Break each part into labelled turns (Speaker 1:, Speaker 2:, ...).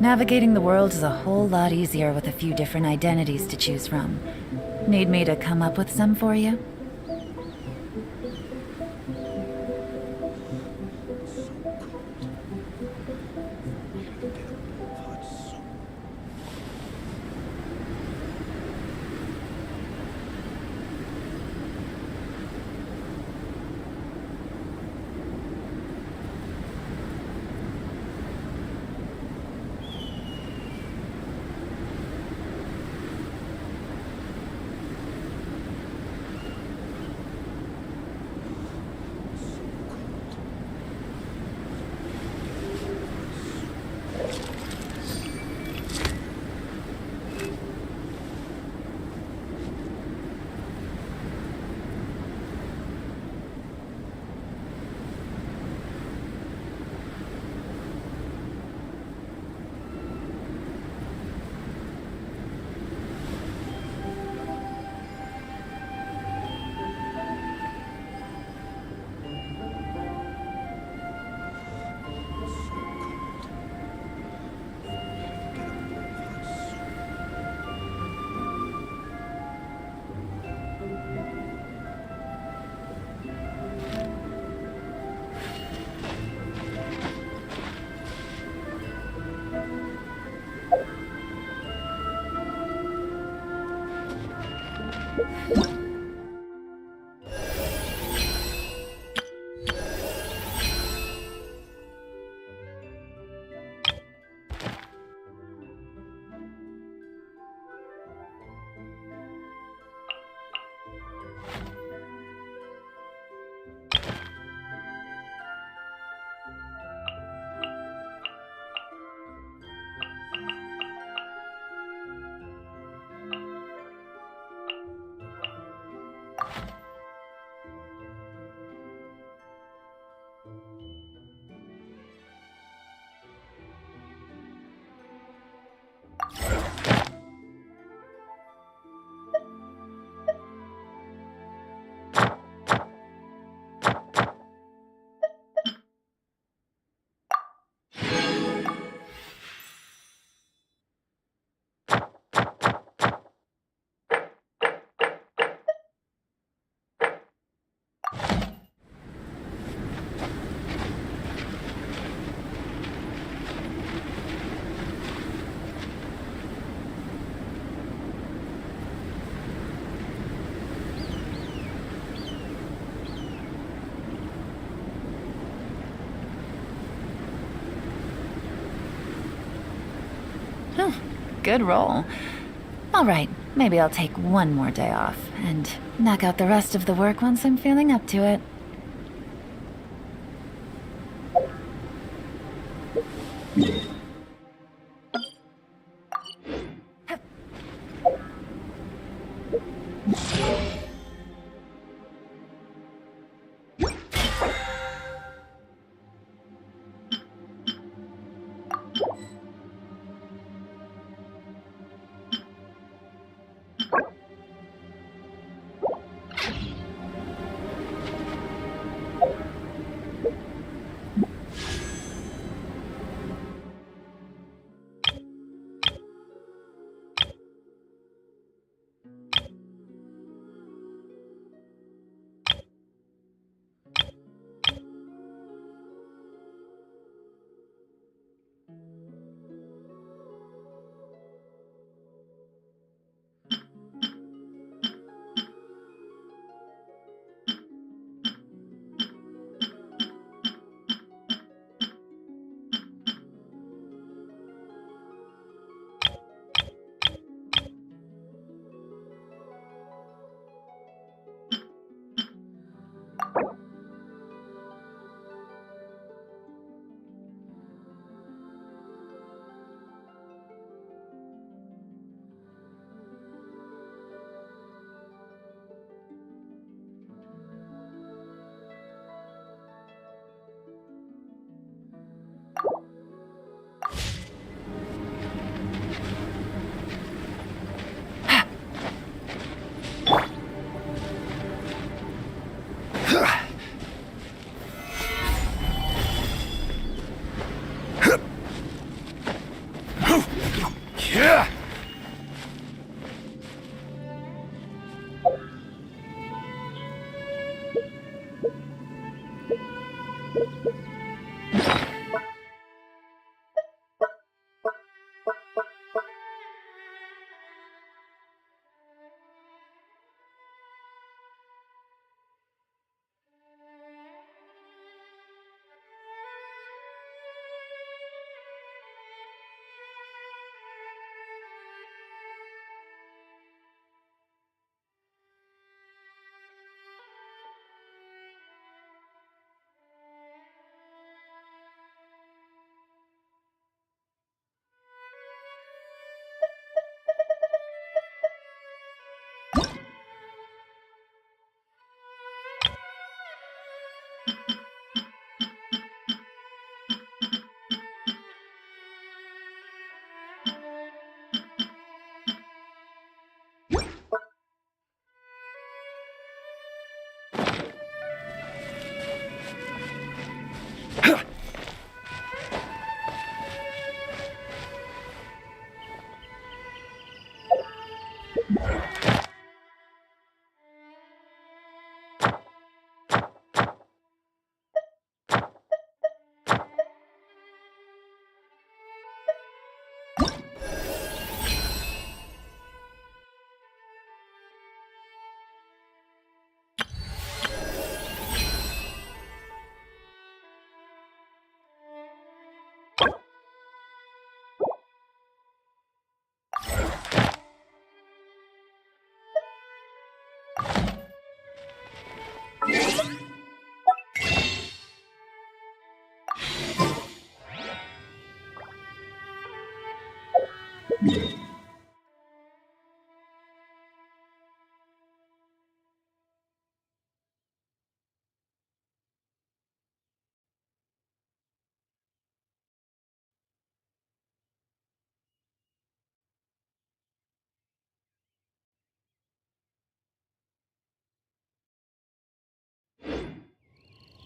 Speaker 1: Navigating the world is a whole lot easier with a few different identities to choose from. Need me to come up with some for you? Good roll. All right, maybe I'll take one more day off and knock out the rest of the work once I'm feeling up to it.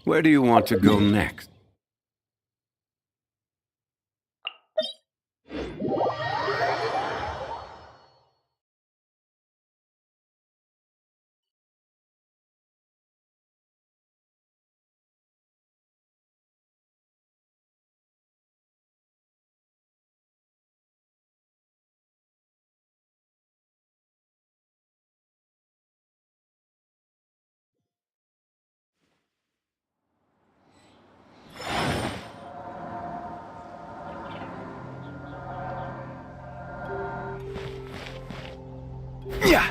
Speaker 2: Where do you want to go next?
Speaker 3: Yeah.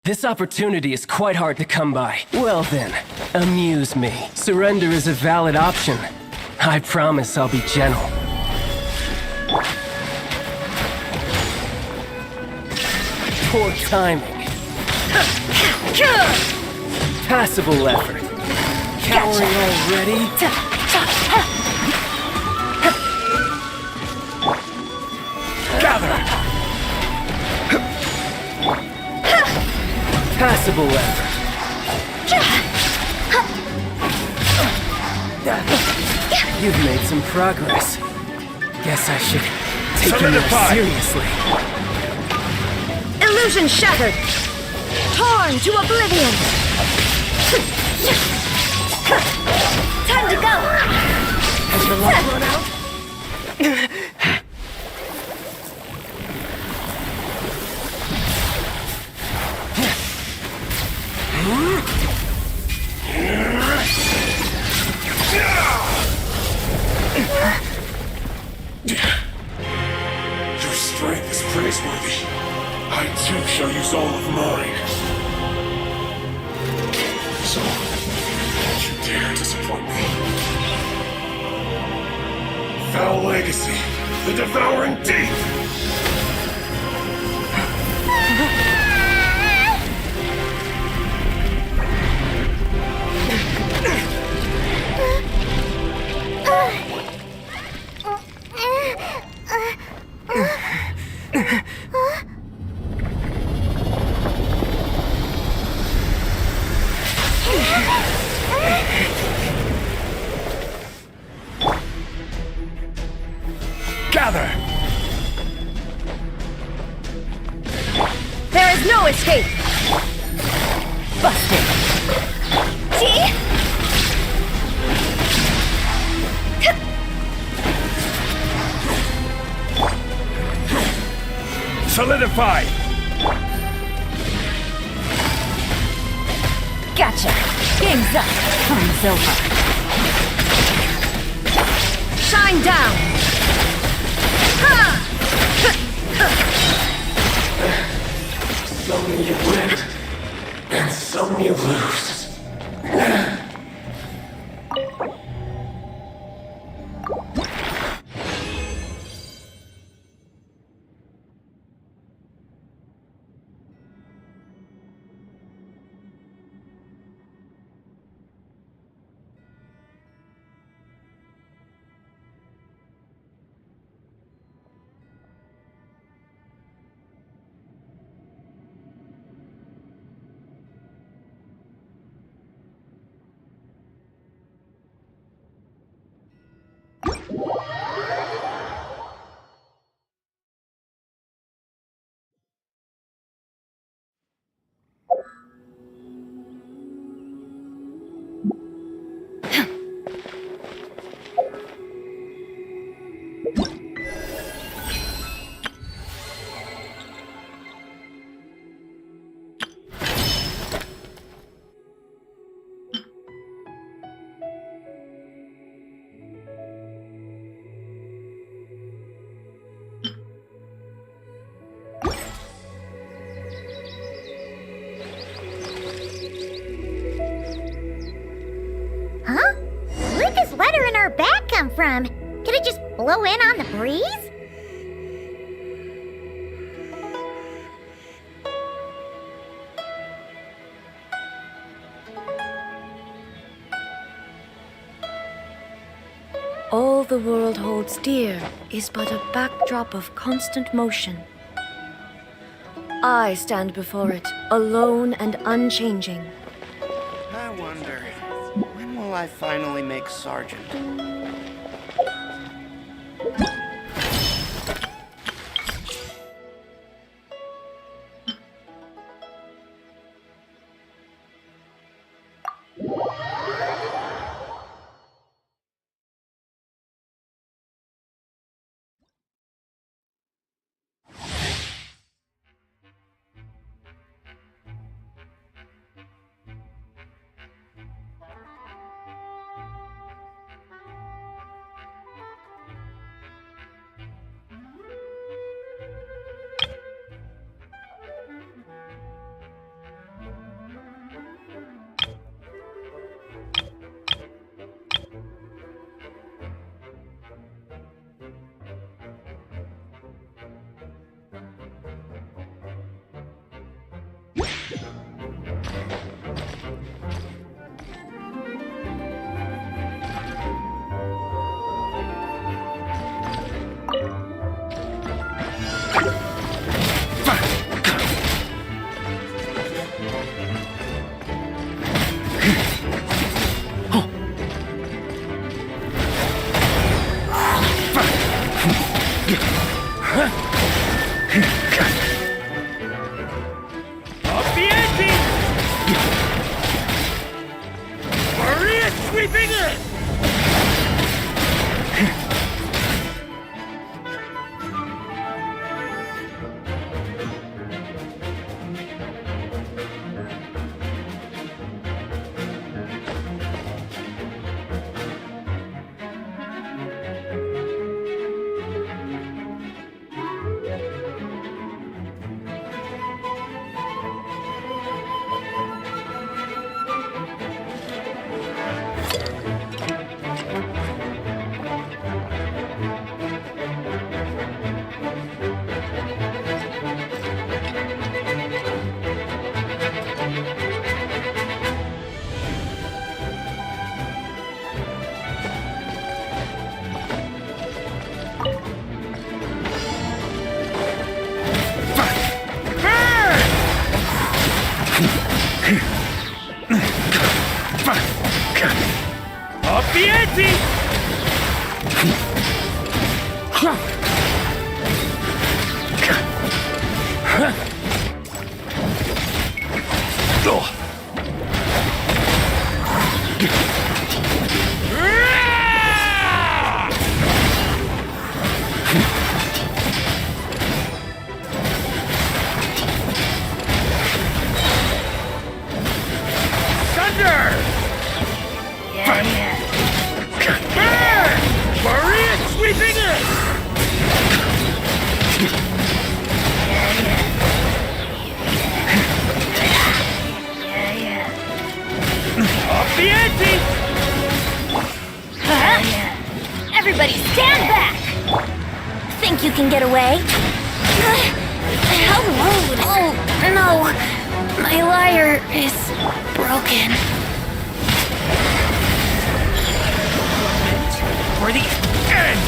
Speaker 4: This opportunity is quite hard to come by. Well then, amuse me. Surrender is a valid option. I promise I'll be gentle. Poor timing. Passable effort. Cowering already?
Speaker 3: Gather!
Speaker 4: Passable effort. You've made some progress. Guess I should take you more
Speaker 3: Solidify.
Speaker 4: seriously.
Speaker 5: Illusion shattered! Torn to oblivion! Time to go!
Speaker 4: Has the luck run out?
Speaker 6: Your strength is praiseworthy. I too shall use all of mine. So, don't you dare disappoint me. Foul legacy, the devouring deep!
Speaker 3: Gather!
Speaker 5: There is no escape!
Speaker 1: Busted.
Speaker 5: See?
Speaker 3: Solidify!
Speaker 1: Gotcha. Game's up. Time's over.
Speaker 5: Shine down!
Speaker 6: Some you win, and some you lose.
Speaker 5: All the world holds dear is but a backdrop of constant motion. I stand before it, alone and unchanging.
Speaker 7: I wonder, when will I finally make Sergeant?
Speaker 5: Everybody stand back! Think you can get away? How rude! Oh, no! My lyre is broken.
Speaker 3: For the end!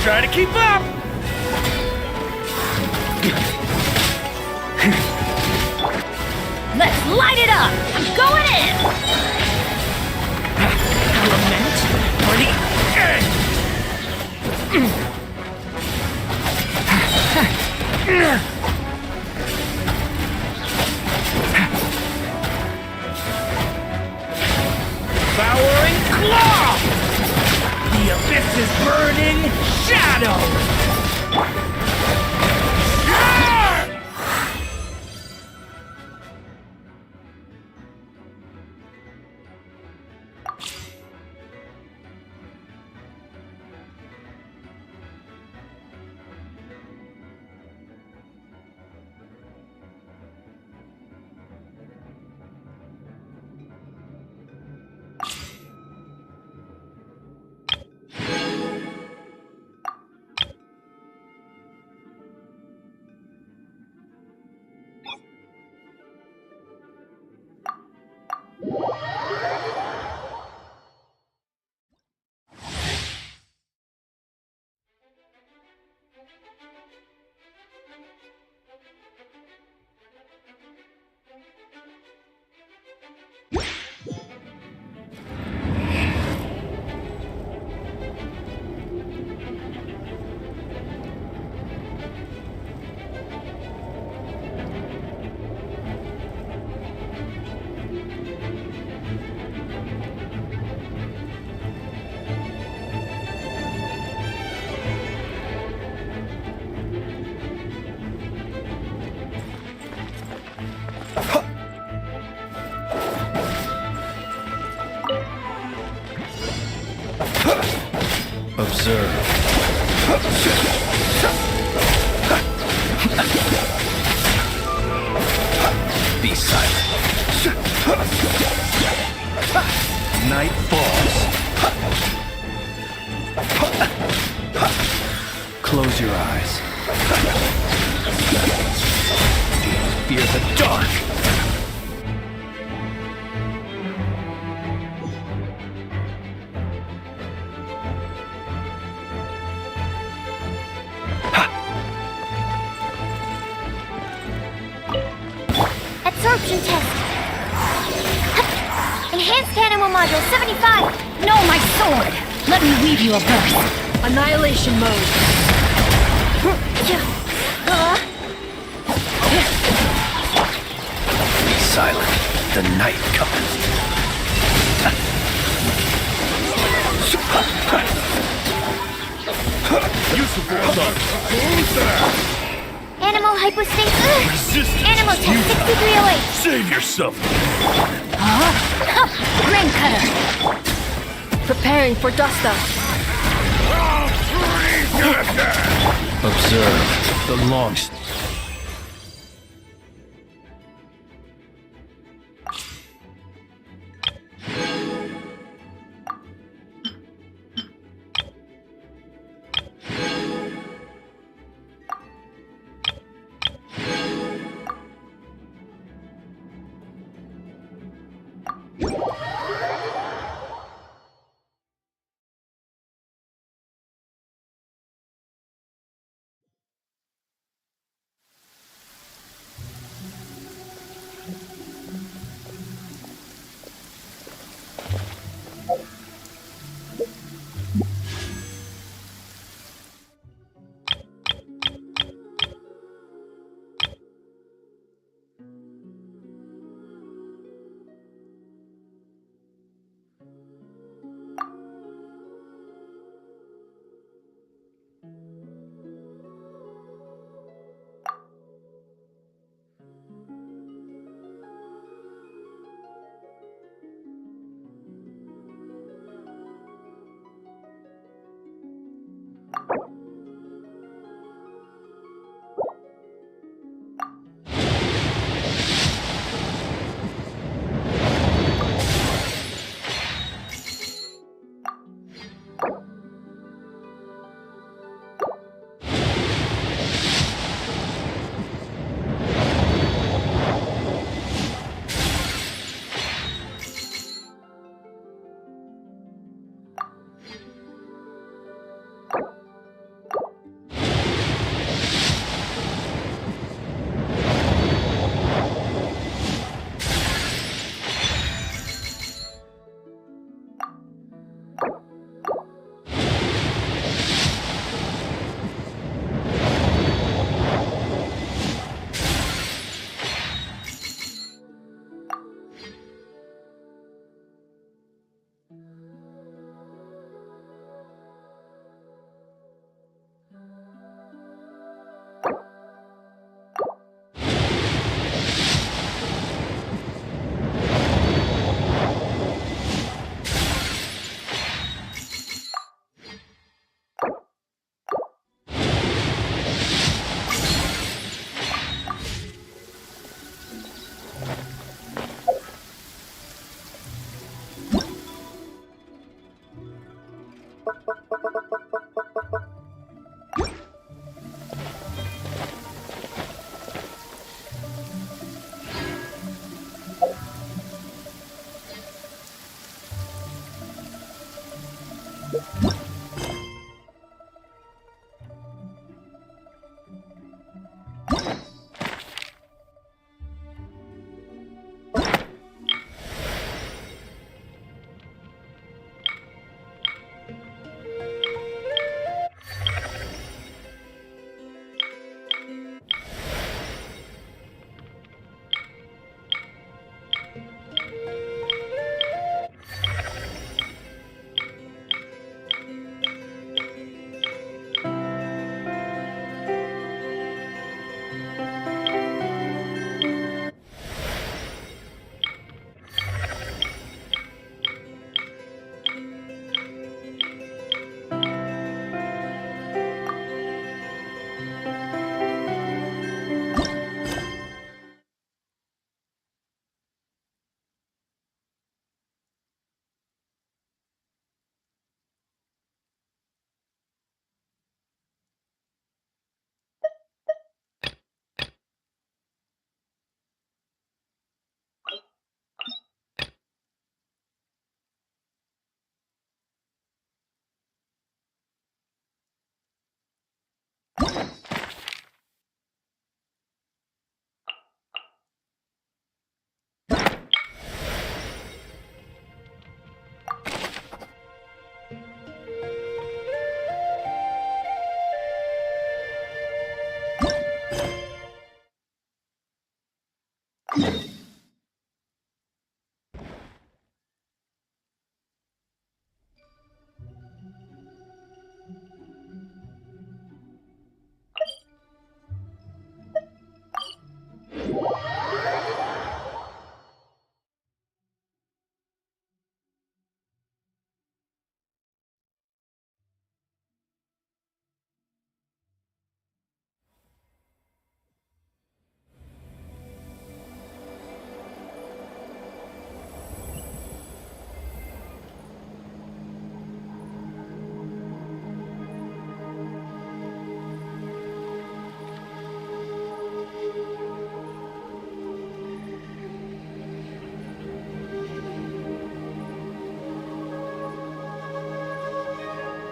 Speaker 3: Try to keep up!
Speaker 5: Let's light it up! I'm going in!
Speaker 3: Element for the end! Devouring claw! The abyss's burning shadow! Observe. Be silent. Night falls. Close your eyes. Fear the dark.
Speaker 5: Absorption test. Enhanced animal module 75.
Speaker 1: No, my sword! Let me weave you a verse.
Speaker 8: Annihilation mode.
Speaker 3: Be silent. The night cometh.
Speaker 5: Animal hypostasis. Animal test 6308.
Speaker 3: Save yourself.
Speaker 5: Grain cutter.
Speaker 8: Preparing for dust up.
Speaker 3: Observe the long.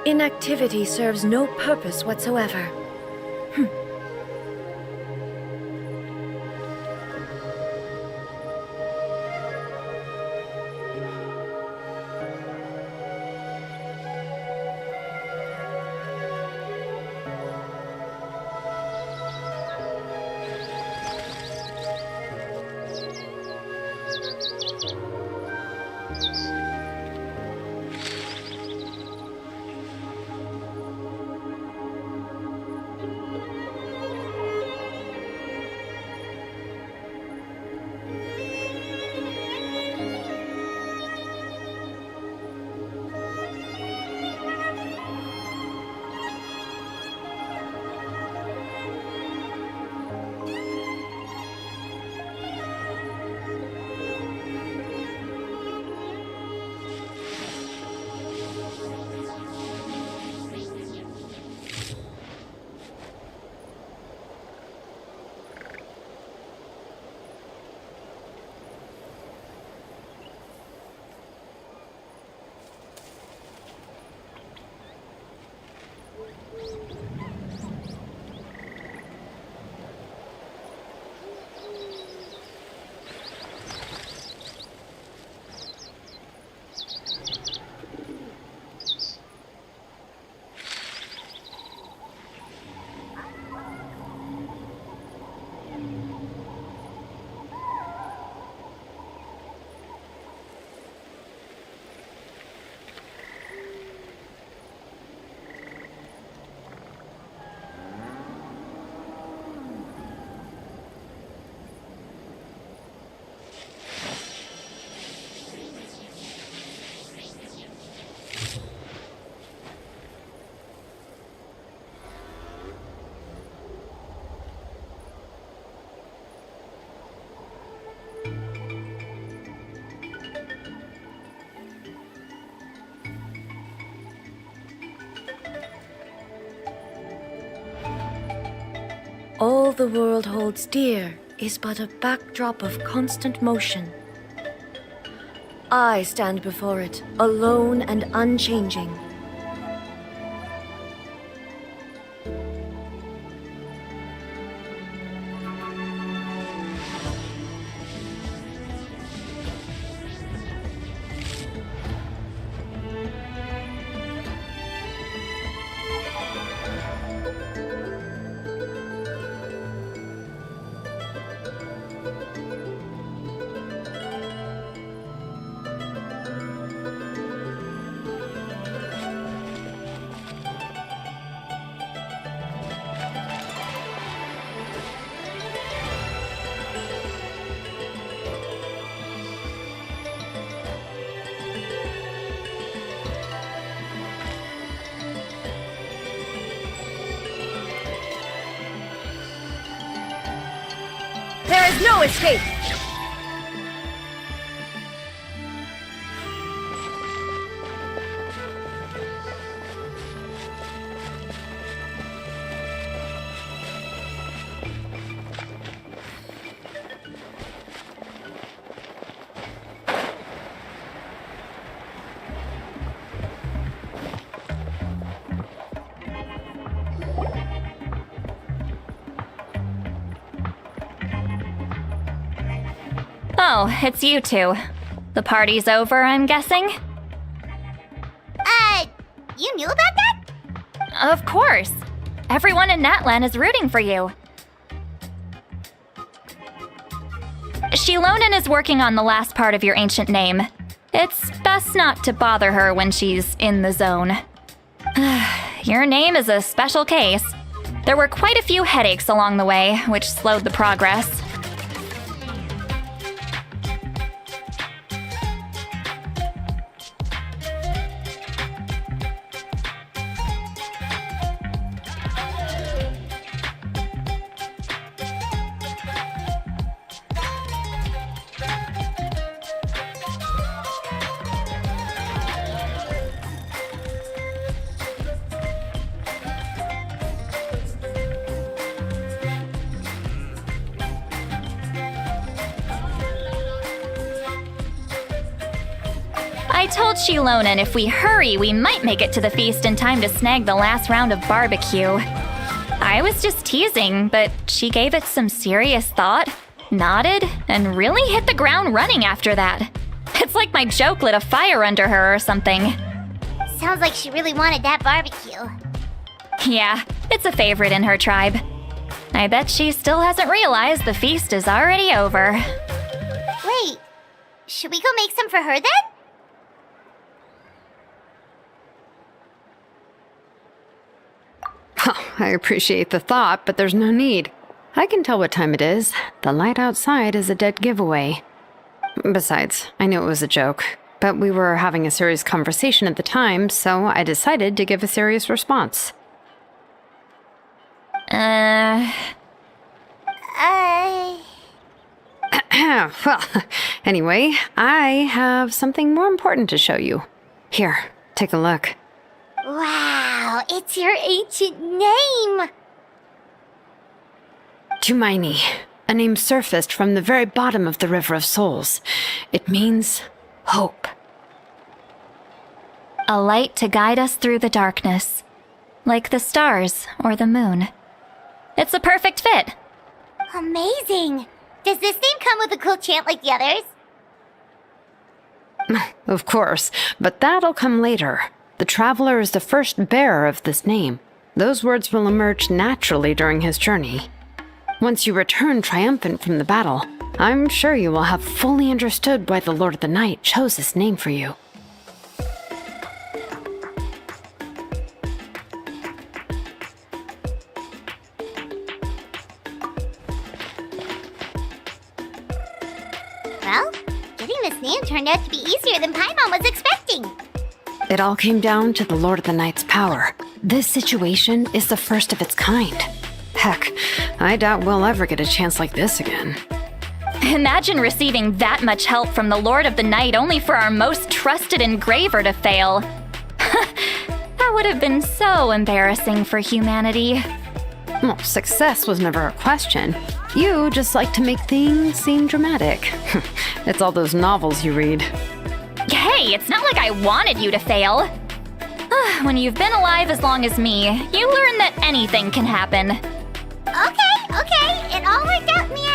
Speaker 8: Inactivity serves no purpose whatsoever. All the world holds dear is but a backdrop of constant motion. I stand before it, alone and unchanging. There is no escape!
Speaker 9: Oh, it's you two. The party's over, I'm guessing?
Speaker 5: You knew about that?
Speaker 9: Of course. Everyone in Natlan is rooting for you. Shilonen is working on the last part of your ancient name. It's best not to bother her when she's in the zone. Your name is a special case. There were quite a few headaches along the way, which slowed the progress. told Shilonan if we hurry, we might make it to the feast in time to snag the last round of barbecue. I was just teasing, but she gave it some serious thought, nodded, and really hit the ground running after that. It's like my joke lit a fire under her or something.
Speaker 5: Sounds like she really wanted that barbecue.
Speaker 9: Yeah, it's a favorite in her tribe. I bet she still hasn't realized the feast is already over.
Speaker 5: Wait, should we go make some for her then?
Speaker 10: I appreciate the thought, but there's no need. I can tell what time it is. The light outside is a dead giveaway. Besides, I knew it was a joke, but we were having a serious conversation at the time, so I decided to give a serious response. Well, anyway, I have something more important to show you. Here, take a look.
Speaker 5: Wow, it's your ancient name!
Speaker 10: Tumaini, a name surfaced from the very bottom of the River of Souls. It means hope.
Speaker 9: A light to guide us through the darkness, like the stars or the moon. It's a perfect fit.
Speaker 5: Amazing! Does this name come with a cool chant like the others?
Speaker 10: Of course, but that'll come later. The Traveler is the first bearer of this name. Those words will emerge naturally during his journey. Once you return triumphant from the battle, I'm sure you will have fully understood why the Lord of the Night chose this name for you.
Speaker 5: Well, getting this name turned out to be easier than Paimon was expecting.
Speaker 10: It all came down to the Lord of the Night's power. This situation is the first of its kind. Heck, I doubt we'll ever get a chance like this again.
Speaker 9: Imagine receiving that much help from the Lord of the Night only for our most trusted engraver to fail. That would have been so embarrassing for humanity.
Speaker 10: Well, success was never a question. You just like to make things seem dramatic. It's all those novels you read.
Speaker 9: Hey, it's not like I wanted you to fail. When you've been alive as long as me, you learn that anything can happen.
Speaker 5: Okay, it all worked out in the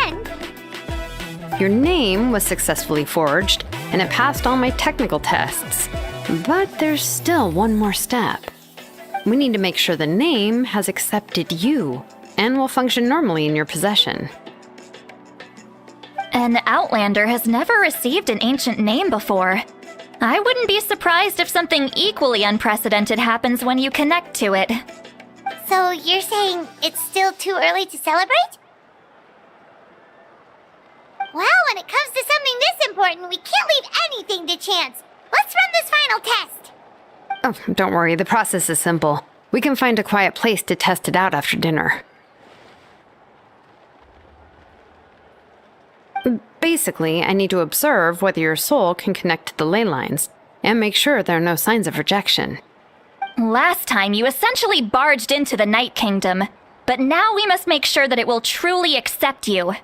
Speaker 5: end.
Speaker 10: Your name was successfully forged, and it passed all my technical tests. But there's still one more step. We need to make sure the name has accepted you, and will function normally in your possession.
Speaker 9: An Outlander has never received an ancient name before. I wouldn't be surprised if something equally unprecedented happens when you connect to it.
Speaker 5: So you're saying it's still too early to celebrate? Well, when it comes to something this important, we can't leave anything to chance. Let's run this final test.
Speaker 10: Oh, don't worry, the process is simple. We can find a quiet place to test it out after dinner. Basically, I need to observe whether your soul can connect to the ley lines, and make sure there are no signs of rejection.
Speaker 9: Last time, you essentially barged into the Night Kingdom, but now we must make sure that it will truly accept you.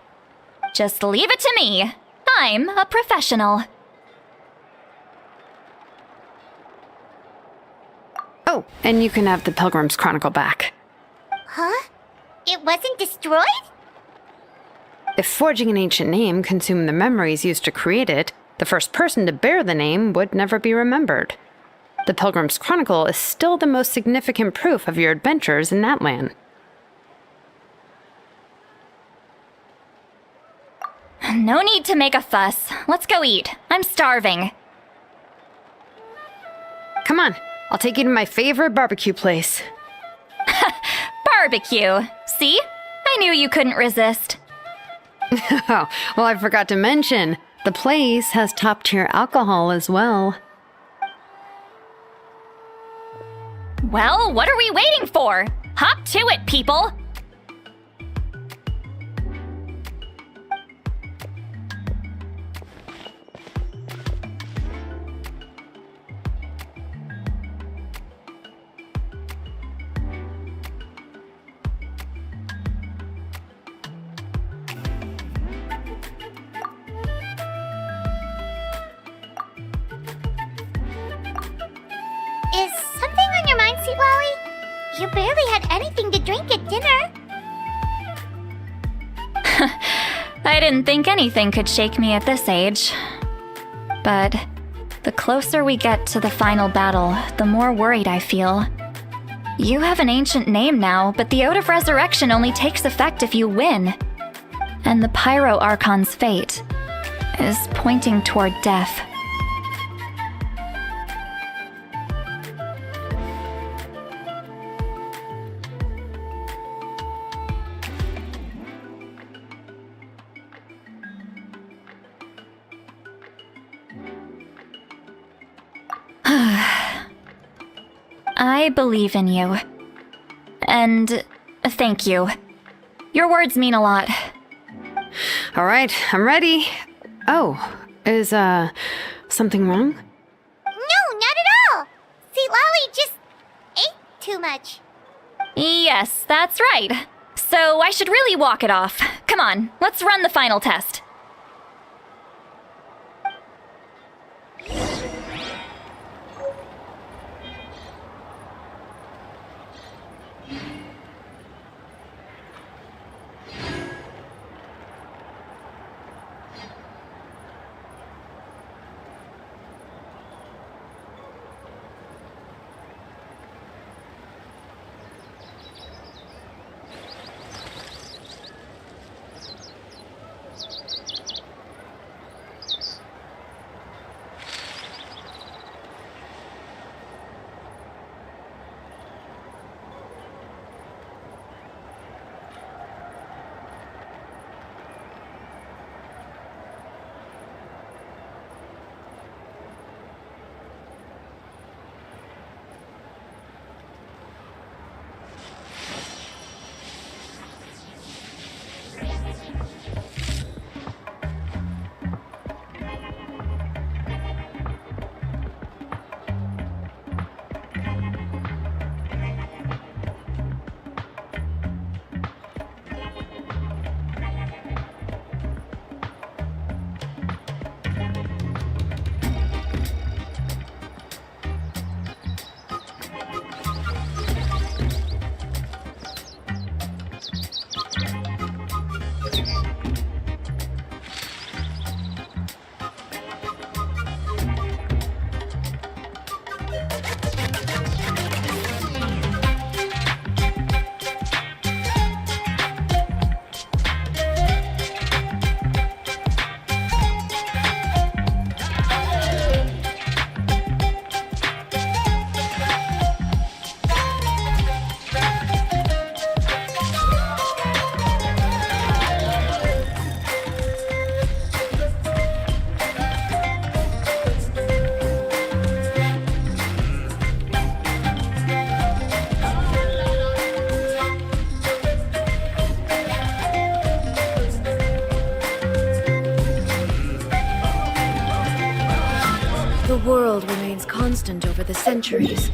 Speaker 9: Just leave it to me. I'm a professional.
Speaker 10: Oh, and you can have the Pilgrim's Chronicle back.
Speaker 5: Huh? It wasn't destroyed?
Speaker 10: If forging an ancient name consumed the memories used to create it, the first person to bear the name would never be remembered. The Pilgrim's Chronicle is still the most significant proof of your adventures in that land.
Speaker 9: No need to make a fuss. Let's go eat. I'm starving.
Speaker 10: Come on, I'll take you to my favorite barbecue place.
Speaker 9: Barbecue. See? I knew you couldn't resist.
Speaker 10: Oh, well, I forgot to mention, the place has top-tier alcohol as well.
Speaker 9: Well, what are we waiting for? Hop to it, people!
Speaker 5: Seawally? You barely had anything to drink at dinner.
Speaker 9: I didn't think anything could shake me at this age. But the closer we get to the final battle, the more worried I feel. You have an ancient name now, but the Oath of Resurrection only takes effect if you win. And the Pyro Archon's fate is pointing toward death. I believe in you. And thank you. Your words mean a lot.
Speaker 10: All right, I'm ready. Oh, is, something wrong?
Speaker 5: No, not at all. Seawally just ate too much.
Speaker 9: Yes, that's right. So I should really walk it off. Come on, let's run the final test.
Speaker 8: The world remains constant over the centuries.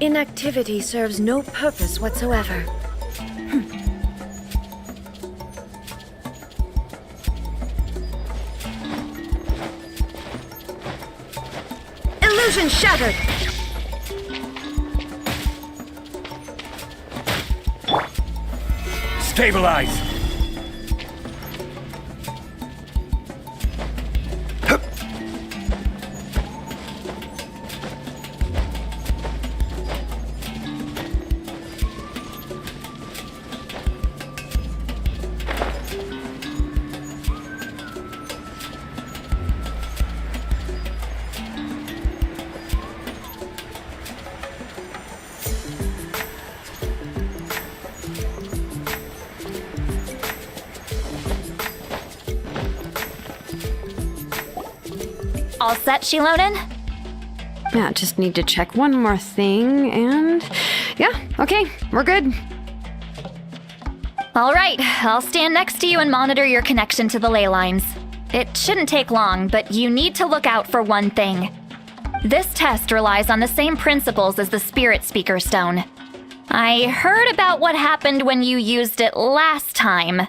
Speaker 8: Inactivity serves no purpose whatsoever. Illusion shattered!
Speaker 3: Stabilize!
Speaker 9: All set, Shilonen?
Speaker 10: Yeah, just need to check one more thing, and yeah, okay, we're good.
Speaker 9: All right, I'll stand next to you and monitor your connection to the ley lines. It shouldn't take long, but you need to look out for one thing. This test relies on the same principles as the Spirit Speaker Stone. I heard about what happened when you used it last time.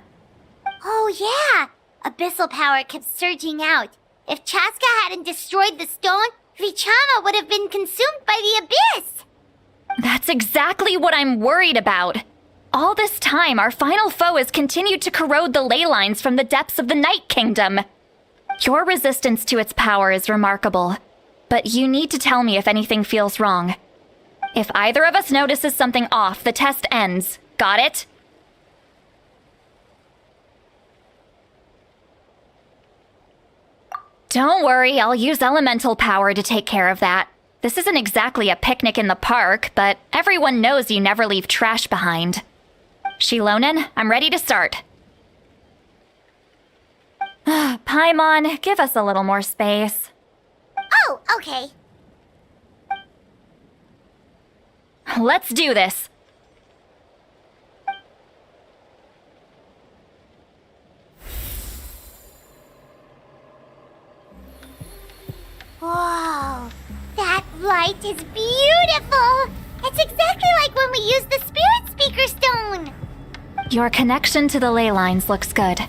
Speaker 5: Oh yeah! Abyssal power kept surging out. If Chaska hadn't destroyed the stone, Vichama would have been consumed by the abyss!
Speaker 9: That's exactly what I'm worried about. All this time, our final foe has continued to corrode the ley lines from the depths of the Night Kingdom. Your resistance to its power is remarkable, but you need to tell me if anything feels wrong. If either of us notices something off, the test ends. Got it? Don't worry, I'll use elemental power to take care of that. This isn't exactly a picnic in the park, but everyone knows you never leave trash behind. Shilonen, I'm ready to start. Paimon, give us a little more space.
Speaker 5: Oh, okay.
Speaker 9: Let's do this.
Speaker 5: Whoa, that light is beautiful! It's exactly like when we used the Spirit Speaker Stone!
Speaker 9: Your connection to the ley lines looks good.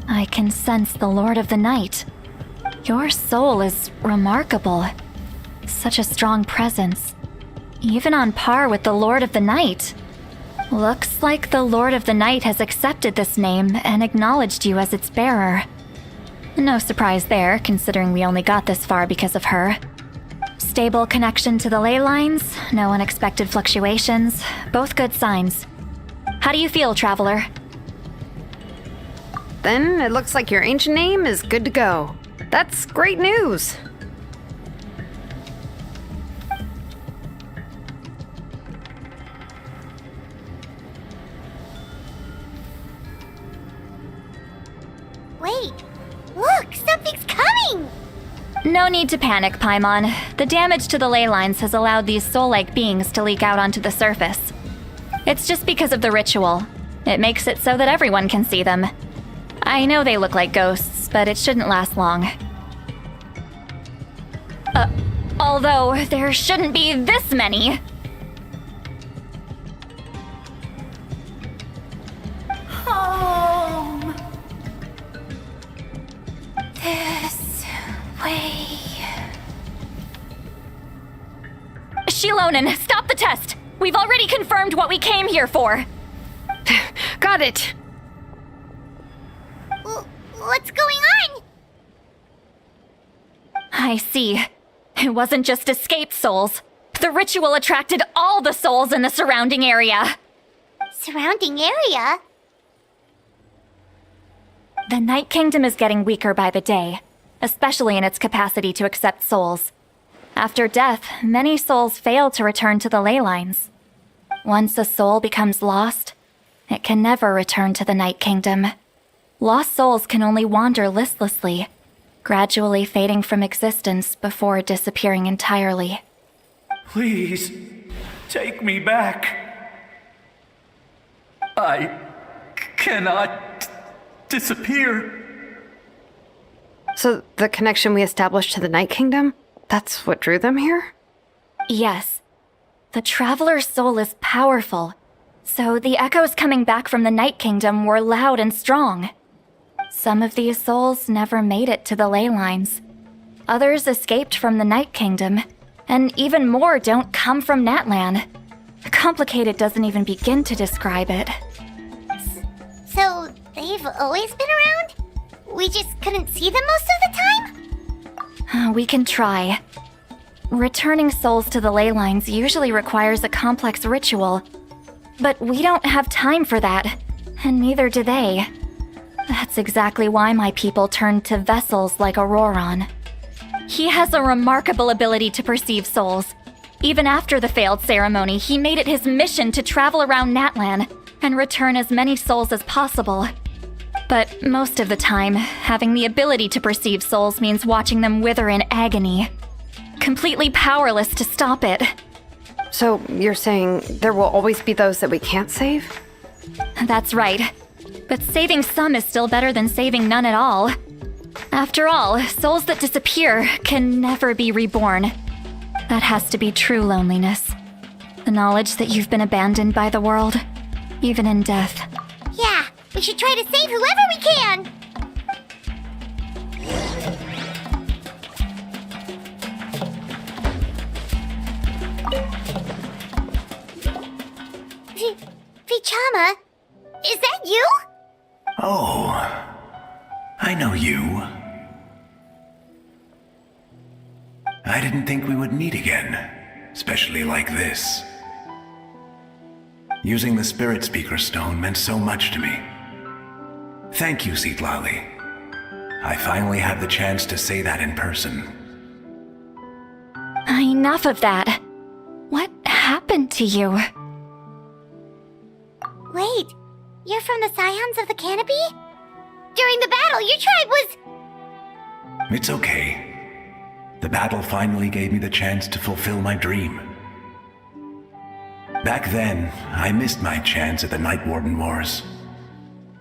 Speaker 9: I can sense the Lord of the Night. Your soul is remarkable. Such a strong presence. Even on par with the Lord of the Night. Looks like the Lord of the Night has accepted this name and acknowledged you as its bearer. No surprise there, considering we only got this far because of her. Stable connection to the ley lines, no unexpected fluctuations, both good signs. How do you feel, Traveler?
Speaker 10: Then it looks like your ancient name is good to go. That's great news.
Speaker 5: Wait, look, something's coming!
Speaker 9: No need to panic, Paimon. The damage to the ley lines has allowed these soul-like beings to leak out onto the surface. It's just because of the ritual. It makes it so that everyone can see them. I know they look like ghosts, but it shouldn't last long. Although there shouldn't be this many.
Speaker 1: Home. This way.
Speaker 9: Shilonen, stop the test! We've already confirmed what we came here for.
Speaker 10: Got it.
Speaker 5: What's going on?
Speaker 9: I see. It wasn't just escaped souls. The ritual attracted all the souls in the surrounding area.
Speaker 5: Surrounding area?
Speaker 9: The Night Kingdom is getting weaker by the day, especially in its capacity to accept souls. After death, many souls fail to return to the ley lines. Once a soul becomes lost, it can never return to the Night Kingdom. Lost souls can only wander listlessly, gradually fading from existence before disappearing entirely.
Speaker 3: Please, take me back. I cannot disappear.
Speaker 10: So the connection we established to the Night Kingdom, that's what drew them here?
Speaker 9: Yes. The Traveler's soul is powerful, so the echoes coming back from the Night Kingdom were loud and strong. Some of these souls never made it to the ley lines. Others escaped from the Night Kingdom, and even more don't come from Natlan. Complicated doesn't even begin to describe it.
Speaker 5: So, they've always been around? We just couldn't see them most of the time?
Speaker 9: We can try. Returning souls to the ley lines usually requires a complex ritual. But we don't have time for that, and neither do they. That's exactly why my people turned to vessels like Auroron. He has a remarkable ability to perceive souls. Even after the failed ceremony, he made it his mission to travel around Natlan and return as many souls as possible. But most of the time, having the ability to perceive souls means watching them wither in agony. Completely powerless to stop it.
Speaker 10: So you're saying there will always be those that we can't save?
Speaker 9: That's right. But saving some is still better than saving none at all. After all, souls that disappear can never be reborn. That has to be true loneliness. The knowledge that you've been abandoned by the world, even in death.
Speaker 5: Yeah, we should try to save whoever we can! Vichama? Is that you?
Speaker 3: Oh, I know you. I didn't think we would meet again, especially like this. Using the Spirit Speaker Stone meant so much to me. Thank you, Citlali. I finally had the chance to say that in person.
Speaker 9: Enough of that. What happened to you?
Speaker 5: Wait, you're from the Scions of the Canopy? During the battle, your tribe was...
Speaker 3: It's okay. The battle finally gave me the chance to fulfill my dream. Back then, I missed my chance at the Night Warden Wars.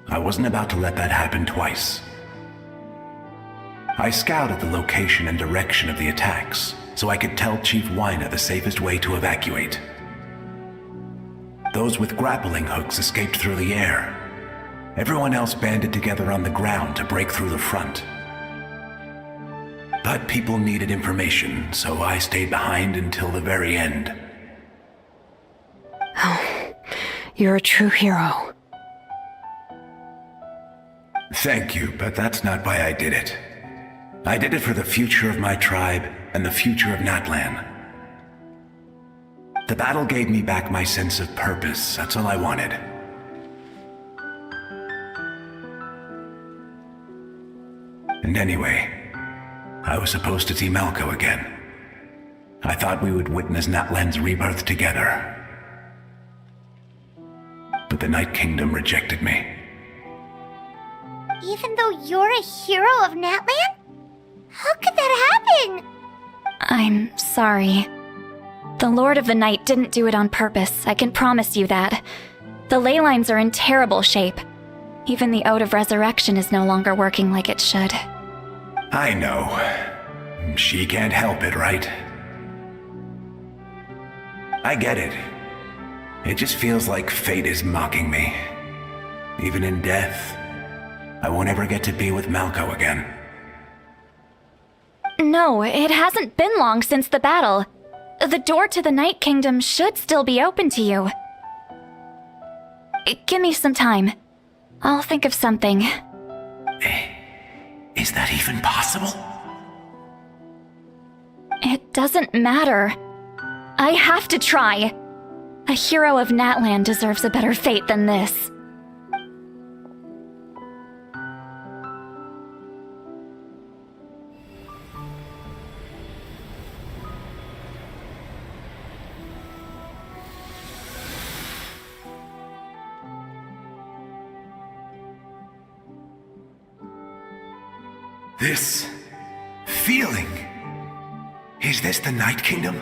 Speaker 3: I wasn't about to let that happen twice. I scouted the location and direction of the attacks, so I could tell Chief Wyna the safest way to evacuate. Those with grappling hooks escaped through the air. Everyone else banded together on the ground to break through the front. But people needed information, so I stayed behind until the very end.
Speaker 10: Oh, you're a true hero.
Speaker 3: Thank you, but that's not why I did it. I did it for the future of my tribe and the future of Natlan. The battle gave me back my sense of purpose, that's all I wanted. And anyway, I was supposed to see Malco again. I thought we would witness Natlan's rebirth together. But the Night Kingdom rejected me.
Speaker 5: Even though you're a hero of Natlan? How could that happen?
Speaker 9: I'm sorry. The Lord of the Night didn't do it on purpose, I can promise you that. The ley lines are in terrible shape. Even the Ode of Resurrection is no longer working like it should.
Speaker 3: I know. She can't help it, right? I get it. It just feels like fate is mocking me. Even in death, I won't ever get to be with Malco again.
Speaker 9: No, it hasn't been long since the battle. The door to the Night Kingdom should still be open to you. Give me some time. I'll think of something.
Speaker 3: Is that even possible?
Speaker 9: It doesn't matter. I have to try. A hero of Natlan deserves a better fate than this.
Speaker 3: This feeling. Is this the Night Kingdom?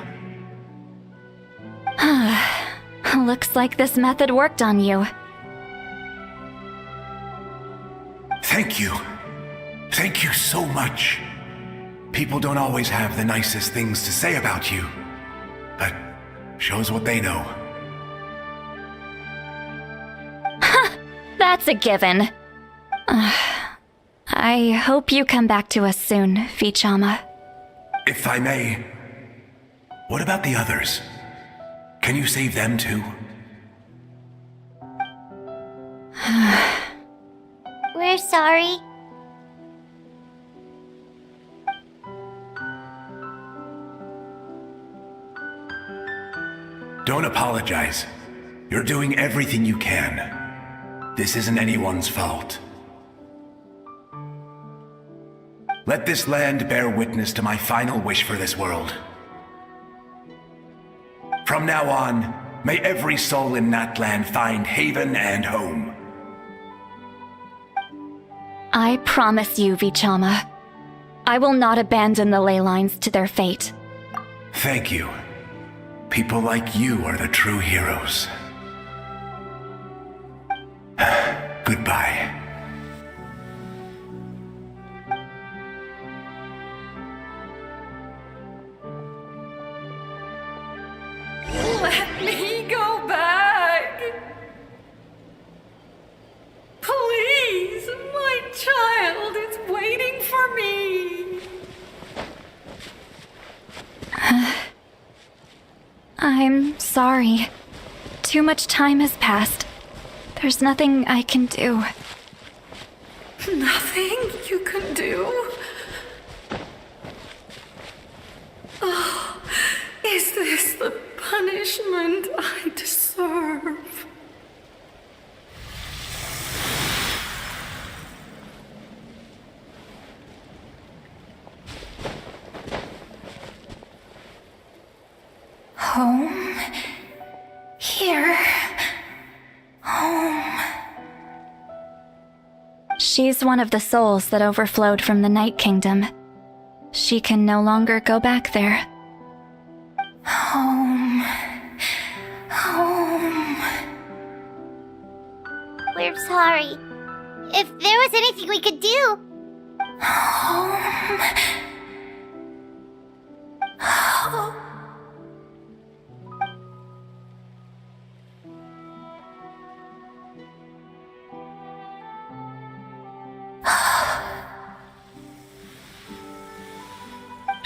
Speaker 9: Looks like this method worked on you.
Speaker 3: Thank you. Thank you so much. People don't always have the nicest things to say about you, but shows what they know.
Speaker 9: That's a given. I hope you come back to us soon, Vichama.
Speaker 3: If I may, what about the others? Can you save them too?
Speaker 5: We're sorry.
Speaker 3: Don't apologize. You're doing everything you can. This isn't anyone's fault. Let this land bear witness to my final wish for this world. From now on, may every soul in Natlan find haven and home.
Speaker 9: I promise you, Vichama. I will not abandon the ley lines to their fate.
Speaker 3: Thank you. People like you are the true heroes. goodbye.
Speaker 1: Let me go back. Please, my child is waiting for me.
Speaker 9: I'm sorry. Too much time has passed. There's nothing I can do.
Speaker 1: Nothing you can do? Oh, is this the punishment I deserve? Home? Here? Home?
Speaker 9: She's one of the souls that overflowed from the Night Kingdom. She can no longer go back there.
Speaker 1: Home. Home.
Speaker 5: We're sorry. If there was anything we could do.
Speaker 1: Home. Home.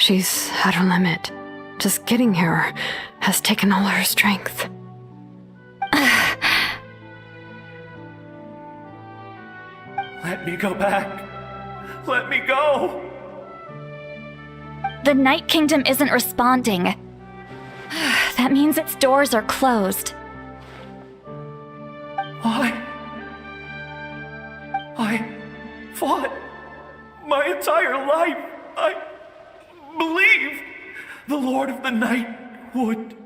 Speaker 10: She's at her limit. Just getting here has taken all her strength.
Speaker 4: Let me go back. Let me go.
Speaker 9: The Night Kingdom isn't responding. That means its doors are closed.
Speaker 4: I fought my entire life. I believed the Lord of the Night would.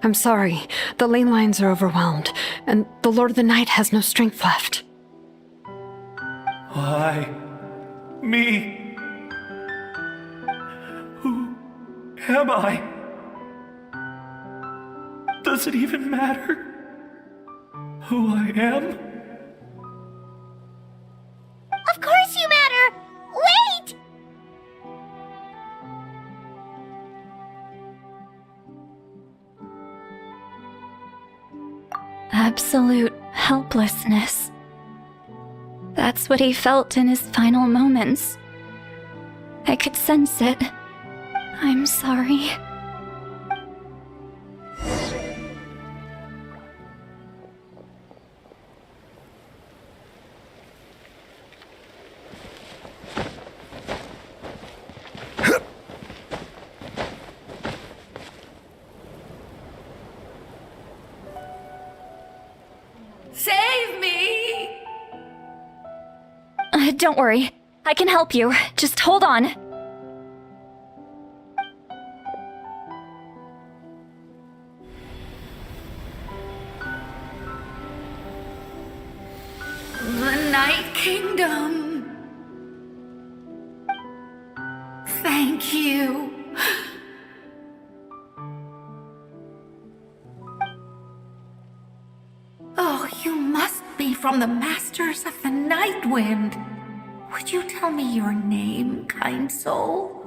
Speaker 10: I'm sorry. The ley lines are overwhelmed, and the Lord of the Night has no strength left.
Speaker 4: Why? Me? Who am I? Does it even matter who I am?
Speaker 5: Of course you matter! Wait!
Speaker 9: Absolute helplessness. That's what he felt in his final moments. I could sense it. I'm sorry.
Speaker 1: Save me!
Speaker 9: Don't worry. I can help you. Just hold on.
Speaker 1: The Night Kingdom. Thank you. Oh, you must be from the Masters of the Night Wind. Would you tell me your name, kind soul?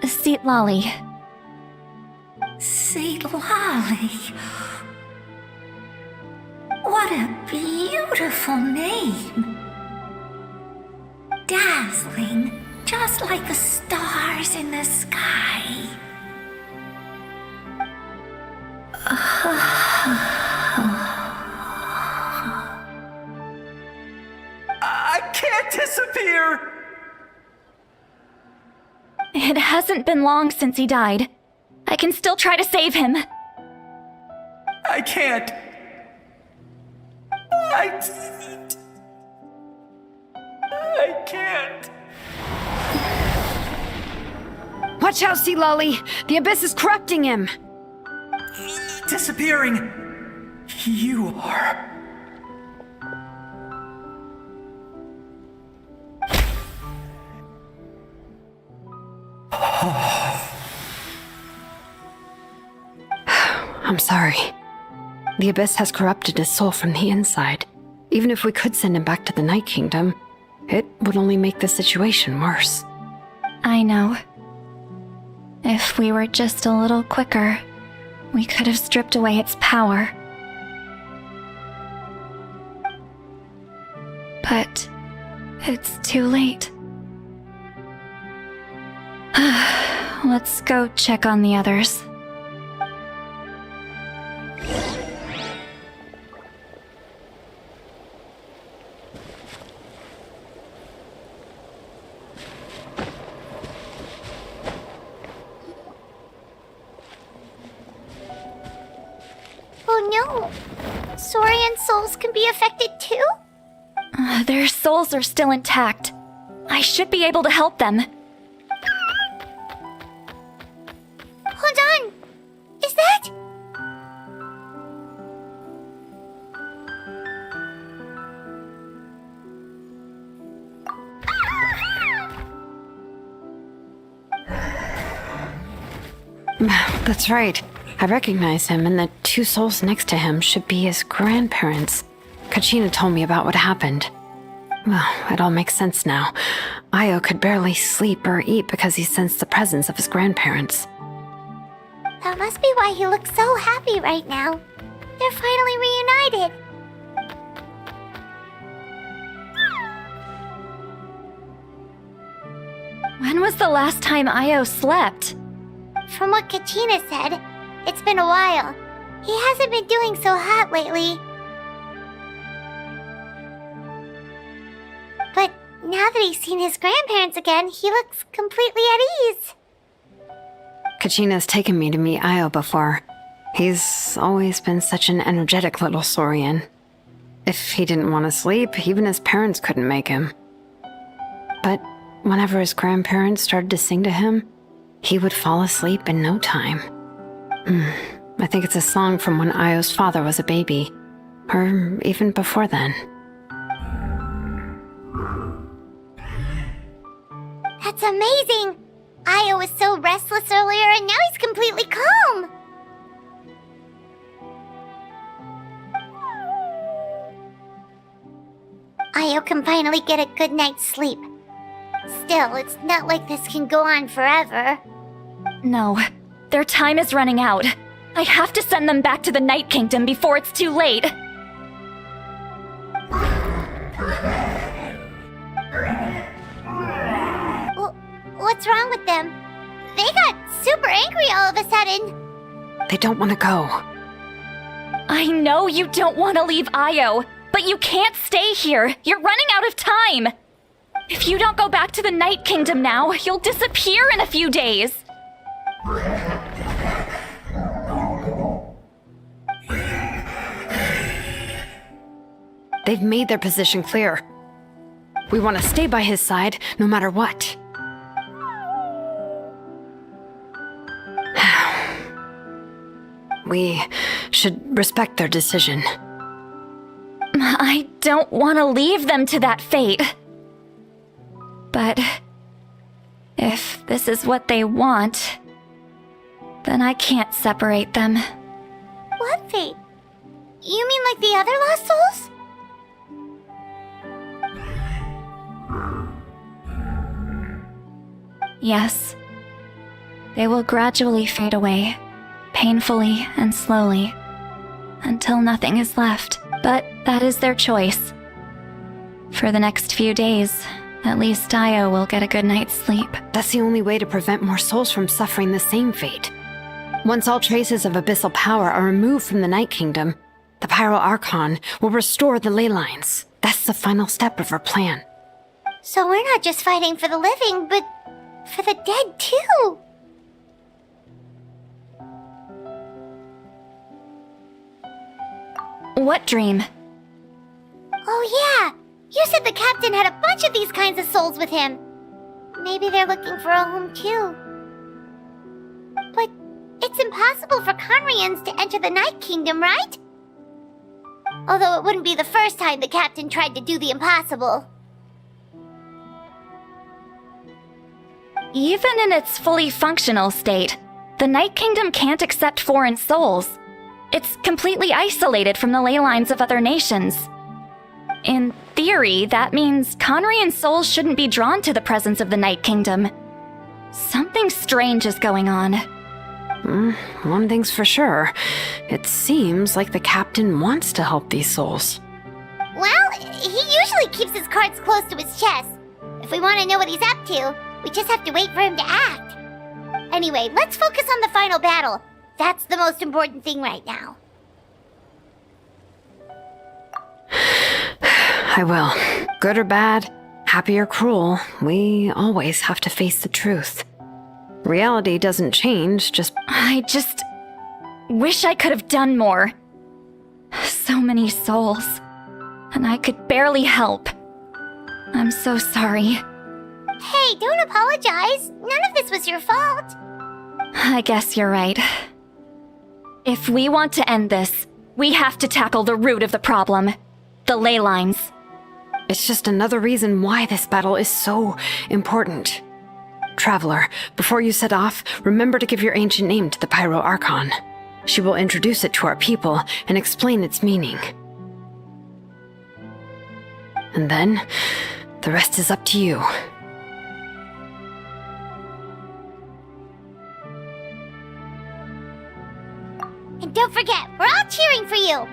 Speaker 9: Seat Lolly.
Speaker 1: Seilali. What a beautiful name. Dazzling, just like the stars in the sky.
Speaker 4: I can't disappear!
Speaker 9: It hasn't been long since he died. I can still try to save him.
Speaker 4: I can't. I can't.
Speaker 10: Watch out, Sea Lolly! The abyss is corrupting him!
Speaker 4: Disappearing. You are.
Speaker 10: I'm sorry. The Abyss has corrupted his soul from the inside. Even if we could send him back to the Night Kingdom, it would only make the situation worse.
Speaker 9: I know. If we were just a little quicker, we could have stripped away its power. But it's too late. Let's go check on the others.
Speaker 5: Oh no! Saurian souls can be affected too?
Speaker 9: Their souls are still intact. I should be able to help them.
Speaker 5: Hold on! Is that?
Speaker 10: That's right. I recognize him, and the two souls next to him should be his grandparents. Kachina told me about what happened. Well, it all makes sense now. Io could barely sleep or eat because he sensed the presence of his grandparents.
Speaker 5: That must be why he looks so happy right now. They're finally reunited.
Speaker 9: When was the last time Io slept?
Speaker 5: From what Kachina said, it's been a while. He hasn't been doing so hot lately. But now that he's seen his grandparents again, he looks completely at ease.
Speaker 10: Kachina's taken me to meet Io before. He's always been such an energetic little Saurian. If he didn't want to sleep, even his parents couldn't make him. But whenever his grandparents started to sing to him, he would fall asleep in no time. I think it's a song from when Io's father was a baby, or even before then.
Speaker 5: That's amazing! Io was so restless earlier and now he's completely calm! Io can finally get a good night's sleep. Still, it's not like this can go on forever.
Speaker 9: No, their time is running out. I have to send them back to the Night Kingdom before it's too late.
Speaker 5: What's wrong with them? They got super angry all of a sudden.
Speaker 10: They don't want to go.
Speaker 9: I know you don't want to leave Io, but you can't stay here. You're running out of time. If you don't go back to the Night Kingdom now, you'll disappear in a few days.
Speaker 10: They've made their position clear. We want to stay by his side, no matter what. We should respect their decision.
Speaker 9: I don't want to leave them to that fate. But if this is what they want, then I can't separate them.
Speaker 5: What fate? You mean like the other lost souls?
Speaker 9: Yes. They will gradually fade away, painfully and slowly, until nothing is left. But that is their choice. For the next few days, at least Io will get a good night's sleep.
Speaker 10: That's the only way to prevent more souls from suffering the same fate. Once all traces of abyssal power are removed from the Night Kingdom, the Pyro Archon will restore the ley lines. That's the final step of our plan.
Speaker 5: So we're not just fighting for the living, but for the dead too.
Speaker 9: What dream?
Speaker 5: Oh yeah! You said the captain had a bunch of these kinds of souls with him. Maybe they're looking for a home too. But it's impossible for Conrians to enter the Night Kingdom, right? Although it wouldn't be the first time the captain tried to do the impossible.
Speaker 9: Even in its fully functional state, the Night Kingdom can't accept foreign souls. It's completely isolated from the ley lines of other nations. In theory, that means Conrian souls shouldn't be drawn to the presence of the Night Kingdom. Something strange is going on.
Speaker 10: One thing's for sure. It seems like the captain wants to help these souls.
Speaker 5: Well, he usually keeps his cards close to his chest. If we want to know what he's up to, we just have to wait for him to act. Anyway, let's focus on the final battle. That's the most important thing right now.
Speaker 10: I will. Good or bad, happy or cruel, we always have to face the truth. Reality doesn't change,
Speaker 9: I just wish I could have done more. So many souls, and I could barely help. I'm so sorry.
Speaker 5: Hey, don't apologize. None of this was your fault.
Speaker 9: I guess you're right. If we want to end this, we have to tackle the root of the problem. The ley lines.
Speaker 10: It's just another reason why this battle is so important. Traveler, before you set off, remember to give your ancient name to the Pyro Archon. She will introduce it to our people and explain its meaning. And then, the rest is up to you.
Speaker 5: And don't forget, we're all cheering for you.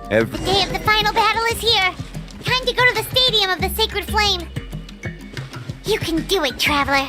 Speaker 5: The day of the final battle is here. Time to go to the Stadium of the Sacred Flame. You can do it, Traveler.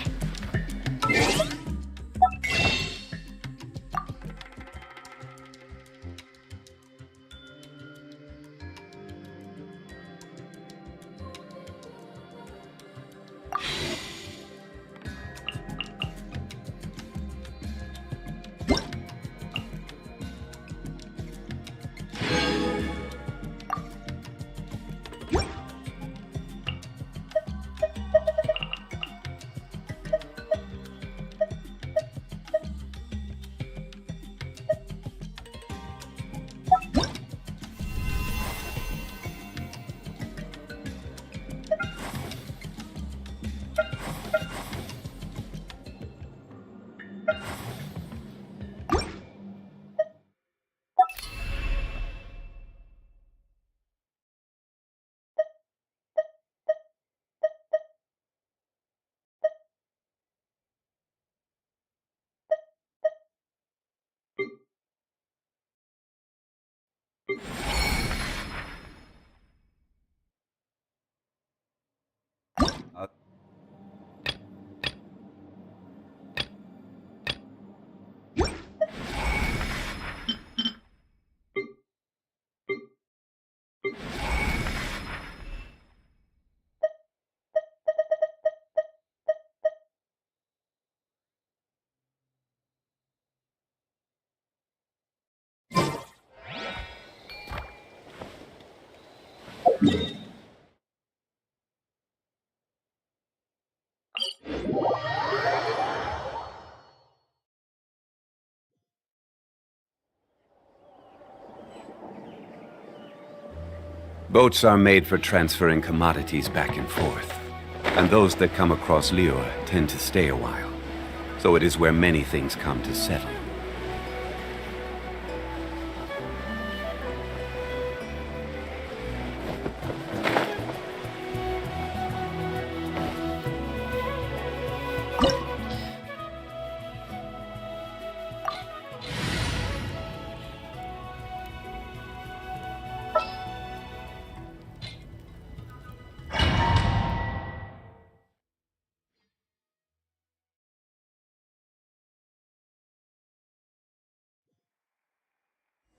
Speaker 2: Boats are made for transferring commodities back and forth. And those that come across Lior tend to stay a while. So it is where many things come to settle.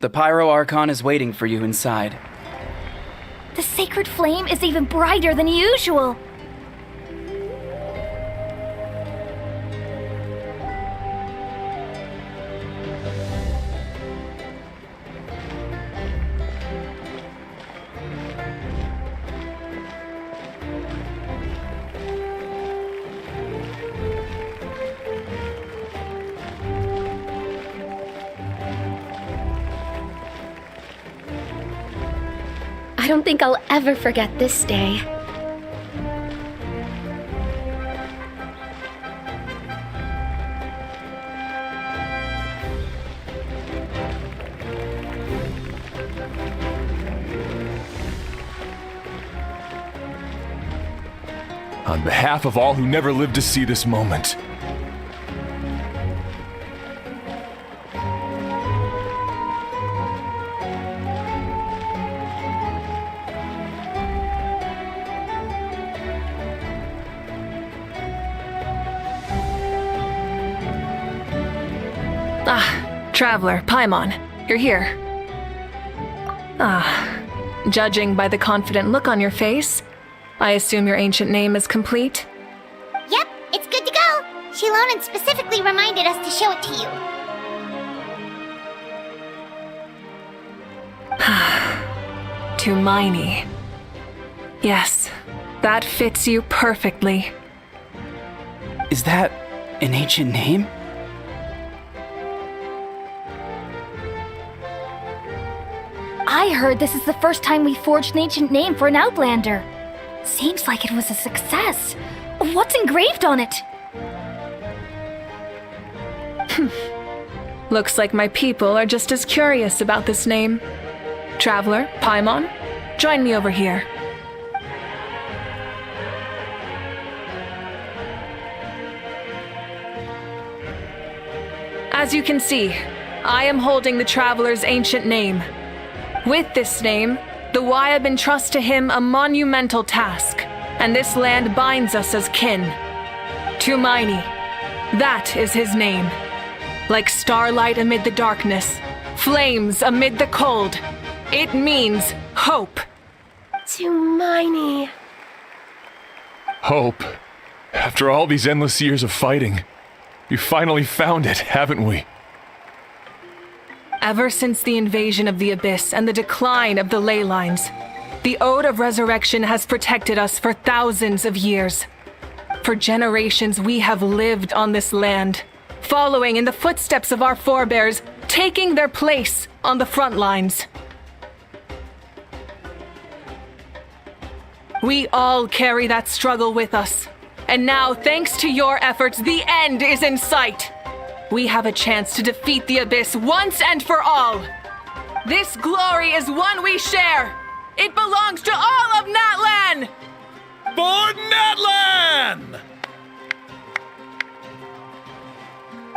Speaker 11: The Pyro Archon is waiting for you inside.
Speaker 5: The sacred flame is even brighter than usual.
Speaker 8: I don't think I'll ever forget this day.
Speaker 6: On behalf of all who never lived to see this moment,
Speaker 12: Traveler, Paimon, you're here. Judging by the confident look on your face, I assume your ancient name is complete?
Speaker 5: Yep, it's good to go. Shilonan specifically reminded us to show it to you.
Speaker 12: Tumaini. Yes, that fits you perfectly.
Speaker 11: Is that an ancient name?
Speaker 5: I heard this is the first time we forged an ancient name for an Outlander. Seems like it was a success. What's engraved on it?
Speaker 12: Looks like my people are just as curious about this name. Traveler, Paimon, join me over here. As you can see, I am holding the Traveler's ancient name. With this name, the Wyab entrust to him a monumental task, and this land binds us as kin. Tumaini, that is his name. Like starlight amid the darkness, flames amid the cold, it means hope.
Speaker 8: Tumaini.
Speaker 6: hope. After all these endless years of fighting, we finally found it, haven't we?
Speaker 12: Ever since the invasion of the Abyss and the decline of the ley lines, the Ode of Resurrection has protected us for thousands of years. For generations we have lived on this land, following in the footsteps of our forebears, taking their place on the front lines. We all carry that struggle with us, and now, thanks to your efforts, the end is in sight. We have a chance to defeat the Abyss once and for all. This glory is one we share. It belongs to all of Natlan!
Speaker 6: For Natlan!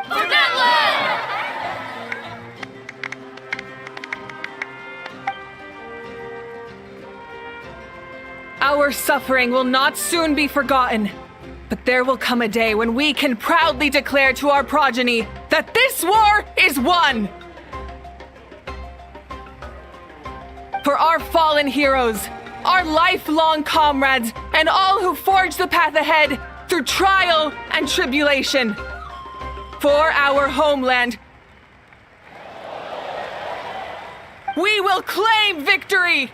Speaker 12: For Natlan! Our suffering will not soon be forgotten. But there will come a day when we can proudly declare to our progeny that this war is won! For our fallen heroes, our lifelong comrades, and all who forge the path ahead through trial and tribulation. For our homeland, we will claim victory!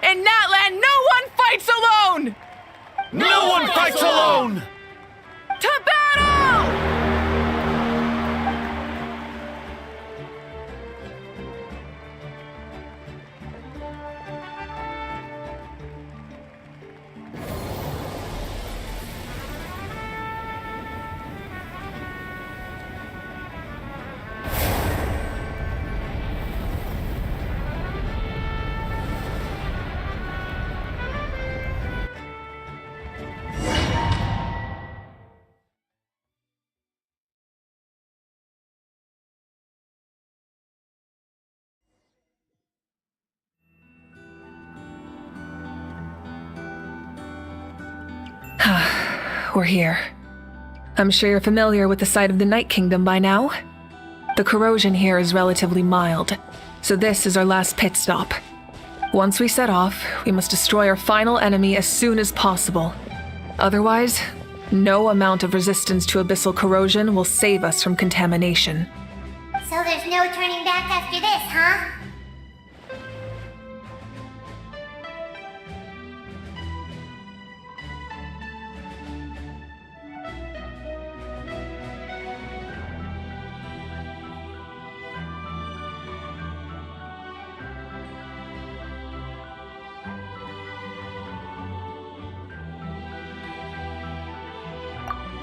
Speaker 12: In Natlan, no one fights alone!
Speaker 6: No one fights alone!
Speaker 12: To battle! we're here. I'm sure you're familiar with the site of the Night Kingdom by now. The corrosion here is relatively mild, so this is our last pit stop. Once we set off, we must destroy our final enemy as soon as possible. Otherwise, no amount of resistance to abyssal corrosion will save us from contamination.
Speaker 5: So there's no turning back after this, huh?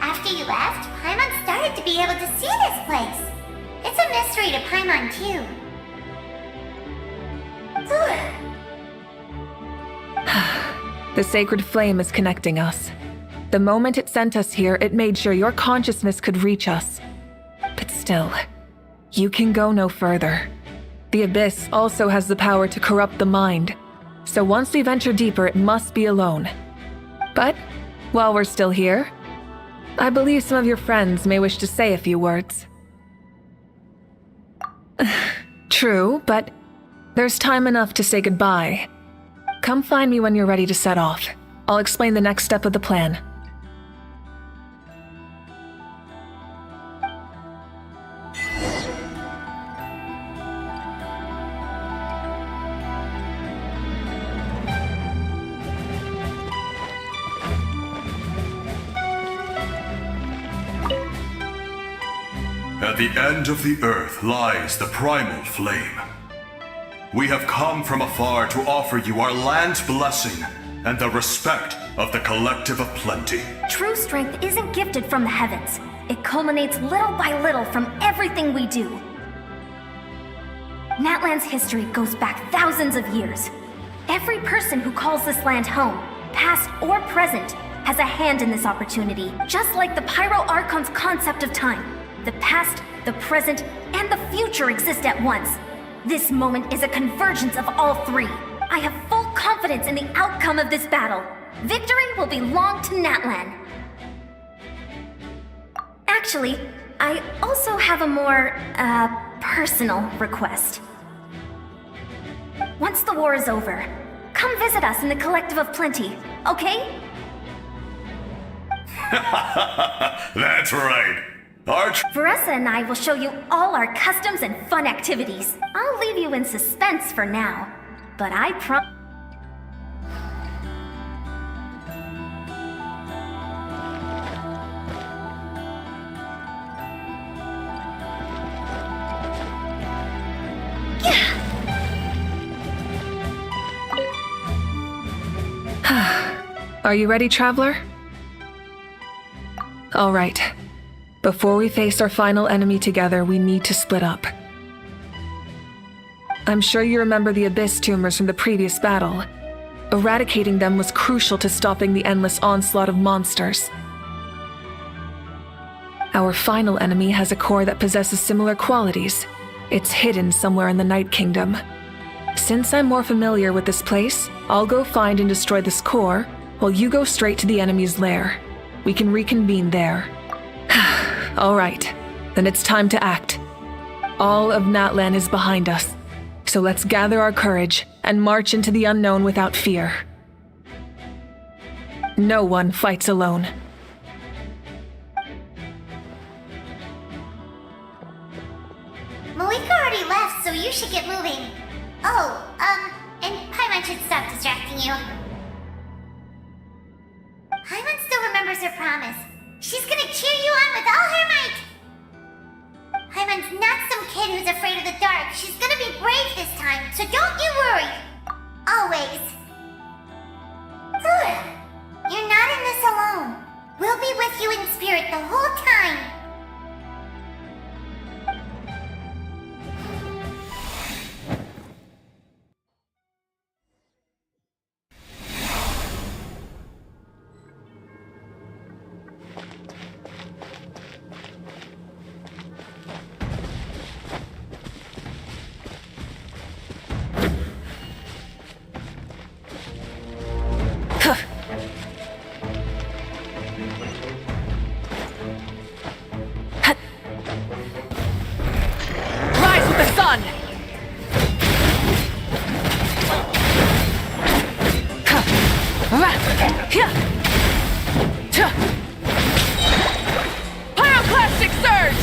Speaker 5: After you left, Paimon started to be able to see this place. It's a mystery to Paimon, too.
Speaker 12: The sacred flame is connecting us. The moment it sent us here, it made sure your consciousness could reach us. But still, you can go no further. The Abyss also has the power to corrupt the mind, so once we venture deeper, it must be alone. But, while we're still here, I believe some of your friends may wish to say a few words. True, but there's time enough to say goodbye. Come find me when you're ready to set off. I'll explain the next step of the plan.
Speaker 13: At the end of the earth lies the primal flame. We have come from afar to offer you our land's blessing and the respect of the Collective of Plenty.
Speaker 14: True strength isn't gifted from the heavens. It culminates little by little from everything we do. Natland's history goes back thousands of years. Every person who calls this land home, past or present, has a hand in this opportunity, just like the Pyro Archon's concept of time. The past, the present, and the future exist at once. This moment is a convergence of all three. I have full confidence in the outcome of this battle. Victory will belong to Natlan. Actually, I also have a more, personal request. Once the war is over, come visit us in the Collective of Plenty, okay?
Speaker 13: That's right.
Speaker 14: Veressa and I will show you all our customs and fun activities. I'll leave you in suspense for now, but I promise.
Speaker 12: Are you ready, traveler? All right. Before we face our final enemy together, we need to split up. I'm sure you remember the Abyss tumors from the previous battle. Eradicating them was crucial to stopping the endless onslaught of monsters. Our final enemy has a core that possesses similar qualities. It's hidden somewhere in the Night Kingdom. Since I'm more familiar with this place, I'll go find and destroy this core, while you go straight to the enemy's lair. We can reconvene there. All right, then it's time to act. All of Natlan is behind us, so let's gather our courage and march into the unknown without fear. No one fights alone.
Speaker 5: Malika already left, so you should get moving. Oh, and Paimon should stop distracting you. Paimon still remembers her promise. She's gonna cheer you on with all her might! Paimon's not some kid who's afraid of the dark. She's gonna be brave this time, so don't you worry. Always. You're not in this alone. We'll be with you in spirit the whole time.
Speaker 12: Pyroclastic surge!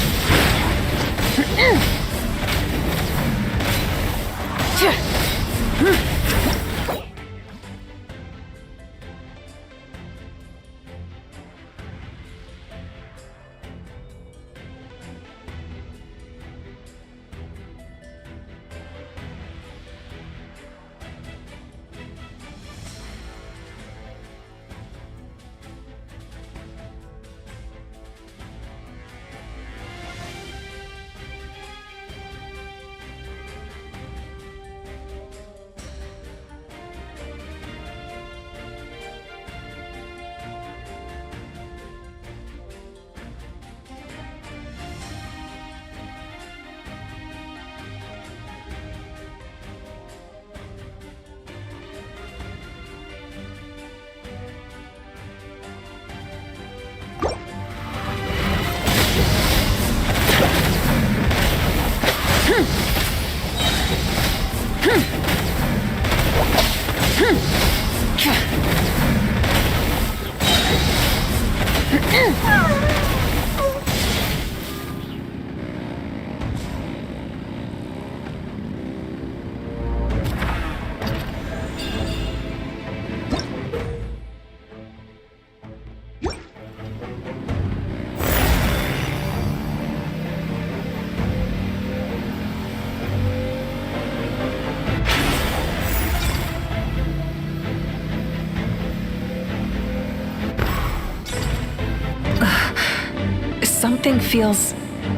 Speaker 12: Something feels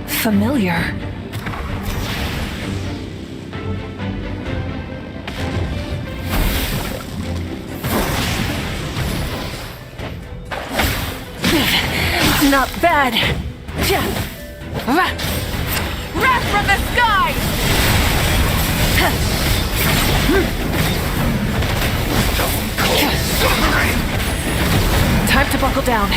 Speaker 12: familiar. Not bad. Wrath from the sky! Time to buckle down.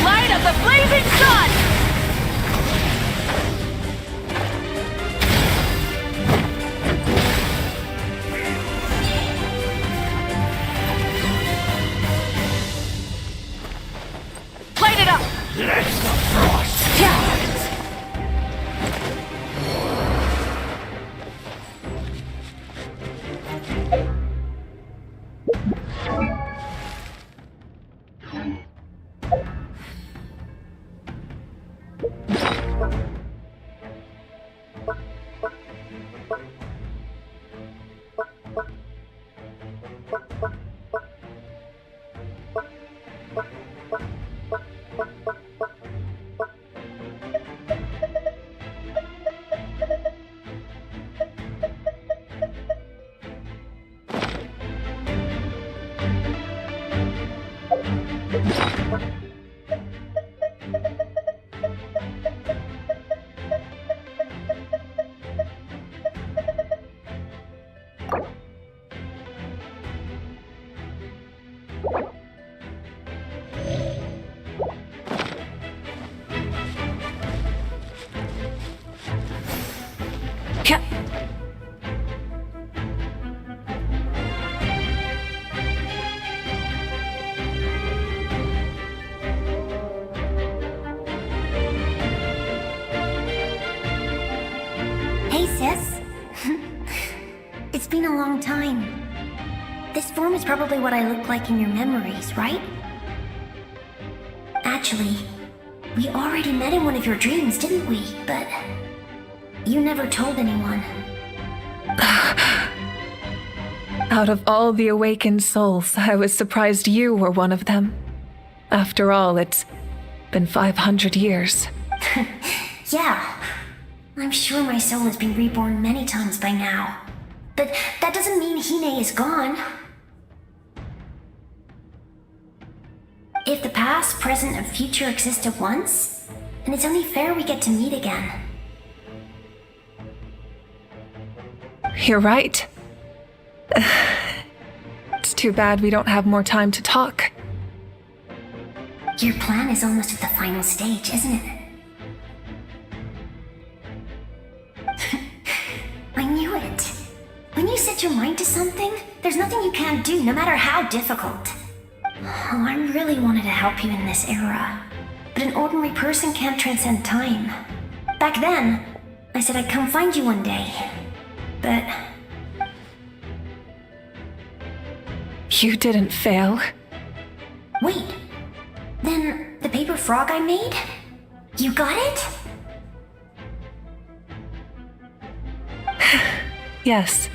Speaker 12: Light of the blazing sun! Light it up! Let the frost rise!
Speaker 14: Hey, sis. It's been a long time. This form is probably what I look like in your memories, right? Actually, we already met in one of your dreams, didn't we? But you never told anyone.
Speaker 12: Out of all the awakened souls, I was surprised you were one of them. After all, it's been 500 years.
Speaker 14: Yeah. I'm sure my soul has been reborn many times by now. But that doesn't mean Hine is gone. If the past, present, and future exist at once, then it's only fair we get to meet again.
Speaker 12: You're right. It's too bad we don't have more time to talk.
Speaker 14: Your plan is almost at the final stage, isn't it? I knew it. When you set your mind to something, there's nothing you can't do, no matter how difficult. Oh, I really wanted to help you in this era. But an ordinary person can't transcend time. Back then, I said I'd come find you one day. But...
Speaker 12: You didn't fail.
Speaker 14: Wait. Then, the paper frog I made? You got it?
Speaker 12: Yes.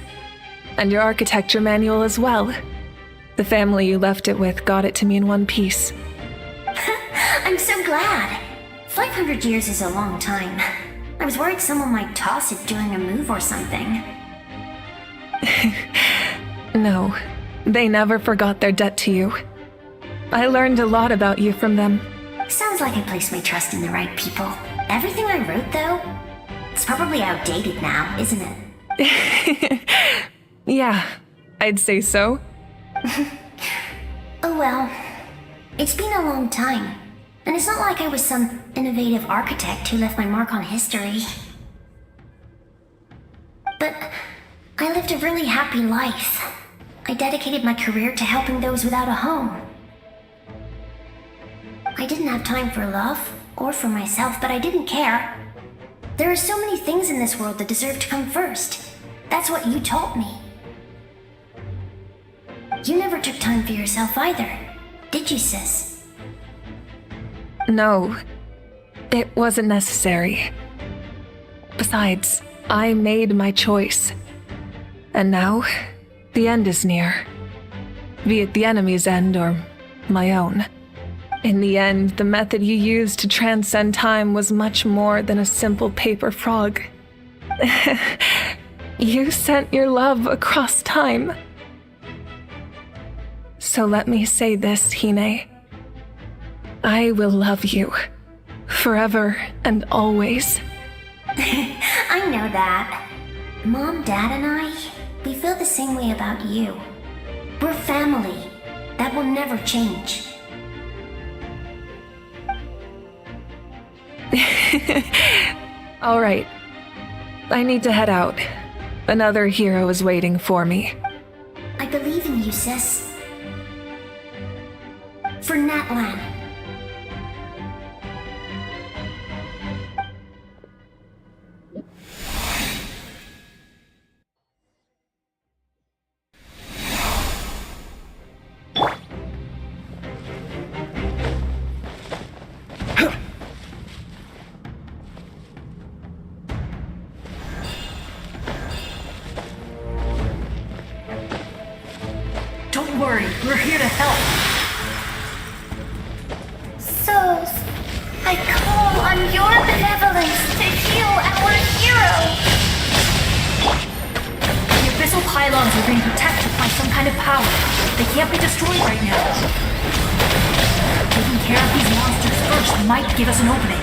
Speaker 12: And your architecture manual as well. The family you left it with got it to me in one piece.
Speaker 14: I'm so glad. 500 years is a long time. I was worried someone might toss it during a move or something.
Speaker 12: No, they never forgot their debt to you. I learned a lot about you from them.
Speaker 14: Sounds like I placed my trust in the right people. Everything I wrote, though, it's probably outdated now, isn't it?
Speaker 12: Yeah, I'd say so.
Speaker 14: Oh well. It's been a long time. And it's not like I was some innovative architect who left my mark on history. But I lived a really happy life. I dedicated my career to helping those without a home. I didn't have time for love, or for myself, but I didn't care. There are so many things in this world that deserve to come first. That's what you taught me. You never took time for yourself either, did you, sis?
Speaker 12: No, it wasn't necessary. Besides, I made my choice. And now, the end is near. Be it the enemy's end or my own. In the end, the method you used to transcend time was much more than a simple paper frog. You sent your love across time. So let me say this, Hine. I will love you. Forever and always.
Speaker 14: I know that. Mom, Dad, and I, we feel the same way about you. We're family. That will never change.
Speaker 12: All right. I need to head out. Another hero is waiting for me.
Speaker 14: I believe in you, sis. For Natlan.
Speaker 15: Don't worry, we're here to help.
Speaker 5: Souls, I call on your benevolence to heal our hero.
Speaker 15: The abyssal pylons are being protected by some kind of power. They can't be destroyed right now. Taking care of these monsters first might give us an opening.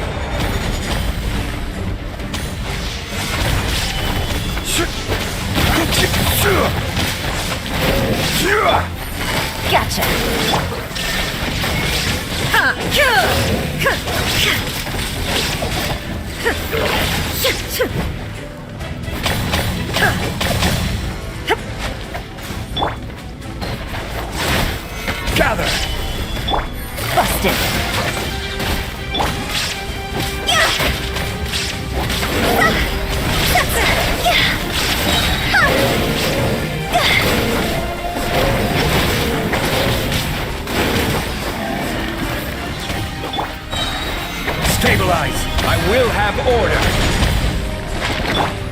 Speaker 1: Gotcha.
Speaker 3: Gather!
Speaker 1: Busted.
Speaker 3: Stabilize! I will have order!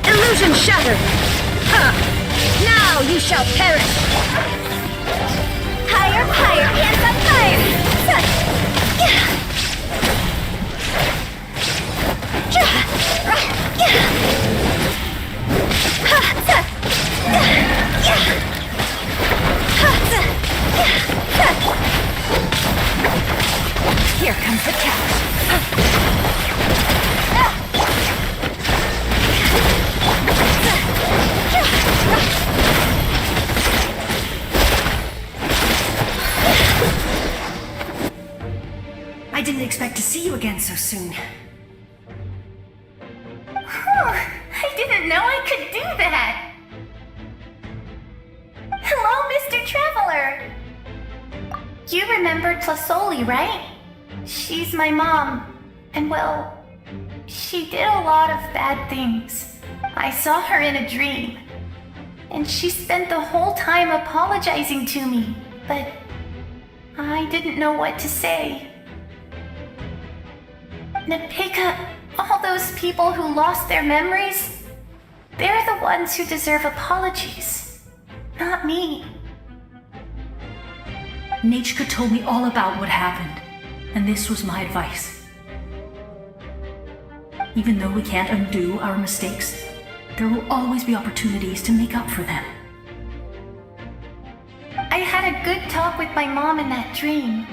Speaker 8: Illusion shattered! Ha! Now you shall perish!
Speaker 5: Higher, higher, hands up
Speaker 1: Here comes the catch.
Speaker 15: I didn't expect to see you again so soon.
Speaker 5: I didn't know I could do that! Hello, Mr. Traveler! You remembered Plasoli, right? She's my mom, and well, she did a lot of bad things. I saw her in a dream, and she spent the whole time apologizing to me, but I didn't know what to say. Napika, all those people who lost their memories, they're the ones who deserve apologies, not me.
Speaker 15: Nachka told me all about what happened, and this was my advice. Even though we can't undo our mistakes, there will always be opportunities to make up for them.
Speaker 5: I had a good talk with my mom in that dream,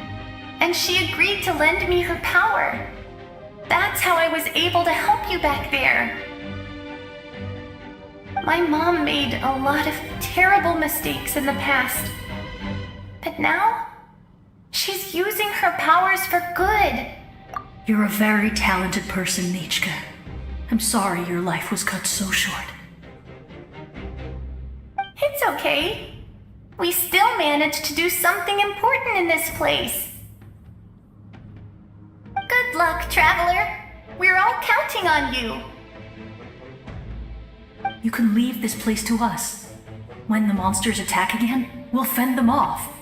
Speaker 5: and she agreed to lend me her power. That's how I was able to help you back there. My mom made a lot of terrible mistakes in the past, but now she's using her powers for good.
Speaker 15: You're a very talented person, Nachka. I'm sorry your life was cut so short.
Speaker 5: It's okay. We still managed to do something important in this place. Good luck, Traveler. We're all counting on you.
Speaker 15: You can leave this place to us. When the monsters attack again, we'll fend them off.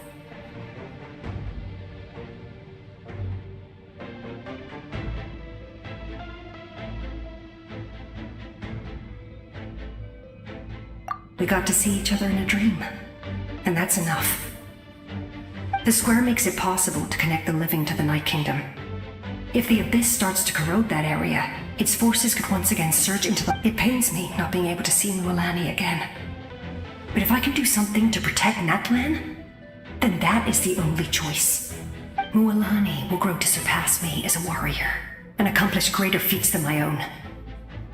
Speaker 15: We got to see each other in a dream, and that's enough. The square makes it possible to connect the living to the Night Kingdom. If the Abyss starts to corrode that area, its forces could once again surge into the... It pains me not being able to see Mualani again. But if I can do something to protect Natlan, then that is the only choice. Mualani will grow to surpass me as a warrior, and accomplish greater feats than my own.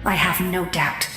Speaker 15: I have no doubt.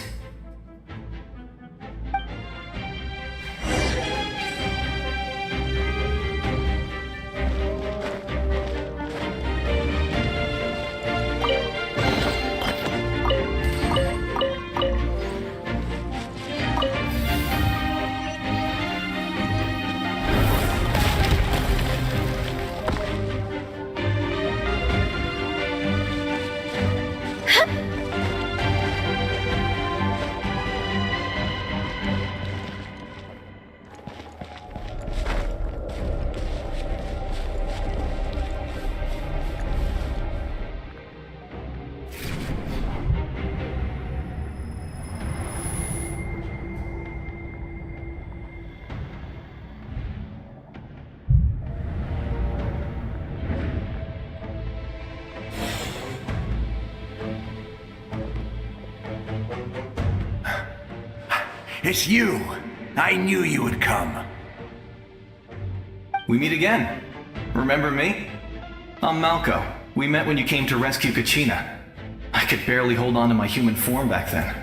Speaker 3: It's you! I knew you would come.
Speaker 16: We meet again. Remember me? I'm Malco. We met when you came to rescue Kachina. I could barely hold on to my human form back then.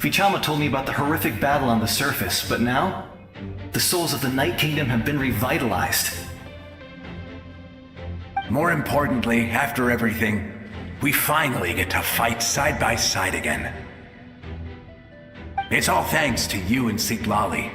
Speaker 16: Vichama told me about the horrific battle on the surface, but now, the souls of the Night Kingdom have been revitalized.
Speaker 3: More importantly, after everything, we finally get to fight side by side again. It's all thanks to you and Siglali.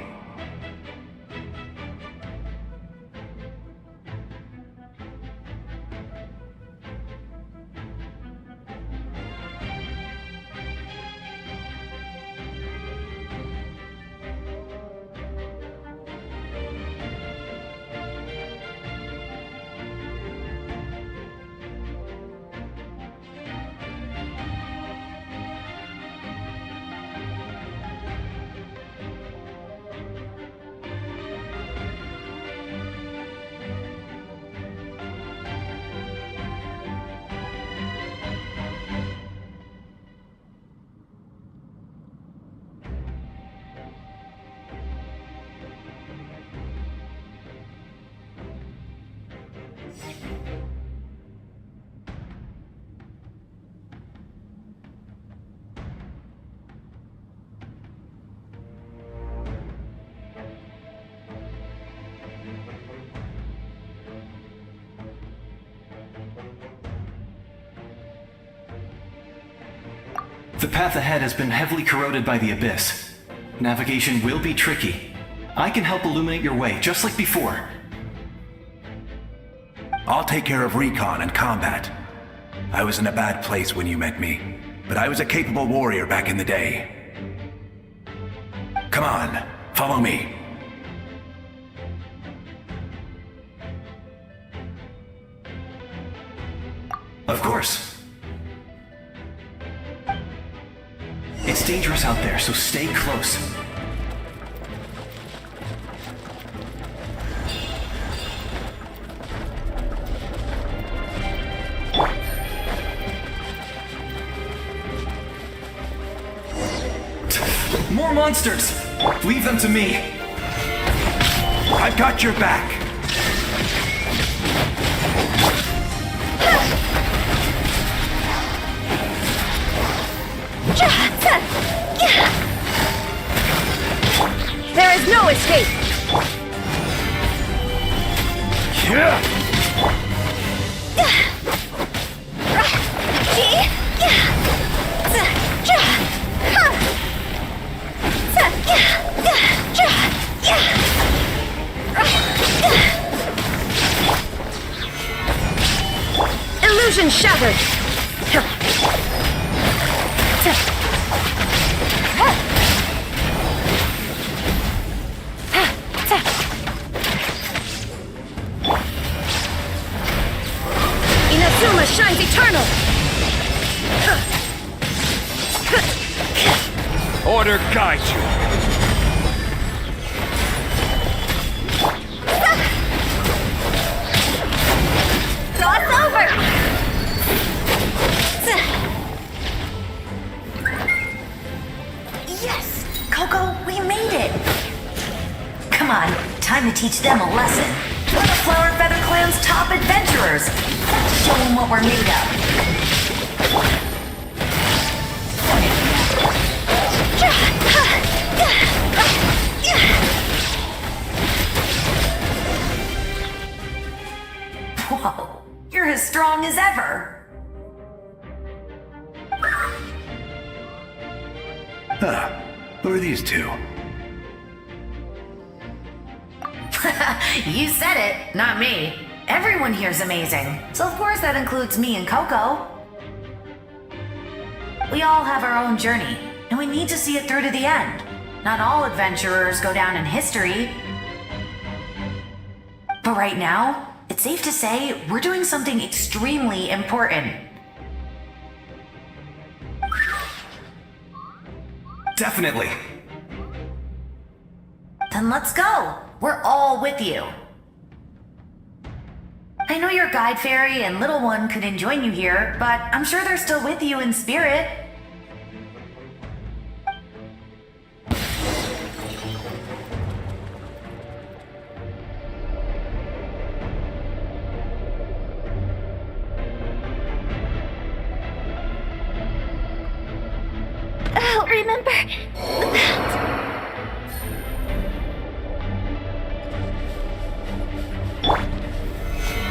Speaker 16: The path ahead has been heavily corroded by the abyss. Navigation will be tricky. I can help illuminate your way, just like before.
Speaker 3: I'll take care of recon and combat. I was in a bad place when you met me, but I was a capable warrior back in the day. Come on, follow me.
Speaker 16: Of course. It's dangerous out there, so stay close. More monsters! Leave them to me!
Speaker 3: I've got your back!
Speaker 8: There is no escape! Illusion shattered! Inazuma shines eternal!
Speaker 6: Order guides you.
Speaker 14: Cross over! Yes! Coco, we made it! Come on, time to teach them a lesson. We're the Flower and Feather Clan's top adventurers. Let's show them what we're made of. Whoa, you're as strong as ever.
Speaker 3: Huh. Who are these two?
Speaker 14: You said it, not me. Everyone here's amazing. So of course that includes me and Coco. We all have our own journey, and we need to see it through to the end. Not all adventurers go down in history. But right now, it's safe to say we're doing something extremely important.
Speaker 16: Definitely.
Speaker 14: Then let's go. We're all with you. I know your guide fairy and little one couldn't join you here, but I'm sure they're still with you in spirit.
Speaker 5: I'll remember.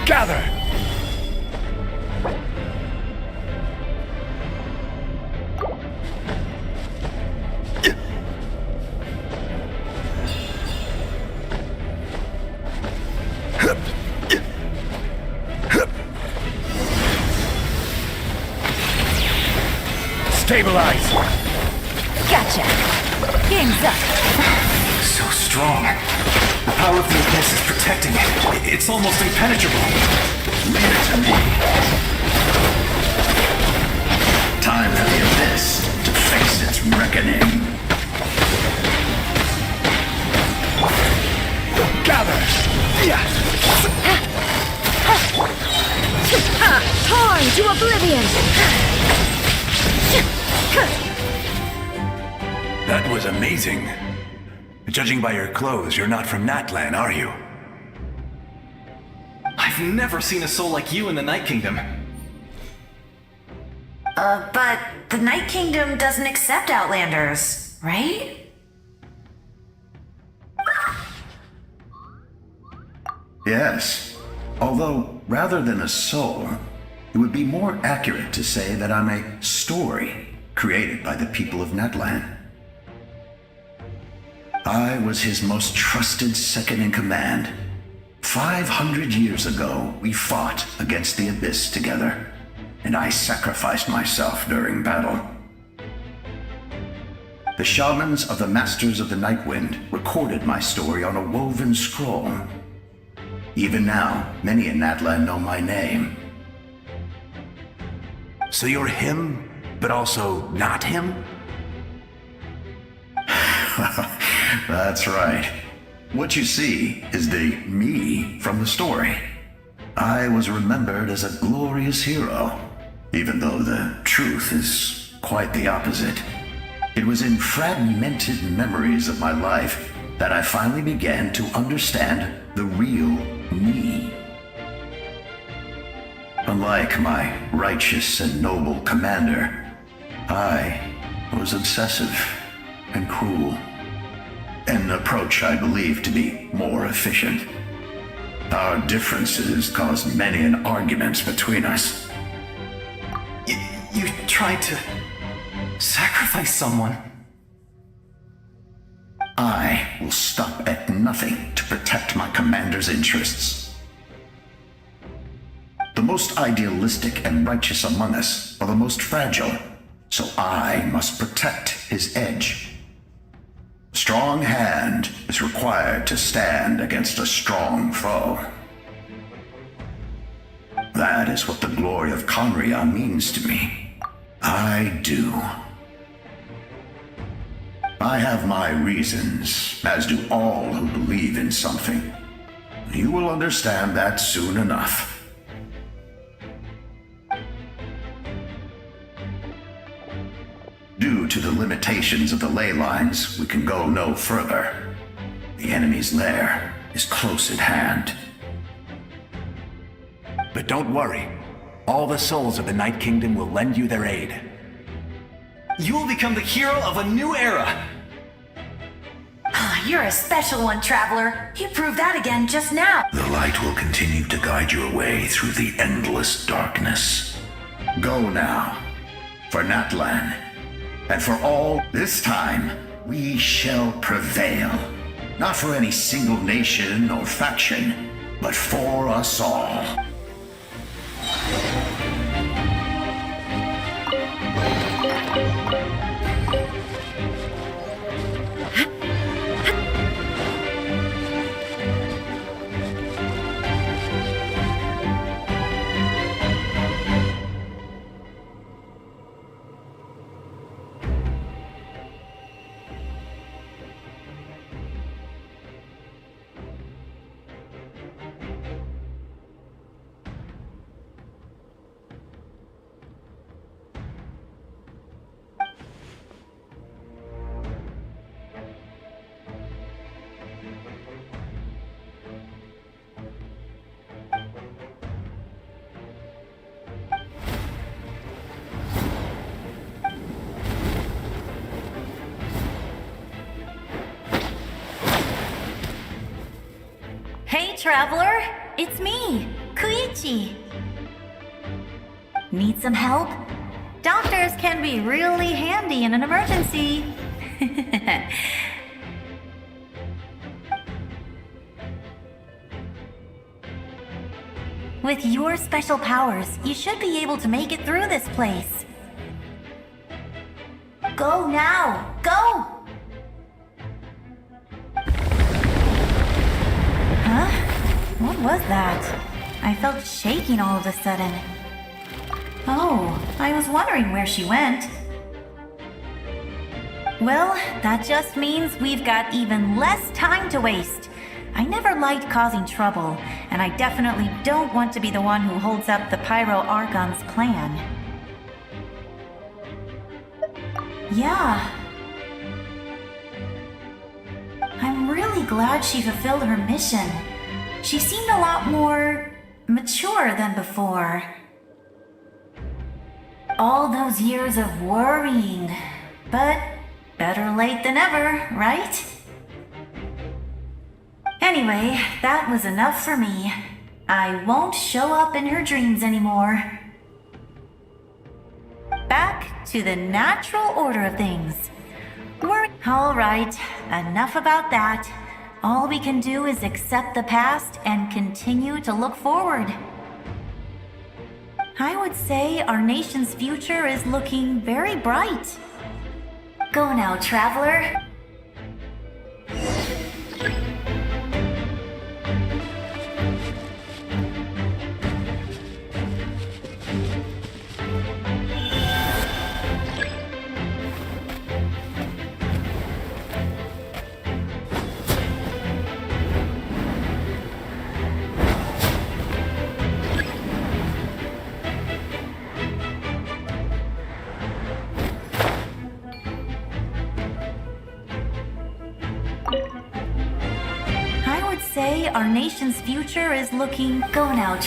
Speaker 6: Gather! Stabilize!
Speaker 1: Gotcha. Game's up.
Speaker 16: So strong. The power of the abyss is protecting it. It's almost impenetrable.
Speaker 17: Leave it to me. Time for the abyss to face its reckoning.
Speaker 6: Gather!
Speaker 8: Torn to oblivion!
Speaker 3: That was amazing. Judging by your clothes, you're not from Natlan, are you?
Speaker 16: I've never seen a soul like you in the Night Kingdom.
Speaker 14: But the Night Kingdom doesn't accept Outlanders, right?
Speaker 17: Yes. Although, rather than a soul, it would be more accurate to say that I'm a story. created by the people of Natlan. I was his most trusted second-in-command. 500 years ago, we fought against the Abyss together, and I sacrificed myself during battle. The shamans of the Masters of the Nightwind recorded my story on a woven scroll. Even now, many in Natlan know my name.
Speaker 3: So you're him, but also not him?
Speaker 17: That's right. What you see is the me from the story. I was remembered as a glorious hero, even though the truth is quite the opposite. It was in fragmented memories of my life that I finally began to understand the real me. Unlike my righteous and noble commander, I was obsessive and cruel. An approach I believe to be more efficient. Our differences caused many an arguments between us.
Speaker 16: You tried to sacrifice someone.
Speaker 17: I will stop at nothing to protect my commander's interests. The most idealistic and righteous among us are the most fragile, so I must protect his edge. A strong hand is required to stand against a strong foe. That is what the glory of Conria means to me. I do. I have my reasons, as do all who believe in something. You will understand that soon enough. Due to the limitations of the ley lines, we can go no further. The enemy's lair is close at hand.
Speaker 3: But don't worry. All the souls of the Night Kingdom will lend you their aid.
Speaker 16: You will become the hero of a new era!
Speaker 14: You're a special one, Traveler. You proved that again just now.
Speaker 17: The light will continue to guide your way through the endless darkness. Go now, for Natlan, and for all. This time, we shall prevail. Not for any single nation or faction, but for us all.
Speaker 14: Hey, Traveler! It's me, Koichi. Need some help? Doctors can be really handy in an emergency. With your special powers, you should be able to make it through this place. Go now! Go! Huh? What was that? I felt shaking all of a sudden. Oh, I was wondering where she went. Well, that just means we've got even less time to waste. I never liked causing trouble, and I definitely don't want to be the one who holds up the Pyro Archon's plan. Yeah. I'm really glad she fulfilled her mission. She seemed a lot more mature than before. All those years of worrying, but better late than ever, right? Anyway, that was enough for me. I won't show up in her dreams anymore. Back
Speaker 18: to the natural order of things. We're all right. Enough about that. All we can do is accept the past and continue to look forward. I would say our nation's future is looking very bright. Go now, traveler. I would say our nation's future is looking... Go now,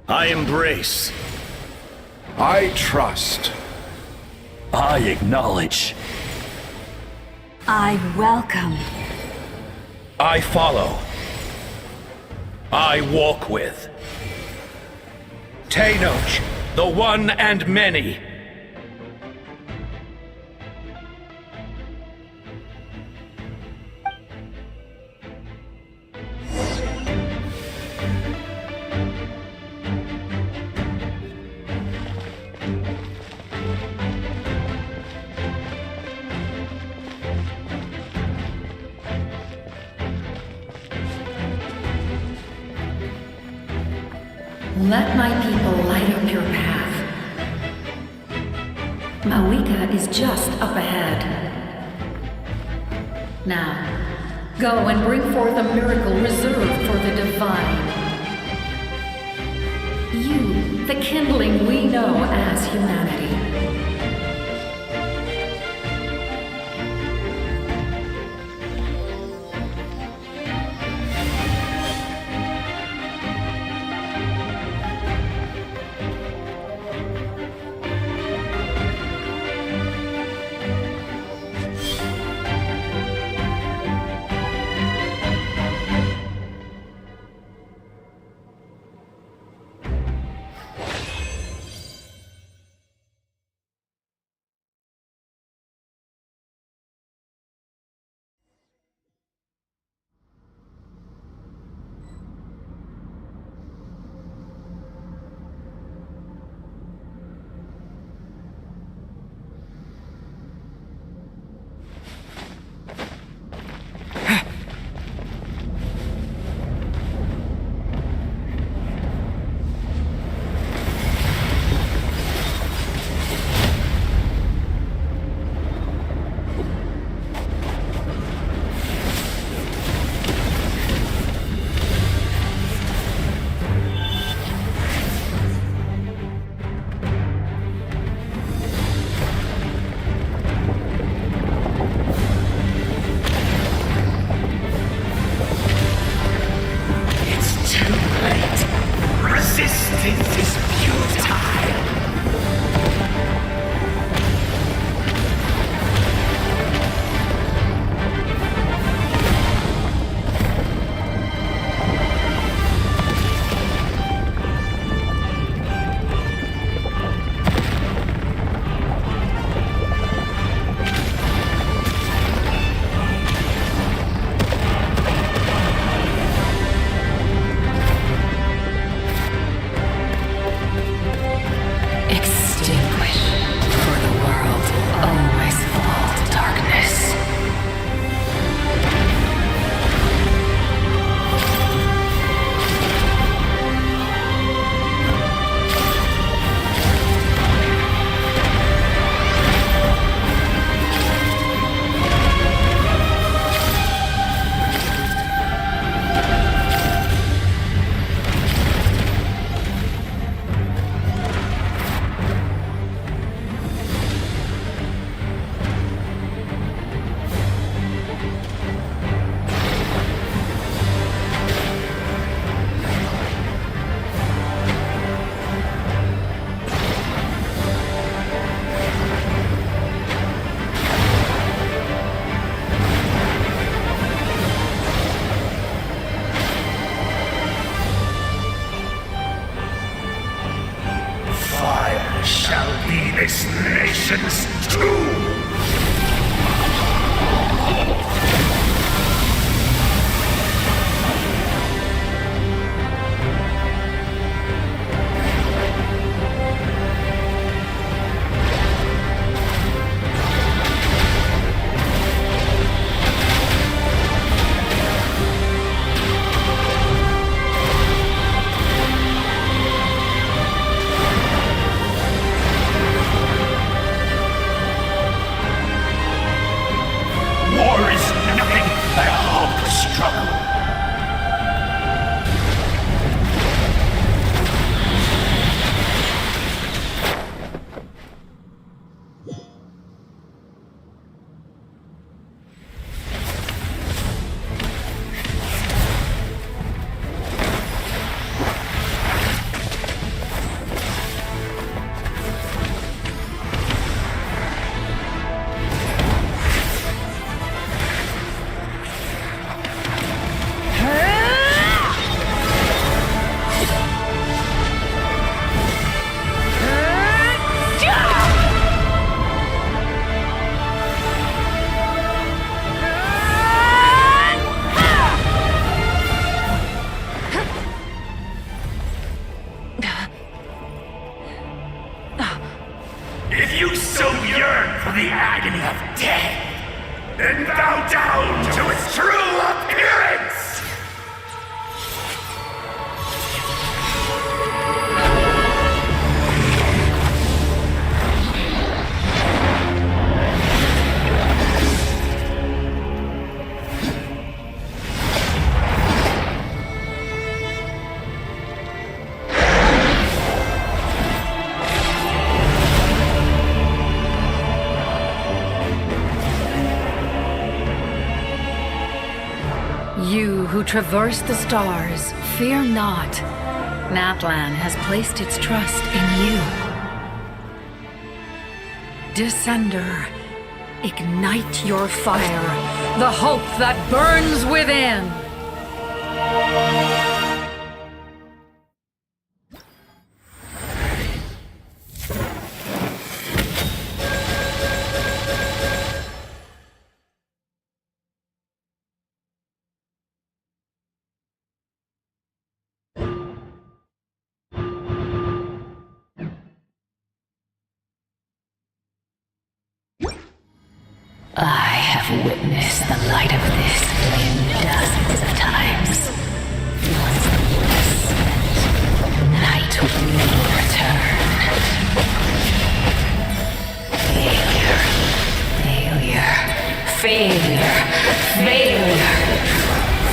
Speaker 19: I embrace.
Speaker 3: I trust.
Speaker 19: I acknowledge.
Speaker 8: I welcome.
Speaker 19: I follow. I walk with. Teyvat, the one and many.
Speaker 8: Let my people light up your path. Mawika is just up ahead. Now, go and bring forth a miracle reserved for the divine. You, the kindling we know as humanity.
Speaker 20: You who traverse the stars, fear not. Natlan has placed its trust in you. Descender, ignite your fire, the hope that burns within.
Speaker 1: I have witnessed the light of this flame dozens of times. Once the bliss and night will return. Failure. Failure. Failure. Failure.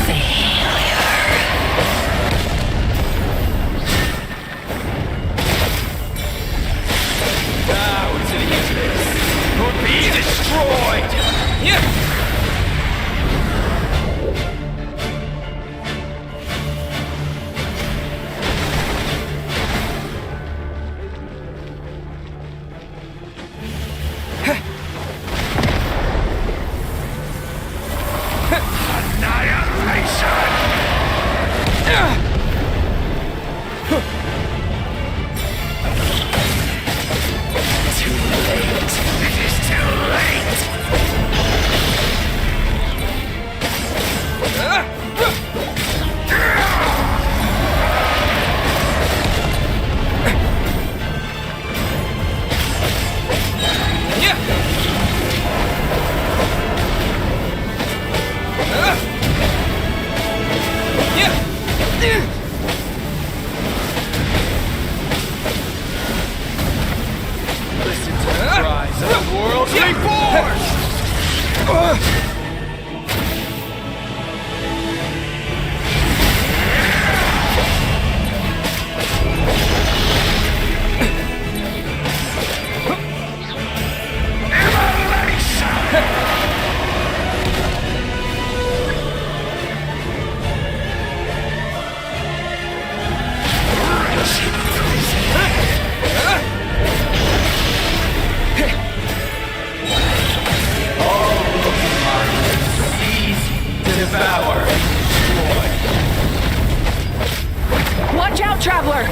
Speaker 1: Failure.
Speaker 19: Bow to the useless, or be destroyed! Yeah! Listen to the cries of the world's reborn! Devour!
Speaker 12: Watch out, Traveler!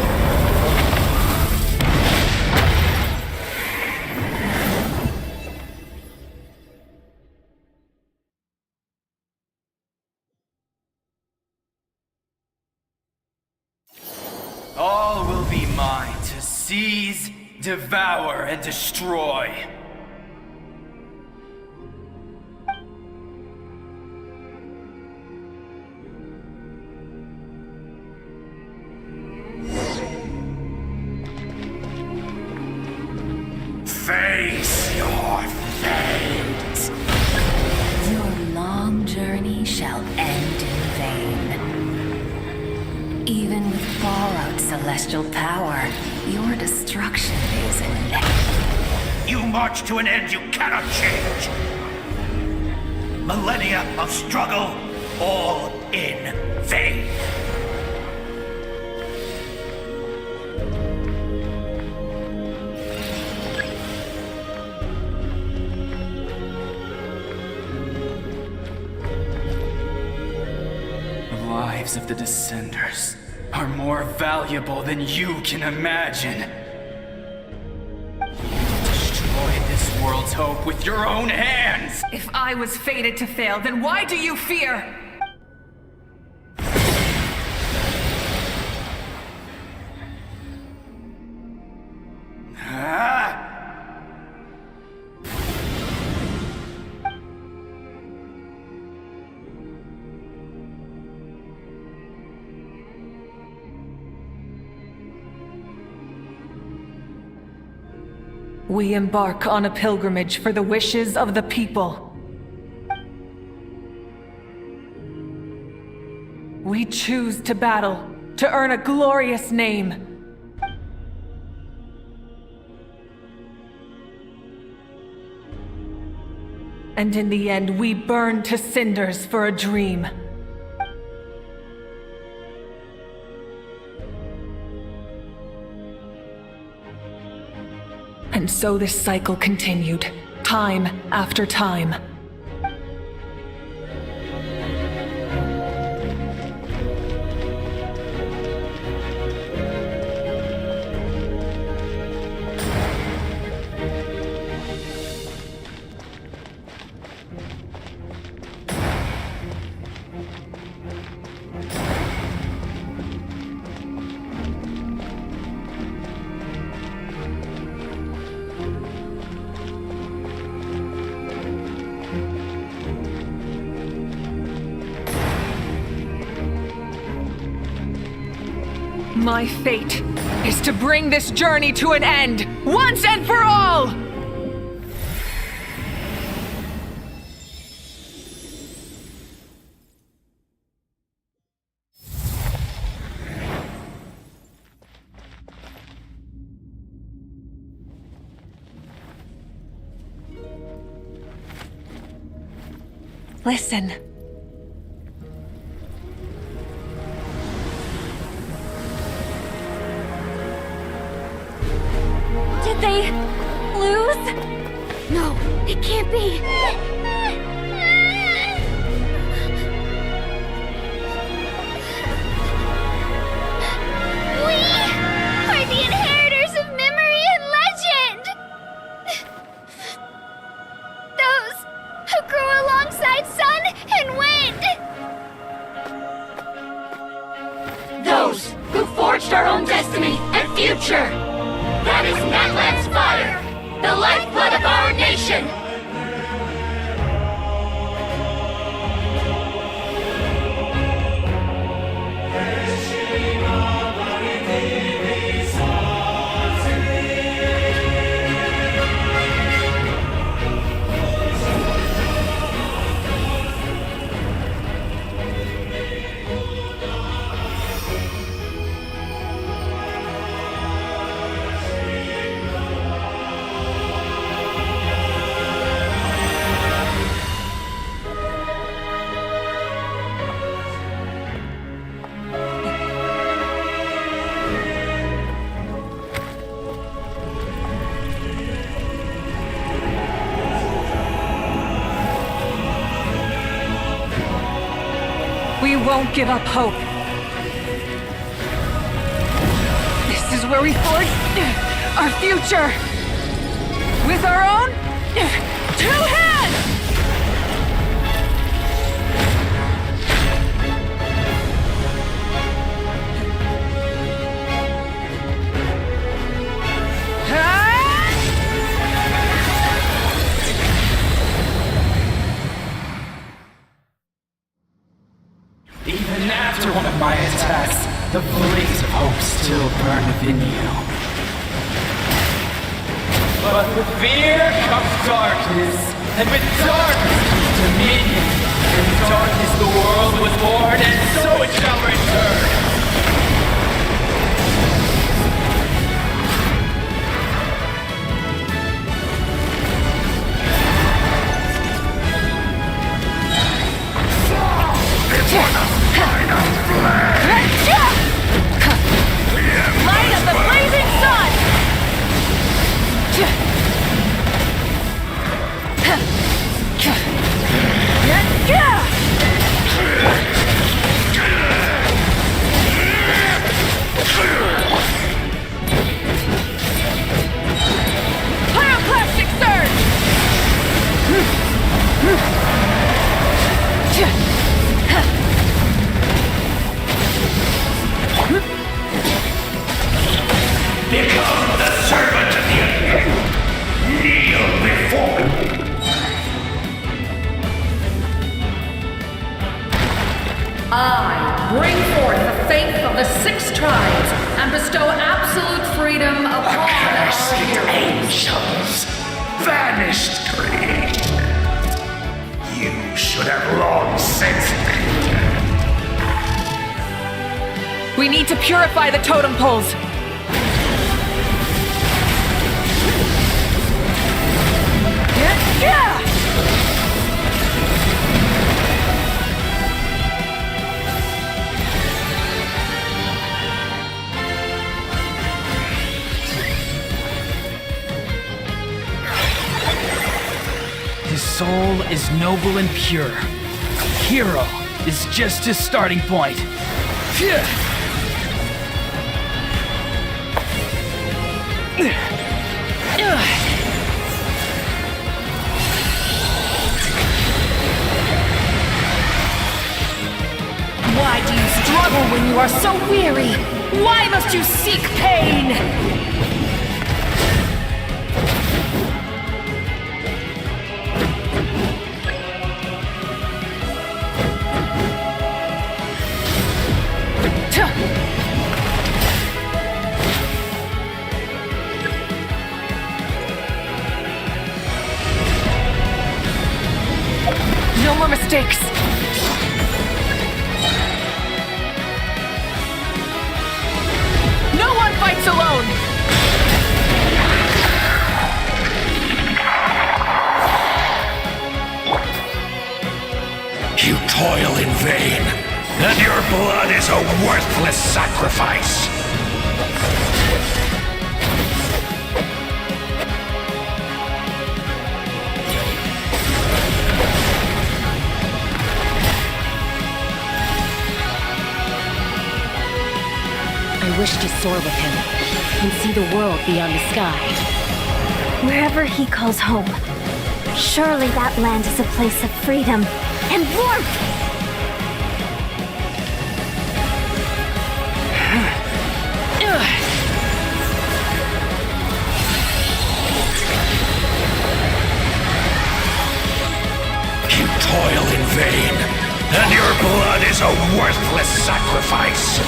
Speaker 11: All will be mine to seize, devour, and destroy.
Speaker 3: Face your fate.
Speaker 1: Your long journey shall end in vain. Even with borrowed celestial power, your destruction is inevitable.
Speaker 19: You march to an end you cannot change. Millennia of struggle, all in vain.
Speaker 11: The lives of the Descenders are more valuable than you can imagine. You destroyed this world's hope with your own hands!
Speaker 12: If I was fated to fail, then why do you fear?
Speaker 11: Ah!
Speaker 12: We embark on a pilgrimage for the wishes of the people. We choose to battle, to earn a glorious name. And in the end, we burn to cinders for a dream. And so this cycle continued, time after time. My fate is to bring this journey to an end, once and for all! Listen.
Speaker 14: Did they lose? No, it can't be.
Speaker 5: We are the inheritors of memory and legend. Those who grew alongside sun and wind.
Speaker 1: Those who forged our own destiny and future. That is Natlan's fire, the lifeblood of our nation!
Speaker 12: We won't give up hope. This is where we forge our future. With our own 2 hands!
Speaker 19: Even after one of my attacks, the blaze of hope still burned within you. But with fear comes darkness, and with darkness comes dominion. In darkness the world was born, and so it shall return.
Speaker 1: Light of the blazing sun!
Speaker 12: Pyroclastic surge!
Speaker 1: Become the servant of the earth. Kneel before me.
Speaker 20: I bring forth the faith of the 6 tribes and bestow absolute freedom upon our heroes.
Speaker 3: Angels, vanished dream. You should have long since been dead.
Speaker 12: We need to purify the totem poles.
Speaker 19: soul is noble and pure. Hero is just his starting point. Phew.
Speaker 1: Why do you struggle when you are so weary? Why must you seek pain?
Speaker 12: No more mistakes. No one fights alone.
Speaker 3: You toil in vain, and your blood is a worthless sacrifice.
Speaker 1: I wish to soar with him and see the world beyond the sky.
Speaker 14: Wherever he calls home, surely that land is a place of freedom and warmth!
Speaker 3: You toil in vain, and your blood is a worthless sacrifice.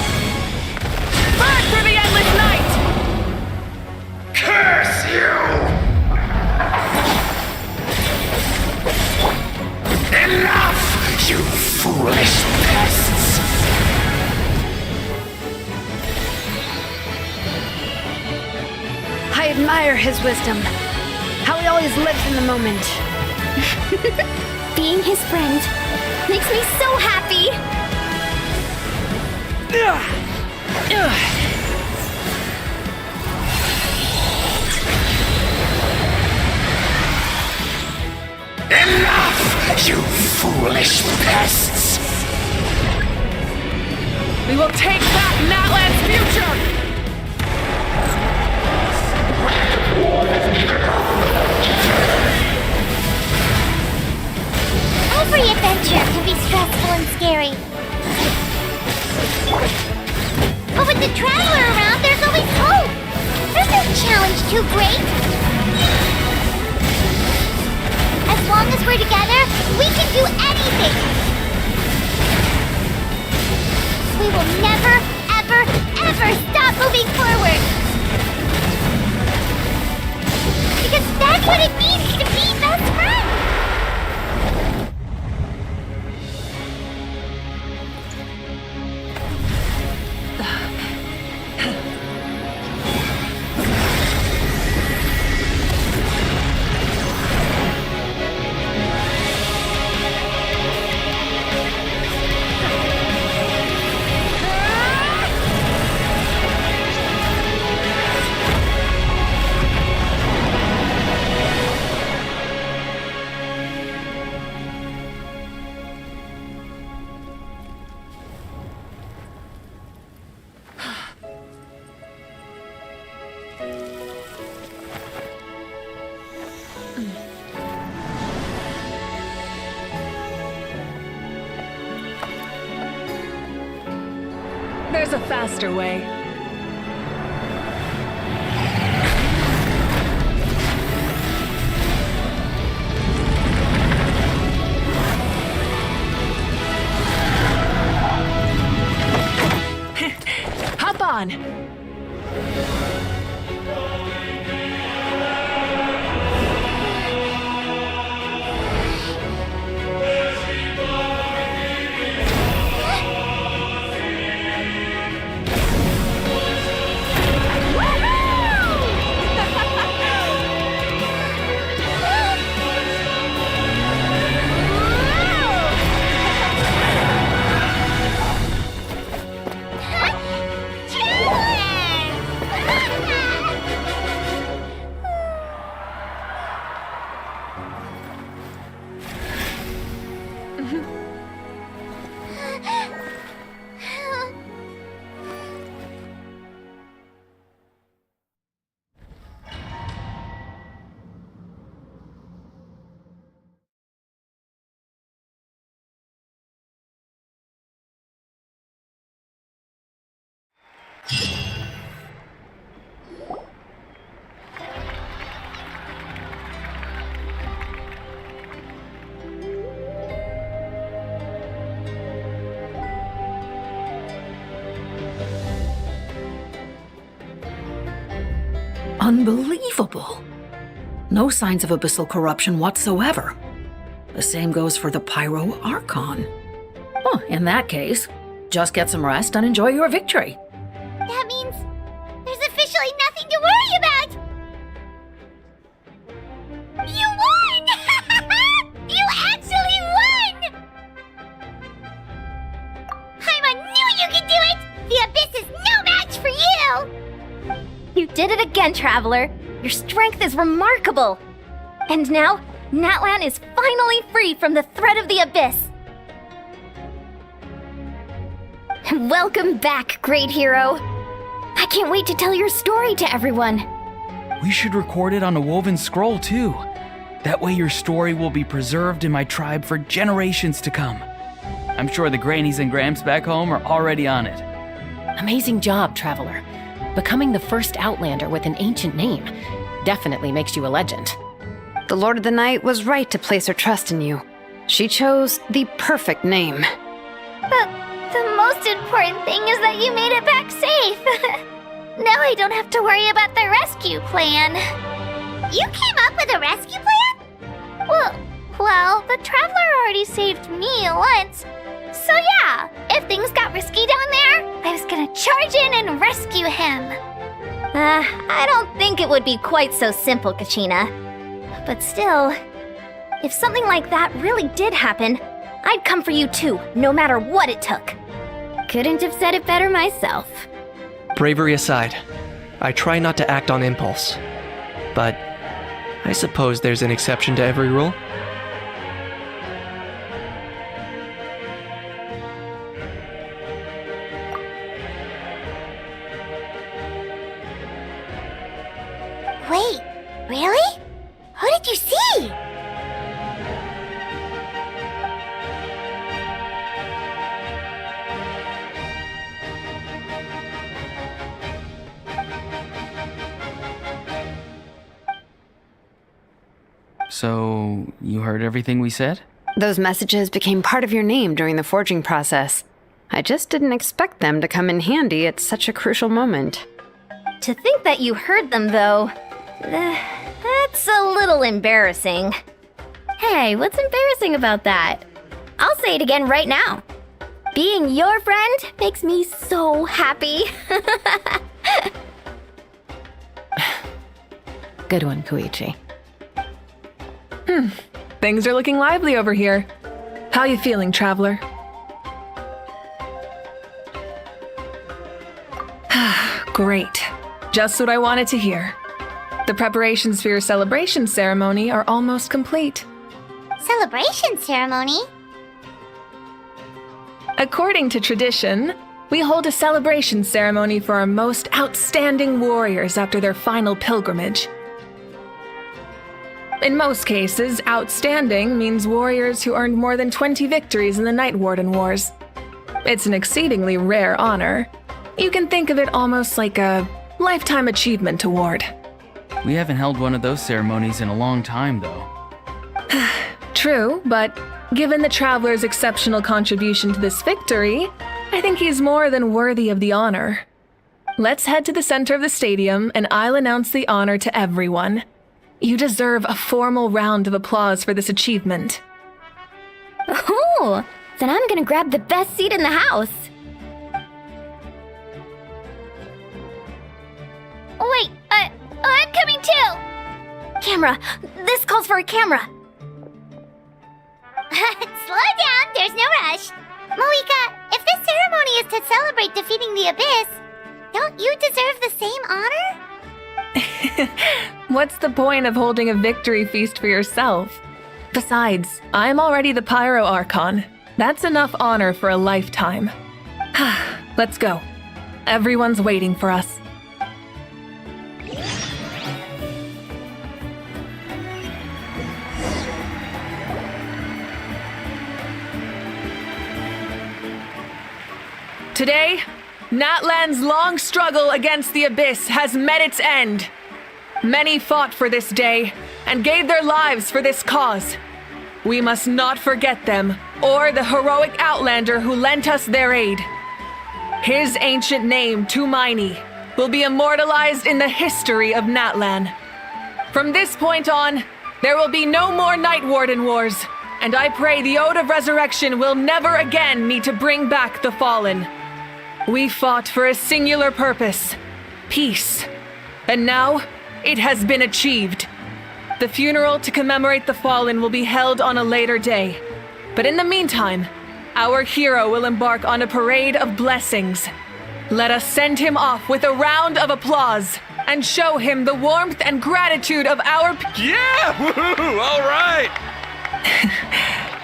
Speaker 12: Burn through the endless night!
Speaker 3: Curse you! Enough, you foolish pests!
Speaker 10: I admire his wisdom. How he always lives in the moment.
Speaker 5: Being his friend makes me so happy!
Speaker 3: Enough, you foolish pests!
Speaker 12: We will take back Natlan's future!
Speaker 5: Every adventure can be stressful and scary. But with the Traveler around, there's always hope! There's no challenge too great! As long as we're together, we can do anything! We will never, ever, ever stop moving forward! Because that's what it means to be best friends!
Speaker 12: There's a faster way. Hop on!
Speaker 20: Unbelievable. No signs of abyssal corruption whatsoever. The same goes for the Pyro Archon. Oh, in that case, just get some rest and enjoy your victory.
Speaker 5: That means there's officially nothing to worry about! You won! You actually won! Paimon knew you could do it! The Abyss is no match for you!
Speaker 14: You did it again, Traveler. Your strength is remarkable. And now, Natlan is finally free from the threat of the Abyss. Welcome back, great hero. I can't wait to tell your story to everyone.
Speaker 21: We should record it on a woven scroll, too. That way your story will be preserved in my tribe for generations to come. I'm sure the grannies and gramps back home are already on it.
Speaker 22: Amazing job, Traveler. Becoming the first Outlander with an ancient name definitely makes you a legend.
Speaker 10: The Lord of the Night was right to place her trust in you. She chose the perfect name.
Speaker 5: The most important thing is that you made it back safe. Now I don't have to worry about the rescue plan. You came up with a rescue plan? Well, the Traveler already saved me once. So yeah, if things got risky down there, I was gonna charge in and rescue him.
Speaker 14: I don't think it would be quite so simple, Kachina. But still, if something like that really did happen, I'd come for you too, no matter what it took. Couldn't have said it better myself.
Speaker 23: Bravery aside, I try not to act on impulse. But I suppose there's an exception to every rule.
Speaker 5: Wait, really? Who did you see?
Speaker 21: So, you heard everything we said?
Speaker 10: Those messages became part of your name during the forging process. I just didn't expect them to come in handy at such a crucial moment.
Speaker 14: To think that you heard them, though, that's a little embarrassing. Hey, what's embarrassing about that? I'll say it again right now. Being your friend makes me so happy.
Speaker 22: Good one, Koichi.
Speaker 12: Things are looking lively over here. How you feeling, Traveler? Great. Just what I wanted to hear. The preparations for your celebration ceremony are almost complete.
Speaker 5: Celebration ceremony?
Speaker 12: According to tradition, we hold a celebration ceremony for our most outstanding warriors after their final pilgrimage. In most cases, outstanding means warriors who earned more than 20 victories in the Night Warden Wars. It's an exceedingly rare honor. You can think of it almost like a lifetime achievement award.
Speaker 21: We haven't held one of those ceremonies in a long time, though.
Speaker 12: True, but given the Traveler's exceptional contribution to this victory, I think he's more than worthy of the honor. Let's head to the center of the stadium and I'll announce the honor to everyone. You deserve a formal round of applause for this achievement.
Speaker 14: Ooh, then I'm gonna grab the best seat in the house.
Speaker 5: Wait, I'm coming too!
Speaker 14: Camera! This calls for a camera!
Speaker 5: Slow down, there's no rush. Moika, if this ceremony is to celebrate defeating the Abyss, don't you deserve the same honor?
Speaker 12: What's the point of holding a victory feast for yourself? Besides, I'm already the Pyro Archon. That's enough honor for a lifetime. Let's go. Everyone's waiting for us. Today, Natlan's long struggle against the Abyss has met its end. Many fought for this day and gave their lives for this cause. We must not forget them or the heroic Outlander who lent us their aid. His ancient name, Tumaini, will be immortalized in the history of Natlan. From this point on, there will be no more Night Warden wars, and I pray the Ode of Resurrection will never again need to bring back the fallen. We fought for a singular purpose, peace, and now it has been achieved. The funeral to commemorate the fallen will be held on a later day, but in the meantime, our hero will embark on a parade of blessings. Let us send him off with a round of applause and show him the warmth and gratitude of our...
Speaker 4: Yeah! Woohoo! All right!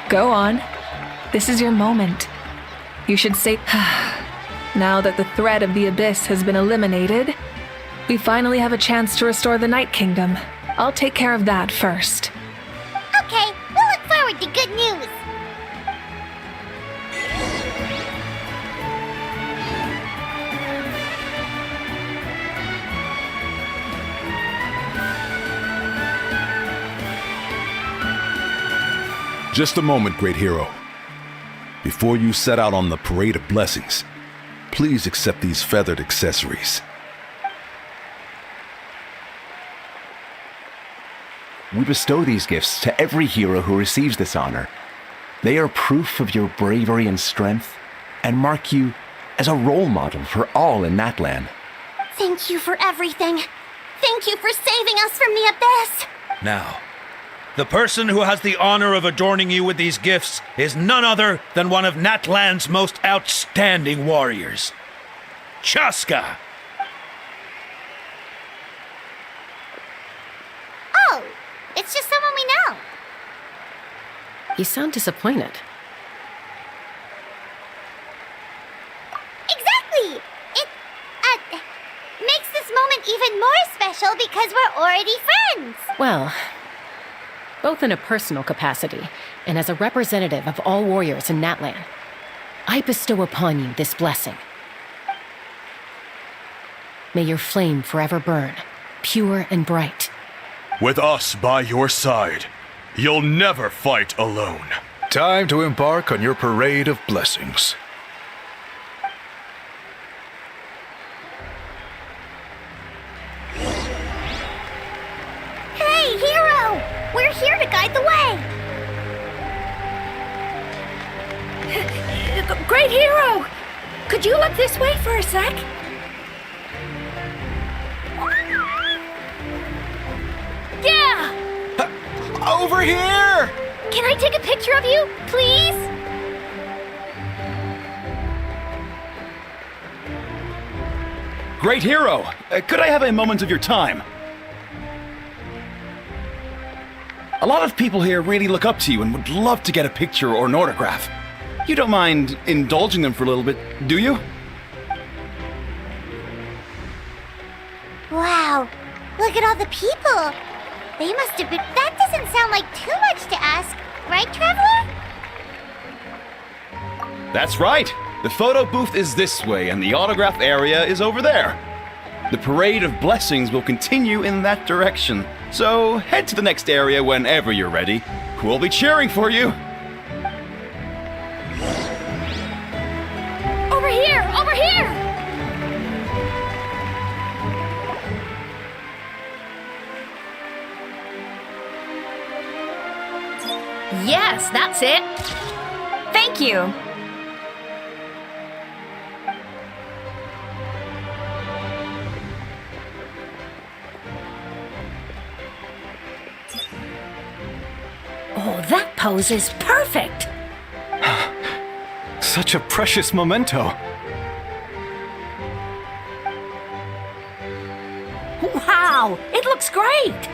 Speaker 12: Go on. This is your moment. You should say... Now that the threat of the Abyss has been eliminated, we finally have a chance to restore the Night Kingdom. I'll take care of that first.
Speaker 5: Okay, we'll look forward to good news.
Speaker 7: Just a moment, great hero. Before you set out on the parade of blessings, please accept these feathered accessories.
Speaker 9: We bestow these gifts to every hero who receives this honor. They are proof of your bravery and strength, and mark you as a role model for all in Natlan.
Speaker 5: Thank you for everything. Thank you for saving us from the Abyss.
Speaker 4: Now, the person who has the honor of adorning you with these gifts is none other than one of Natlan's most outstanding warriors, Chaska.
Speaker 5: Oh, it's just someone we know.
Speaker 22: You sound disappointed.
Speaker 5: Exactly! It, makes this moment even more special because we're already friends.
Speaker 22: Well, both in a personal capacity and as a representative of all warriors in Natlan, I bestow upon you this blessing. May your flame forever burn, pure and bright.
Speaker 13: With us by your side, you'll never fight alone.
Speaker 7: Time to embark on your parade of blessings.
Speaker 5: Hey, hero! We're here to guide the way!
Speaker 24: Great hero! Could you look this way for a sec? Yeah!
Speaker 4: Over here!
Speaker 5: Can I take a picture of you, please?
Speaker 4: Great hero! Could I have a moment of your time? A lot of people here really look up to you and would love to get a picture or an autograph. You don't mind indulging them for a little bit, do you?
Speaker 5: Wow, look at all the people. They must have been... That doesn't sound like too much to ask, right, Traveler?
Speaker 4: That's right. The photo booth is this way and the autograph area is over there. The parade of blessings will continue in that direction. So head to the next area whenever you're ready. We'll be cheering for you.
Speaker 24: Over here! Over here!
Speaker 22: Yes, that's it.
Speaker 25: Thank you.
Speaker 20: Oh, that pose is perfect!
Speaker 4: Such a precious memento.
Speaker 20: Wow! It looks great!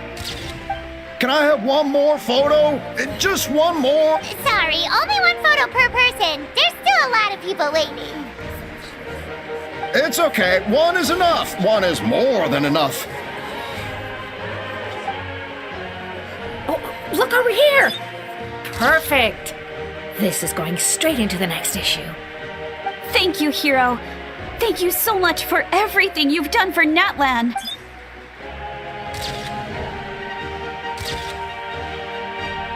Speaker 26: Can I have one more photo? Just one more?
Speaker 5: Sorry, only one photo per person. There's still a lot of people waiting.
Speaker 26: It's okay. One is enough. One is more than enough.
Speaker 20: Oh, look over here! Perfect! This is going straight into the next issue.
Speaker 25: Thank you, hero. Thank you so much for everything you've done for Natlan.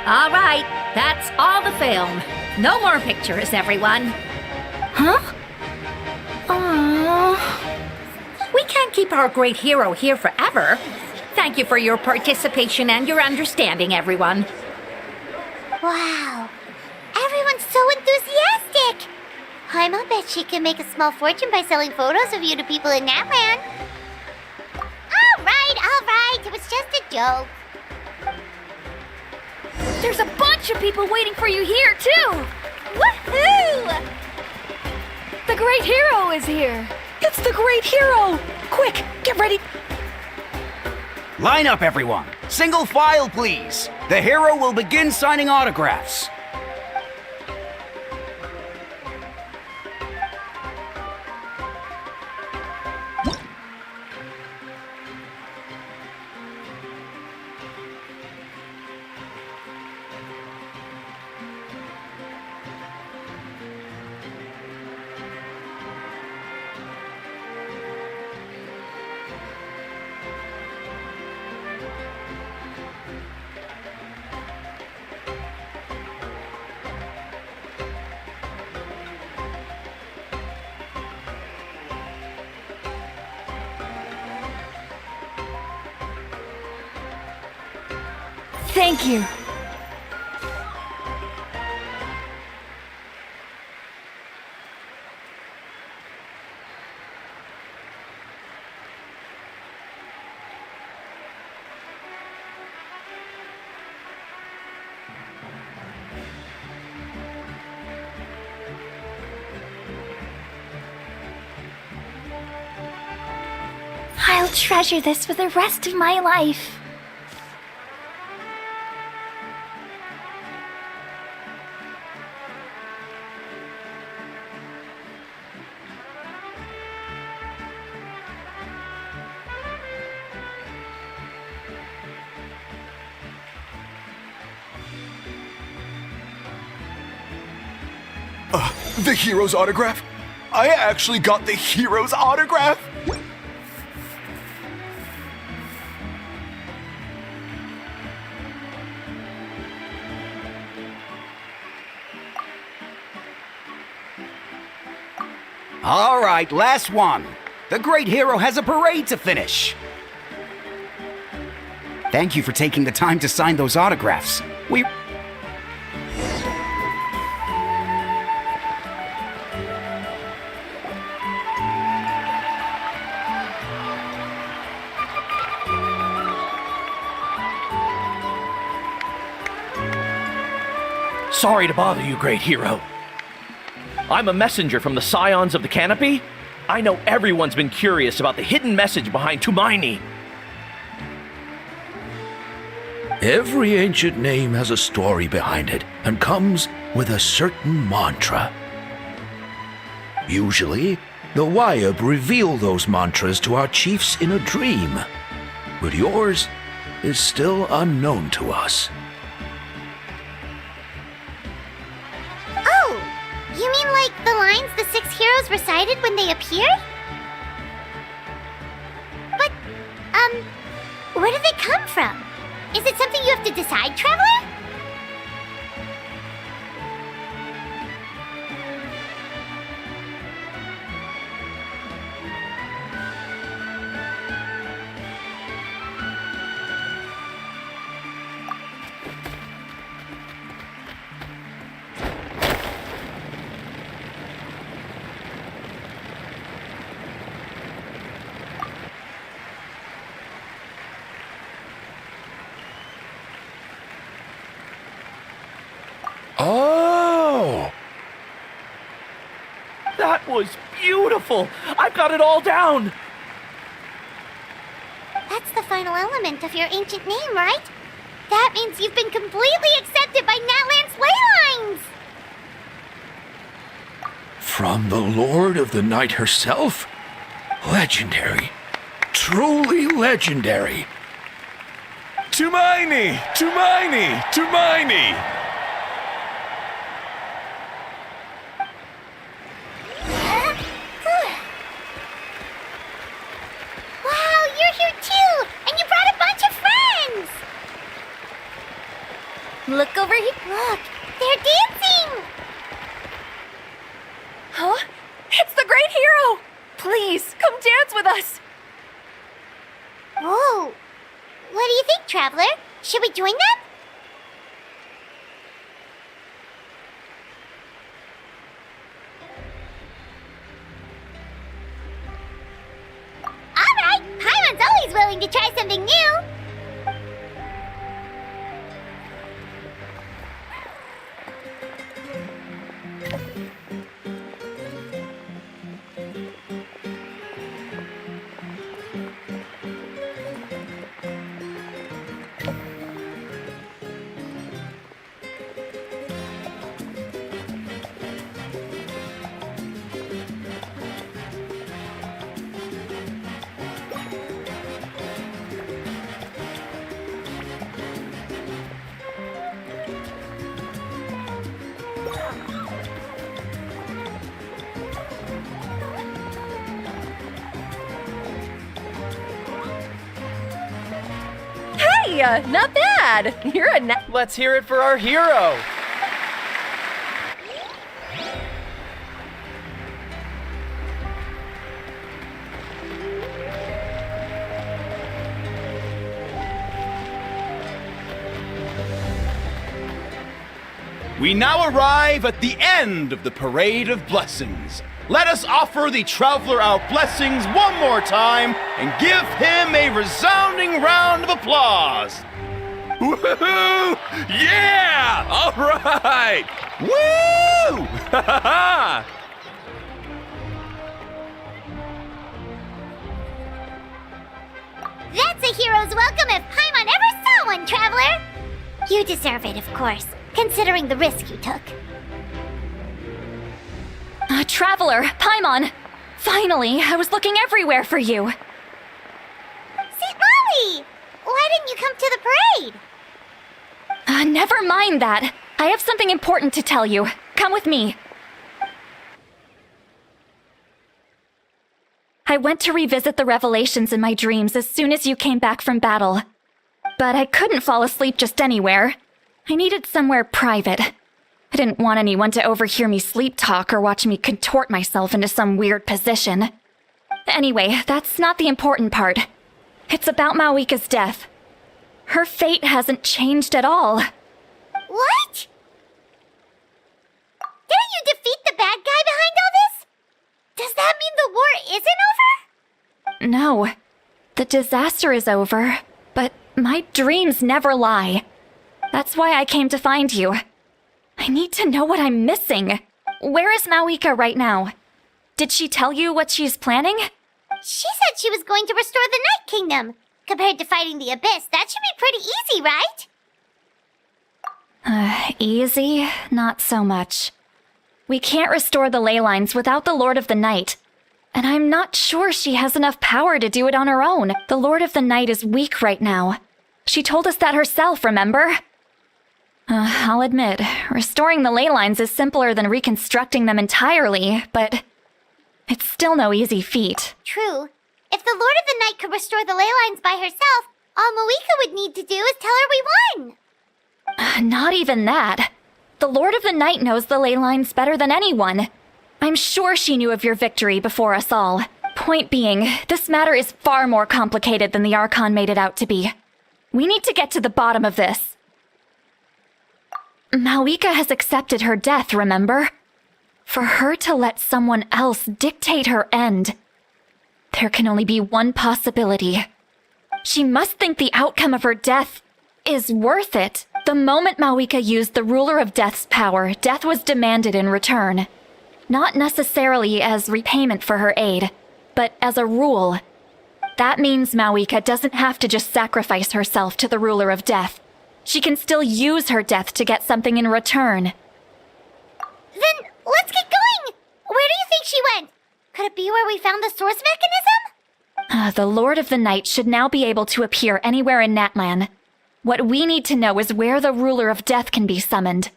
Speaker 24: All right, that's all the film. No more pictures, everyone. Huh? We can't keep our great hero here forever. Thank you for your participation and your understanding, everyone.
Speaker 5: Wow. Everyone's so enthusiastic. I'll bet she can make a small fortune by selling photos of you to people in Natlan. All right. It was just a joke.
Speaker 25: There's a bunch of people waiting for you here, too! Woohoo! The Great Hero is here!
Speaker 21: It's the Great Hero! Quick, get ready!
Speaker 2: Line up, everyone. Single file, please. The hero will begin signing autographs.
Speaker 25: Thank you.
Speaker 14: I'll treasure this for the rest of my life.
Speaker 6: The hero's autograph? I actually got the hero's autograph?
Speaker 2: All right, last one. The Great Hero has a parade to finish. Thank you for taking the time to sign those autographs. We...
Speaker 15: Sorry to bother you, Great Hero. I'm a messenger from the Scions of the Canopy. I know everyone's been curious about the hidden message behind Tumaini.
Speaker 16: Every ancient name has a story behind it and comes with a certain mantra. Usually, the Wayab reveal those mantras to our chiefs in a dream, but yours is still unknown to us.
Speaker 5: Oh, you mean like the lines the 6 heroes recited when they appeared? But, where did they come from? Is it something you have to decide, Traveler?
Speaker 16: Oh!
Speaker 15: That was beautiful! I've got it all down!
Speaker 5: That's the final element of your ancient name, right? That means you've been completely accepted by Natlan's ley lines!
Speaker 16: From the Lord of the Night herself? Legendary. Truly legendary.
Speaker 6: Tumaini! Tumaini! Tumaini!
Speaker 25: Please, come dance with us!
Speaker 5: Whoa! What do you think, Traveler? Should we join them? Alright! Paimon's always willing to try something new!
Speaker 25: Hey, not bad! You're a
Speaker 23: Let's hear it for our hero!
Speaker 4: We now arrive at the end of the Parade of Blessings. Let us offer the traveler our blessings one more time and give him a resounding round of applause.
Speaker 1: Woohoo! Yeah! All right! Woo! Ha ha ha!
Speaker 5: That's a hero's welcome if Paimon ever saw one, Traveler! You deserve it, of course, considering the risk you took.
Speaker 25: Traveler, Paimon! Finally, I was looking everywhere for you.
Speaker 5: St. Molly! Why didn't you come to the parade?
Speaker 25: Never mind that. I have something important to tell you. Come with me. I went to revisit the revelations in my dreams as soon as you came back from battle. But I couldn't fall asleep just anywhere. I needed somewhere private. I didn't want anyone to overhear me sleep talk or watch me contort myself into some weird position. Anyway, that's not the important part. It's about Mawika's death. Her fate hasn't changed at all.
Speaker 5: What? Didn't you defeat the bad guy behind all this? Does that mean the war isn't over?
Speaker 25: No. The disaster is over, but my dreams never lie. That's why I came to find you. I need to know what I'm missing. Where is Mawika right now? Did she tell you what she's planning?
Speaker 5: She said she was going to restore the Night Kingdom. Compared to fighting the Abyss, that should be pretty easy, right?
Speaker 25: Easy? Not so much. We can't restore the ley lines without the Lord of the Night. And I'm not sure she has enough power to do it on her own. The Lord of the Night is weak right now. She told us that herself, remember? I'll admit, restoring the ley lines is simpler than reconstructing them entirely, but it's still no easy feat.
Speaker 5: True. If the Lord of the Night could restore the ley lines by herself, all Mawika would need to do is tell her we won.
Speaker 25: Not even that. The Lord of the Night knows the ley lines better than anyone. I'm sure she knew of your victory before us all. Point being, this matter is far more complicated than the Archon made it out to be. We need to get to the bottom of this. Mawika has accepted her death, remember? For her to let someone else dictate her end, there can only be one possibility. She must think the outcome of her death is worth it. The moment Mawika used the Ruler of Death's power, death was demanded in return. Not necessarily as repayment for her aid, but as a rule. That means Mawika doesn't have to just sacrifice herself to the Ruler of Death. She can still use her death to get something in return.
Speaker 5: Then let's get going! Where do you think she went? Could it be where we found the source mechanism?
Speaker 25: The Lord of the Night should now be able to appear anywhere in Natlan. What we need to know is where the Ruler of Death can be summoned.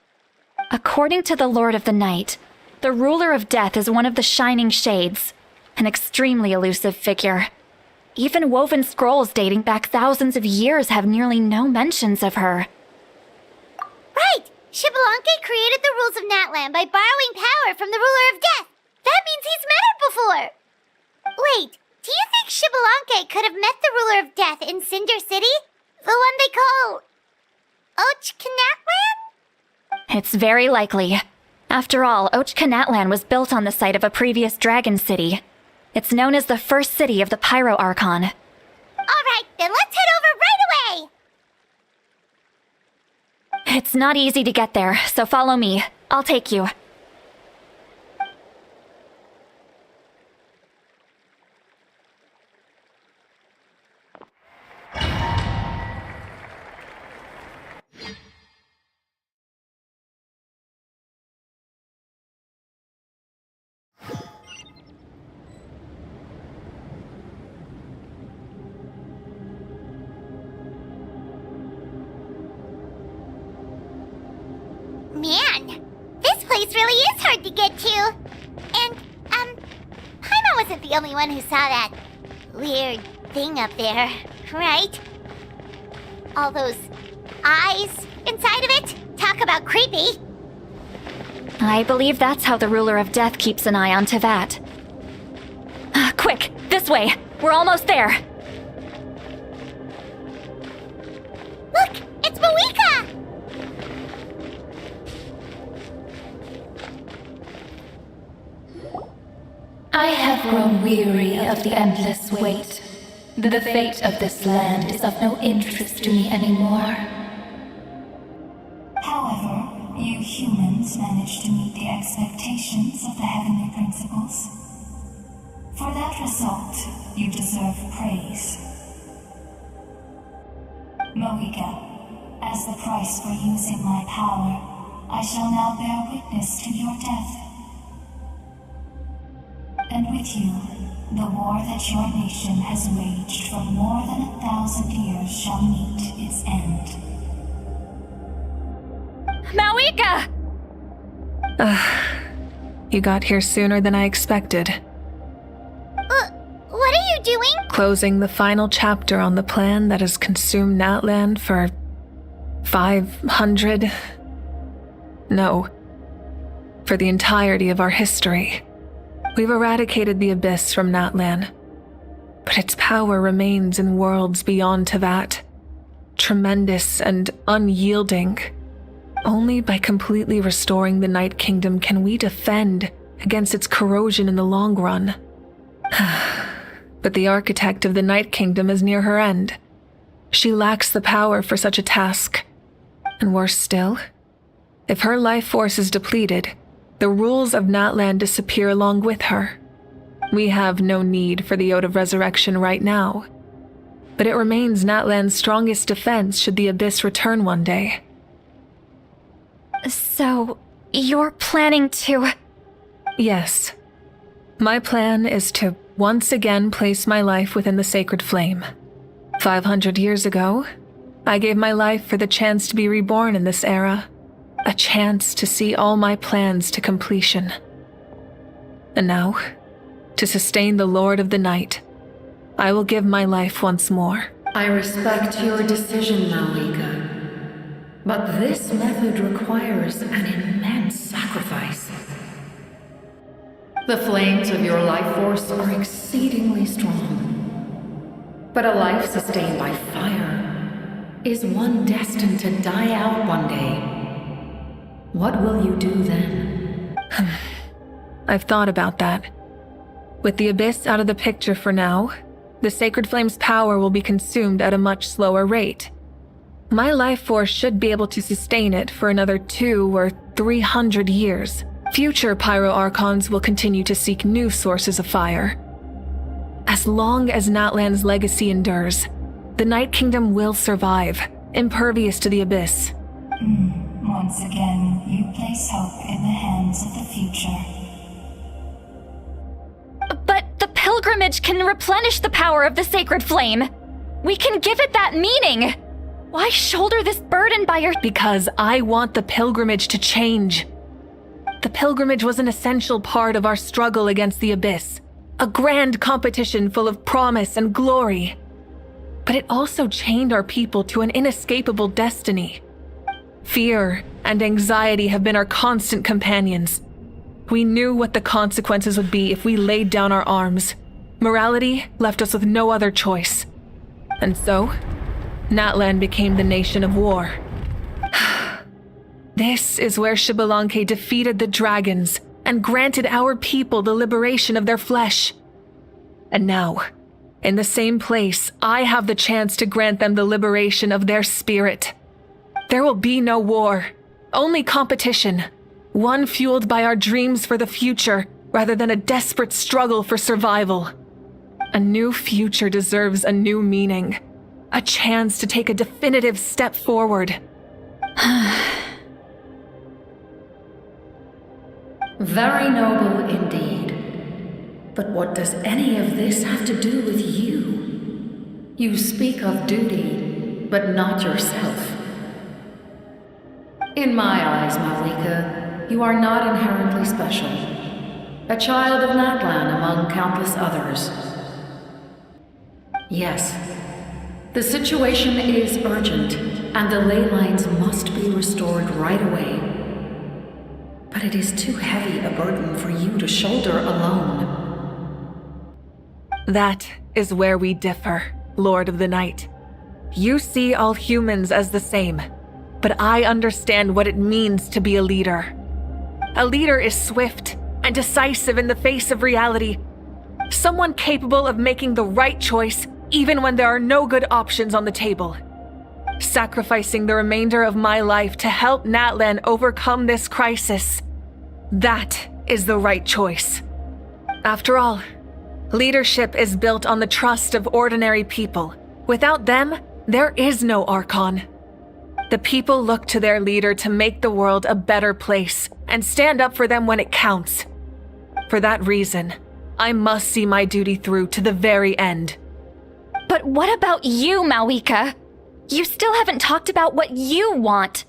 Speaker 25: According to the Lord of the Night, the Ruler of Death is one of the Shining Shades, an extremely elusive figure. Even woven scrolls dating back thousands of years have nearly no mentions of her.
Speaker 5: Right! Xbalanque created the rules of Natlan by borrowing power from the Ruler of Death. That means he's met her before. Monkey could have met the ruler of death in Cinder City? The one they call... Ochkanatlan?
Speaker 25: It's very likely. After all, Ochkanatlan was built on the site of a previous dragon city. It's known as the first city of the Pyro Archon.
Speaker 5: Alright, then let's head over right away!
Speaker 25: It's not easy to get there, so follow me. I'll take you.
Speaker 5: Man, this place really is hard to get to. And, Paimon wasn't the only one who saw that weird thing up there, right? All those eyes inside of it? Talk about creepy.
Speaker 25: I believe that's how the ruler of death keeps an eye on Teyvat. Quick, this way! We're almost there!
Speaker 5: Look, it's Mawika!
Speaker 3: I have grown weary of the endless wait. The fate of this land is of no interest to me anymore.
Speaker 8: However, you humans managed to meet the expectations of the heavenly principles. For that result, you deserve praise. Mohica, as the price for using my power, I shall now bear witness to your death. And with you, the war that your nation has waged for more than 1,000 years shall meet its end.
Speaker 25: Mawika!
Speaker 12: You got here sooner than I expected.
Speaker 5: What are you doing?
Speaker 12: Closing the final chapter on the plan that has consumed Natlan for 500... No. For the entirety of our history. We've eradicated the Abyss from Natlan, but its power remains in worlds beyond Teyvat, tremendous and unyielding. Only by completely restoring the Night Kingdom can we defend against its corrosion in the long run. But the architect of the Night Kingdom is near her end. She lacks the power for such a task. And worse still, if her life force is depleted, the rules of Natlan disappear along with her. We have no need for the Ode of Resurrection right now, but it remains Natlan's strongest defense should the Abyss return one day.
Speaker 25: So, you're planning to...
Speaker 12: Yes. My plan is to once again place my life within the sacred flame. 500 years ago, I gave my life for the chance to be reborn in this era. A chance to see all my plans to completion. And now, to sustain the Lord of the Night, I will give my life once more.
Speaker 20: I respect your decision, Malika. But this method requires an immense sacrifice. The flames of your life force are exceedingly strong. But a life sustained by fire is one destined to die out one day. What will you do then?
Speaker 12: I've thought about that. With the Abyss out of the picture for now, the Sacred Flame's power will be consumed at a much slower rate. My life force should be able to sustain it for another 200 or 300 years. Future Pyro Archons will continue to seek new sources of fire. As long as Natlan's legacy endures, the Night Kingdom will survive, impervious to the Abyss.
Speaker 8: Once again, you place hope in the hands of the future.
Speaker 25: But the pilgrimage can replenish the power of the sacred flame. We can give it that meaning. Why shoulder this burden by your...
Speaker 12: Because I want the pilgrimage to change. The pilgrimage was an essential part of our struggle against the Abyss. A grand competition full of promise and glory. But it also chained our people to an inescapable destiny. Fear and anxiety have been our constant companions. We knew what the consequences would be if we laid down our arms. Morality left us with no other choice. And so, Natlan became the nation of war. This is where Xbalanque defeated the dragons and granted our people the liberation of their flesh. And now, in the same place, I have the chance to grant them the liberation of their spirit. There will be no war, only competition, one fueled by our dreams for the future rather than a desperate struggle for survival. A new future deserves a new meaning, a chance to take a definitive step forward.
Speaker 20: Very noble indeed. But what does any of this have to do with you? You speak of duty, but not yourself. In my eyes, Malika, you are not inherently special. A child of Natlan among countless others. Yes, the situation is urgent, and the ley lines must be restored right away. But it is too heavy a burden for you to shoulder alone.
Speaker 12: That is where we differ, Lord of the Night. You see all humans as the same, but I understand what it means to be a leader. A leader is swift and decisive in the face of reality. Someone capable of making the right choice even when there are no good options on the table. Sacrificing the remainder of my life to help Natlan overcome this crisis. That is the right choice. After all, leadership is built on the trust of ordinary people. Without them, there is no Archon. The people look to their leader to make the world a better place and stand up for them when it counts. For that reason, I must see my duty through to the very end.
Speaker 25: But what about you, Malika? You still haven't talked about what you want.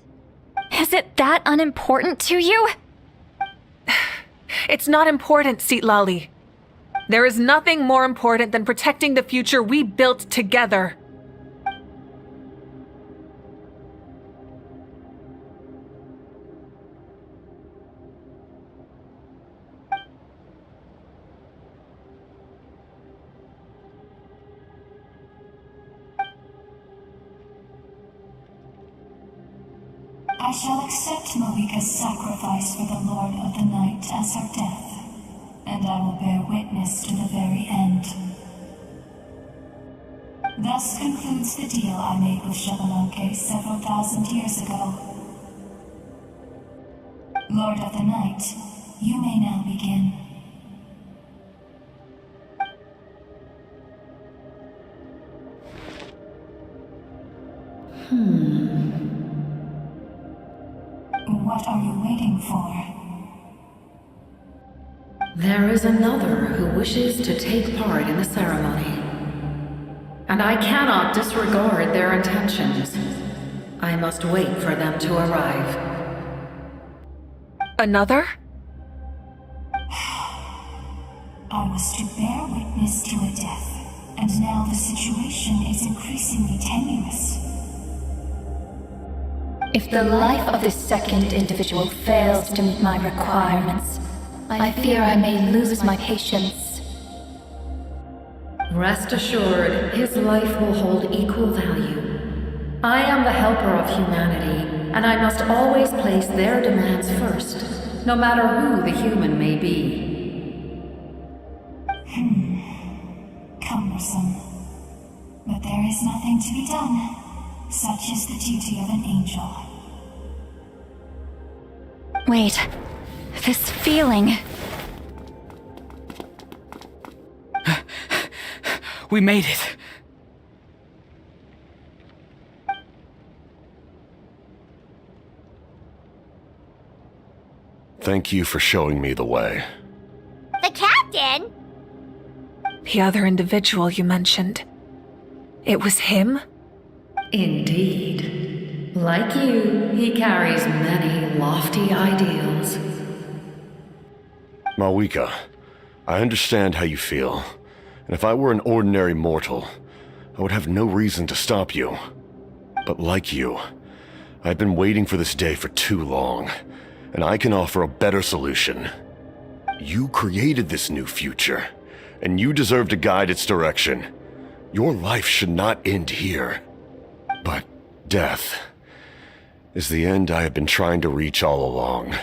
Speaker 25: Is it that unimportant to you?
Speaker 12: It's not important, Citlali. There is nothing more important than protecting the future we built together.
Speaker 8: I shall accept Malika's sacrifice for the Lord of the Night as her death, and I will bear witness to the very end. Thus concludes the deal I made with Xbalanque several thousand years ago. Lord of the Night, you may now begin. What are you waiting for?
Speaker 20: There is another who wishes to take part in the ceremony. And I cannot disregard their intentions. I must wait for them to arrive.
Speaker 12: Another?
Speaker 8: I was to bear witness to a death, and now the situation is increasingly tenuous.
Speaker 3: If the life of this second individual fails to meet my requirements, I fear I may lose my patience.
Speaker 20: Rest assured, his life will hold equal value. I am the helper of humanity, and I must always place their demands first, no matter who the human may be.
Speaker 8: Cumbersome. But there is nothing to be done. Such is the duty of an angel.
Speaker 25: Wait, this feeling.
Speaker 21: We made it.
Speaker 6: Thank you for showing me the way.
Speaker 5: The captain?
Speaker 12: The other individual you mentioned. It was him?
Speaker 20: Indeed. Like you, he carries many lofty ideals.
Speaker 6: Malika, I understand how you feel. And if I were an ordinary mortal, I would have no reason to stop you. But like you, I've been waiting for this day for too long, and I can offer a better solution. You created this new future, and you deserve to guide its direction. Your life should not end here. But death is the end I have been trying to reach all along.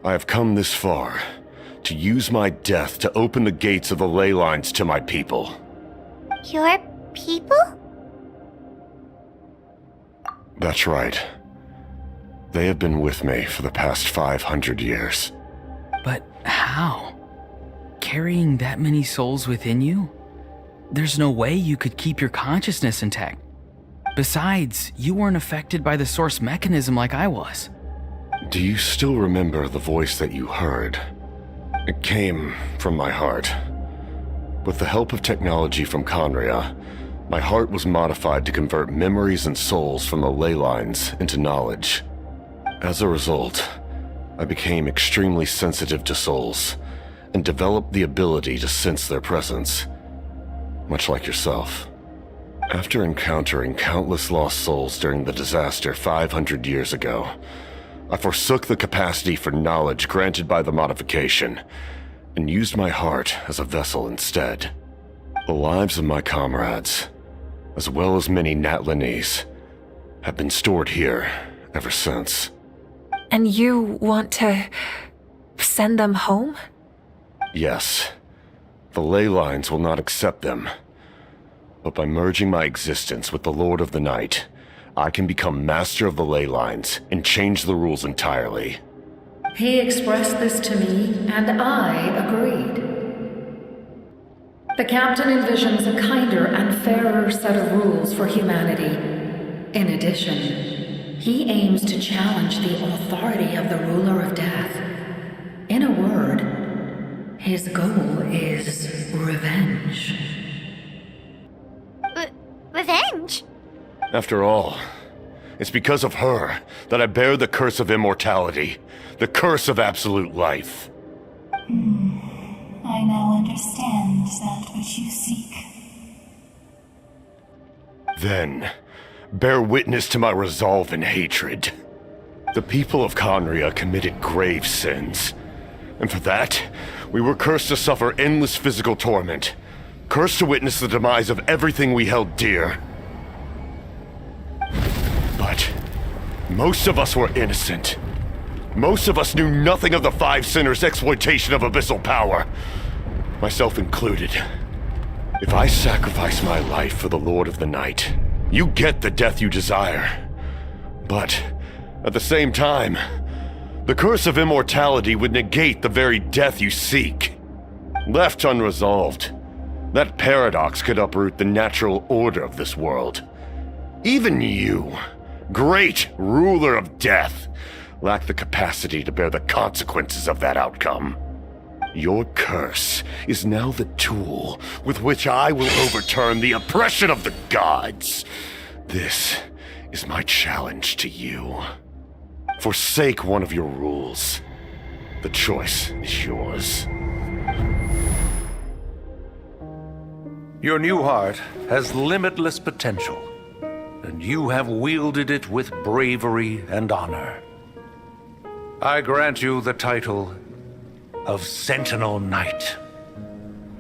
Speaker 6: I have come this far to use my death to open the gates of the ley lines to my people.
Speaker 5: Your people?
Speaker 6: That's right. They have been with me for the past 500 years.
Speaker 21: But how? Carrying that many souls within you? There's no way you could keep your consciousness intact. Besides, you weren't affected by the source mechanism like I was.
Speaker 6: Do you still remember the voice that you heard? It came from my heart. With the help of technology from Conria, my heart was modified to convert memories and souls from the ley lines into knowledge. As a result, I became extremely sensitive to souls and developed the ability to sense their presence, much like yourself. After encountering countless lost souls during the disaster 500 years ago, I forsook the capacity for knowledge granted by the modification and used my heart as a vessel instead. The lives of my comrades, as well as many Natlanese, have been stored here ever since.
Speaker 12: And you want to send them home?
Speaker 6: Yes. The ley lines will not accept them. But by merging my existence with the Lord of the Night, I can become master of the ley lines and change the rules entirely.
Speaker 20: He expressed this to me, and I agreed. The captain envisions a kinder and fairer set of rules for humanity. In addition, he aims to challenge the authority of the ruler of death. In a word, his goal is revenge.
Speaker 5: Revenge?
Speaker 6: After all, it's because of her that I bear the curse of immortality, the curse of absolute life.
Speaker 8: I now understand that which you seek.
Speaker 6: Then, bear witness to my resolve and hatred. The people of Conria committed grave sins, and for that, we were cursed to suffer endless physical torment, cursed to witness the demise of everything we held dear. But most of us were innocent. Most of us knew nothing of the Five Sinners' exploitation of abyssal power, myself included. If I sacrifice my life for the Lord of the Night, you get the death you desire. But at the same time, the curse of immortality would negate the very death you seek. Left unresolved, that paradox could uproot the natural order of this world. Even you, great ruler of death, lack the capacity to bear the consequences of that outcome. Your curse is now the tool with which I will overturn the oppression of the gods. This is my challenge to you. Forsake one of your rules. The choice is yours.
Speaker 9: Your new heart has limitless potential, and you have wielded it with bravery and honor. I grant you the title of Sentinel Knight.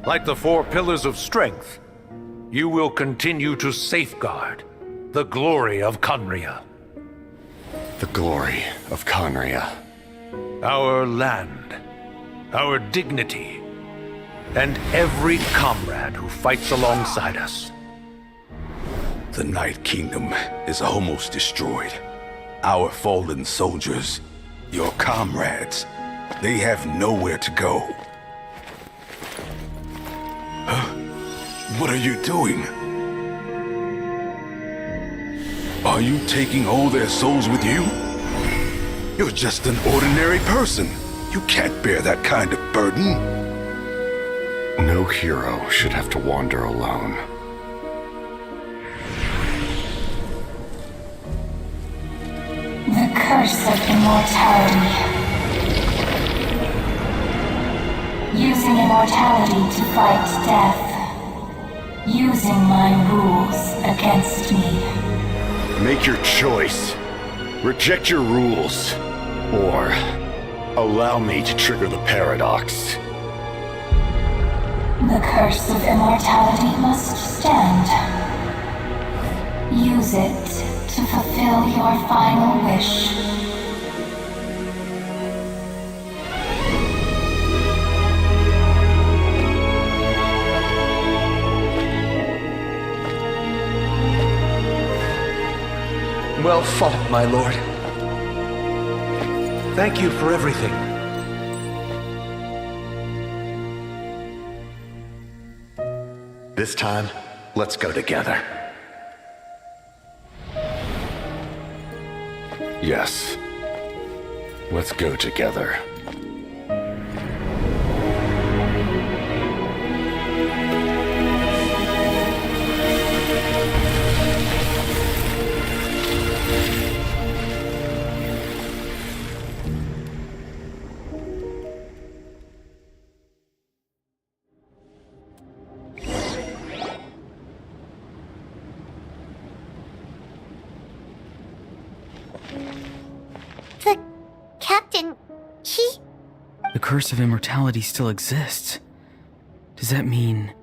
Speaker 9: Like the four pillars of strength, you will continue to safeguard the glory of Conria.
Speaker 6: The glory of Conria.
Speaker 9: Our land, our dignity, and every comrade who fights alongside us.
Speaker 7: The Night Kingdom is almost destroyed. Our fallen soldiers, your comrades, they have nowhere to go. Huh? What are you doing? Are you taking all their souls with you? You're just an ordinary person. You can't bear that kind of burden.
Speaker 6: No hero should have to wander alone.
Speaker 8: The curse of immortality. Using immortality to fight death. Using my rules against me.
Speaker 6: Make your choice. Reject your rules. Or allow me to trigger the paradox.
Speaker 8: The curse of immortality must stand. Use it to fulfill your final wish.
Speaker 10: Well fought, my lord. Thank you for everything.
Speaker 6: This time, let's go together. Yes. Let's go together.
Speaker 5: The captain,
Speaker 21: The curse of immortality still exists. Does that mean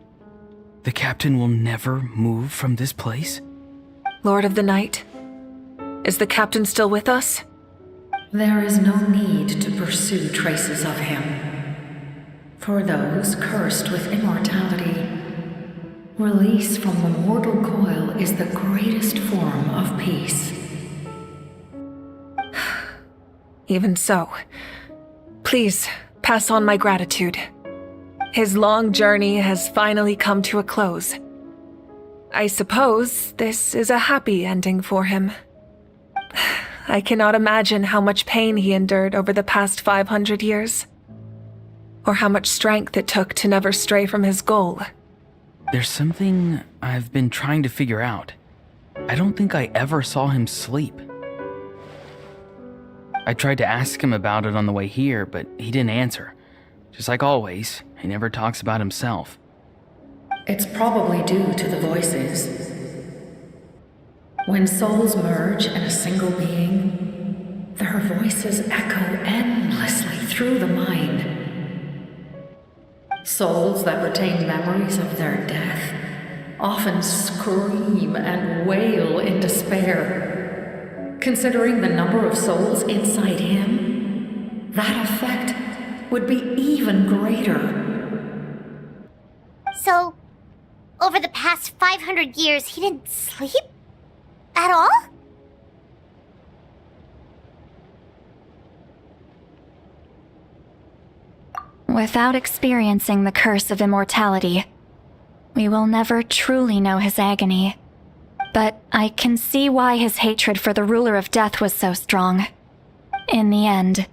Speaker 21: the captain will never move from this place?
Speaker 12: Lord of the Night, is the captain still with us?
Speaker 20: There is no need to pursue traces of him. For those cursed with immortality, release from the mortal coil is the greatest form of peace.
Speaker 12: Even so, please pass on my gratitude. His long journey has finally come to a close. I suppose this is a happy ending for him. I cannot imagine how much pain he endured over the past 500 years, or how much strength it took to never stray from his goal.
Speaker 21: There's something I've been trying to figure out. I don't think I ever saw him sleep. I tried to ask him about it on the way here, but he didn't answer. Just like always, he never talks about himself.
Speaker 20: It's probably due to the voices. When souls merge in a single being, their voices echo endlessly through the mind. Souls that retain memories of their death often scream and wail in despair. Considering the number of souls inside him, that effect would be even greater.
Speaker 5: So, over the past 500 years, he didn't sleep? At all?
Speaker 25: Without experiencing the curse of immortality, we will never truly know his agony. But I can see why his hatred for the ruler of death was so strong. In the end,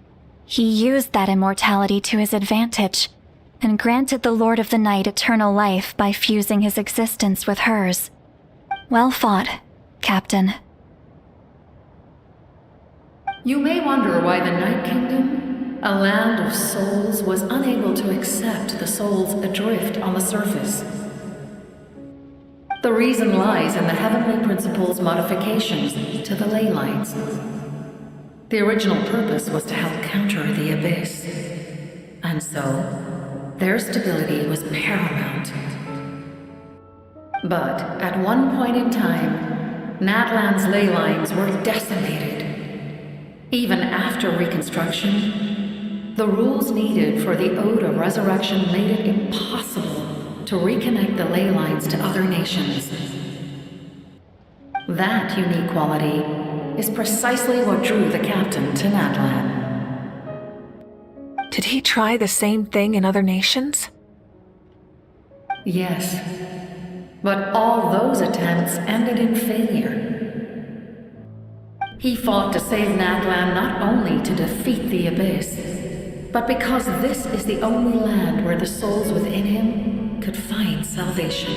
Speaker 25: he used that immortality to his advantage, and granted the Lord of the Night eternal life by fusing his existence with hers. Well fought, Captain.
Speaker 20: You may wonder why the Night Kingdom, a land of souls, was unable to accept the souls adrift on the surface. The reason lies in the Heavenly Principle's modifications to the ley lines. The original purpose was to help counter the Abyss, and so their stability was paramount. But at one point in time, Natlan's ley lines were decimated. Even after reconstruction, the rules needed for the Ode of Resurrection made it impossible to reconnect the ley lines to other nations. That unique quality is precisely what drew the captain to Natlan.
Speaker 12: Did he try the same thing in other nations?
Speaker 20: Yes, but all those attempts ended in failure. He fought to save Natlan not only to defeat the Abyss, but because this is the only land where the souls within him could find salvation.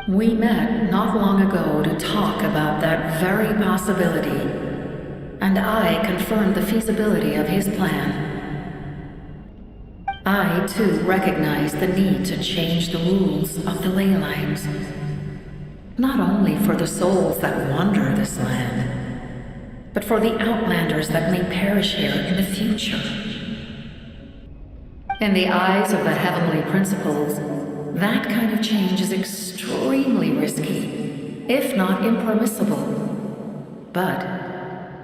Speaker 20: We met not long ago to talk about that very possibility, and I confirmed the feasibility of his plan. I, too, recognize the need to change the rules of the ley lines. Not only for the souls that wander this land, but for the outlanders that may perish here in the future. In the eyes of the heavenly principles, that kind of change is extremely risky, if not impermissible. But,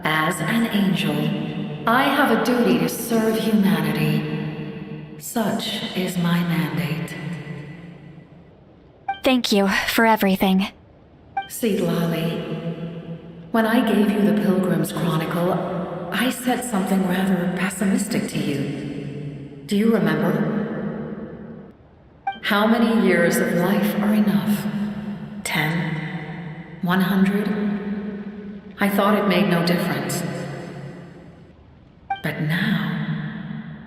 Speaker 20: as an angel, I have a duty to serve humanity. Such is my mandate.
Speaker 25: Thank you for everything.
Speaker 20: Seedlali, when I gave you the Pilgrim's Chronicle, I said something rather pessimistic to you. Do you remember? How many years of life are enough? 10? 100? I thought it made no difference. But now,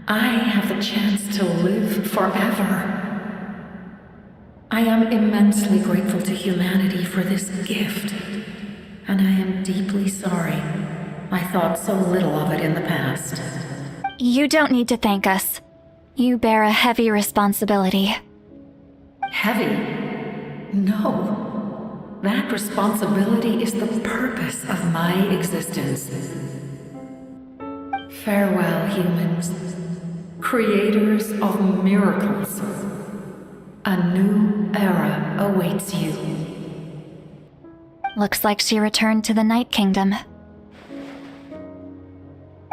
Speaker 20: I have the chance to live forever. I am immensely grateful to humanity for this gift, and I am deeply sorry I thought so little of it in the past.
Speaker 25: You don't need to thank us. You bear a heavy responsibility.
Speaker 20: Heavy? No. That responsibility is the purpose of my existence. Farewell, humans. Creators of miracles. A new era awaits you.
Speaker 25: Looks like she returned to the Night Kingdom.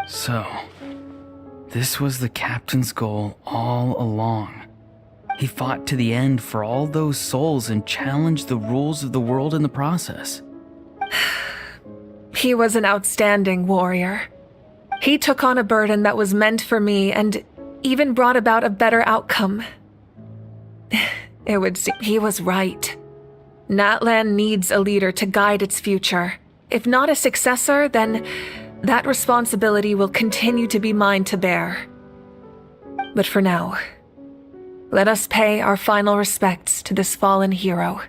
Speaker 21: So, this was the captain's goal all along. He fought to the end for all those souls and challenged the rules of the world in the process.
Speaker 12: He was an outstanding warrior. He took on a burden that was meant for me and even brought about a better outcome. It would seem he was right. Natlan needs a leader to guide its future. If not a successor, then that responsibility will continue to be mine to bear. But for now, let us pay our final respects to this fallen hero.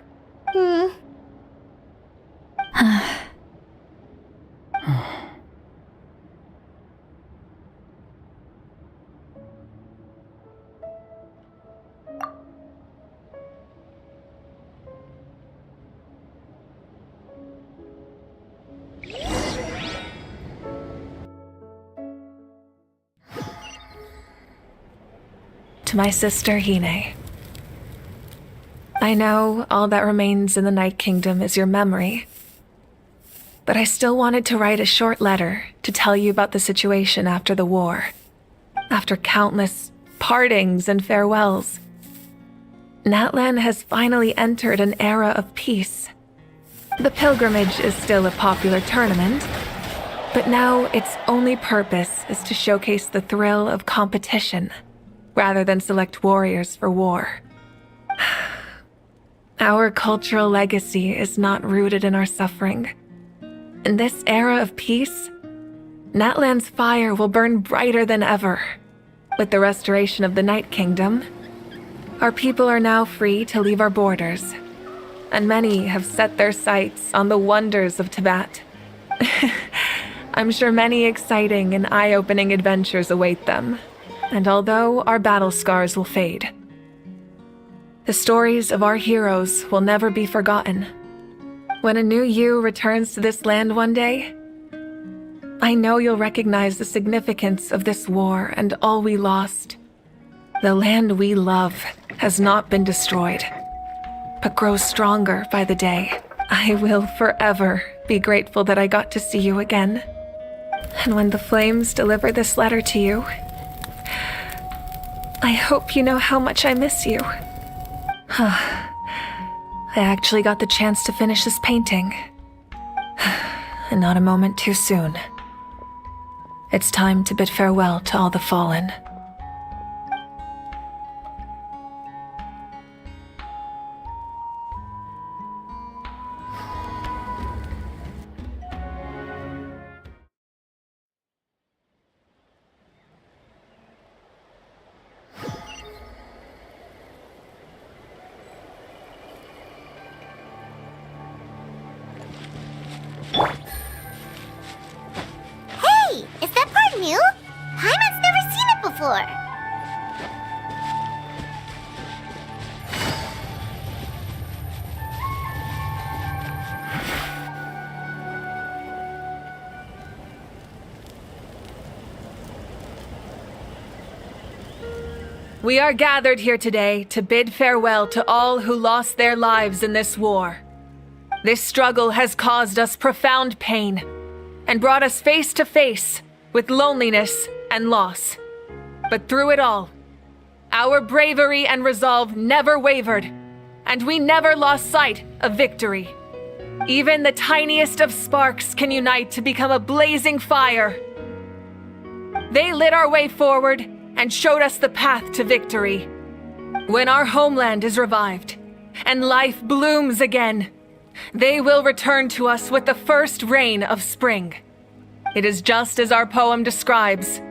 Speaker 12: To my sister Hine. I know all that remains in the Night Kingdom is your memory, but I still wanted to write a short letter to tell you about the situation after the war. After countless partings and farewells, Natlan has finally entered an era of peace. The pilgrimage is still a popular tournament, but now its only purpose is to showcase the thrill of competition, rather than select warriors for war. Our cultural legacy is not rooted in our suffering. In this era of peace, Natlan's fire will burn brighter than ever. With the restoration of the Night Kingdom, our people are now free to leave our borders, and many have set their sights on the wonders of Teyvat. I'm sure many exciting and eye-opening adventures await them. And although our battle scars will fade, the stories of our heroes will never be forgotten. When a new you returns to this land one day, I know you'll recognize the significance of this war and all we lost. The land we love has not been destroyed, but grows stronger by the day. I will forever be grateful that I got to see you again. And when the flames deliver this letter to you, I hope you know how much I miss you. I actually got the chance to finish this painting. And not a moment too soon. It's time to bid farewell to all the fallen.
Speaker 5: Hey, is that part new? Paimon's never seen it before.
Speaker 12: We are gathered here today to bid farewell to all who lost their lives in this war. This struggle has caused us profound pain and brought us face to face with loneliness and loss. But through it all, our bravery and resolve never wavered, and we never lost sight of victory. Even the tiniest of sparks can unite to become a blazing fire. They lit our way forward and showed us the path to victory. When our homeland is revived and life blooms again, they will return to us with the first rain of spring. It is just as our poem describes.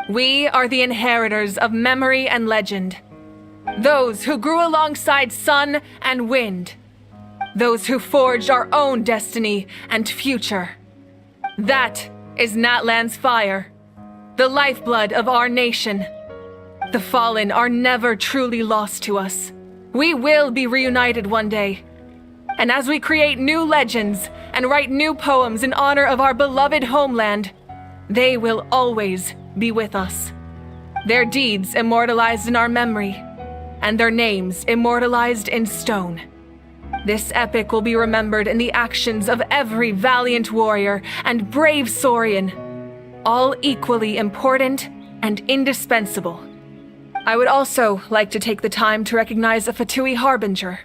Speaker 12: We are the inheritors of memory and legend. Those who grew alongside sun and wind. Those who forged our own destiny and future. That is Natlan's fire, the lifeblood of our nation. The fallen are never truly lost to us. We will be reunited one day. And as we create new legends and write new poems in honor of our beloved homeland, they will always be with us. Their deeds immortalized in our memory, and their names immortalized in stone. This epic will be remembered in the actions of every valiant warrior and brave Saurian, all equally important and indispensable. I would also like to take the time to recognize a Fatui Harbinger,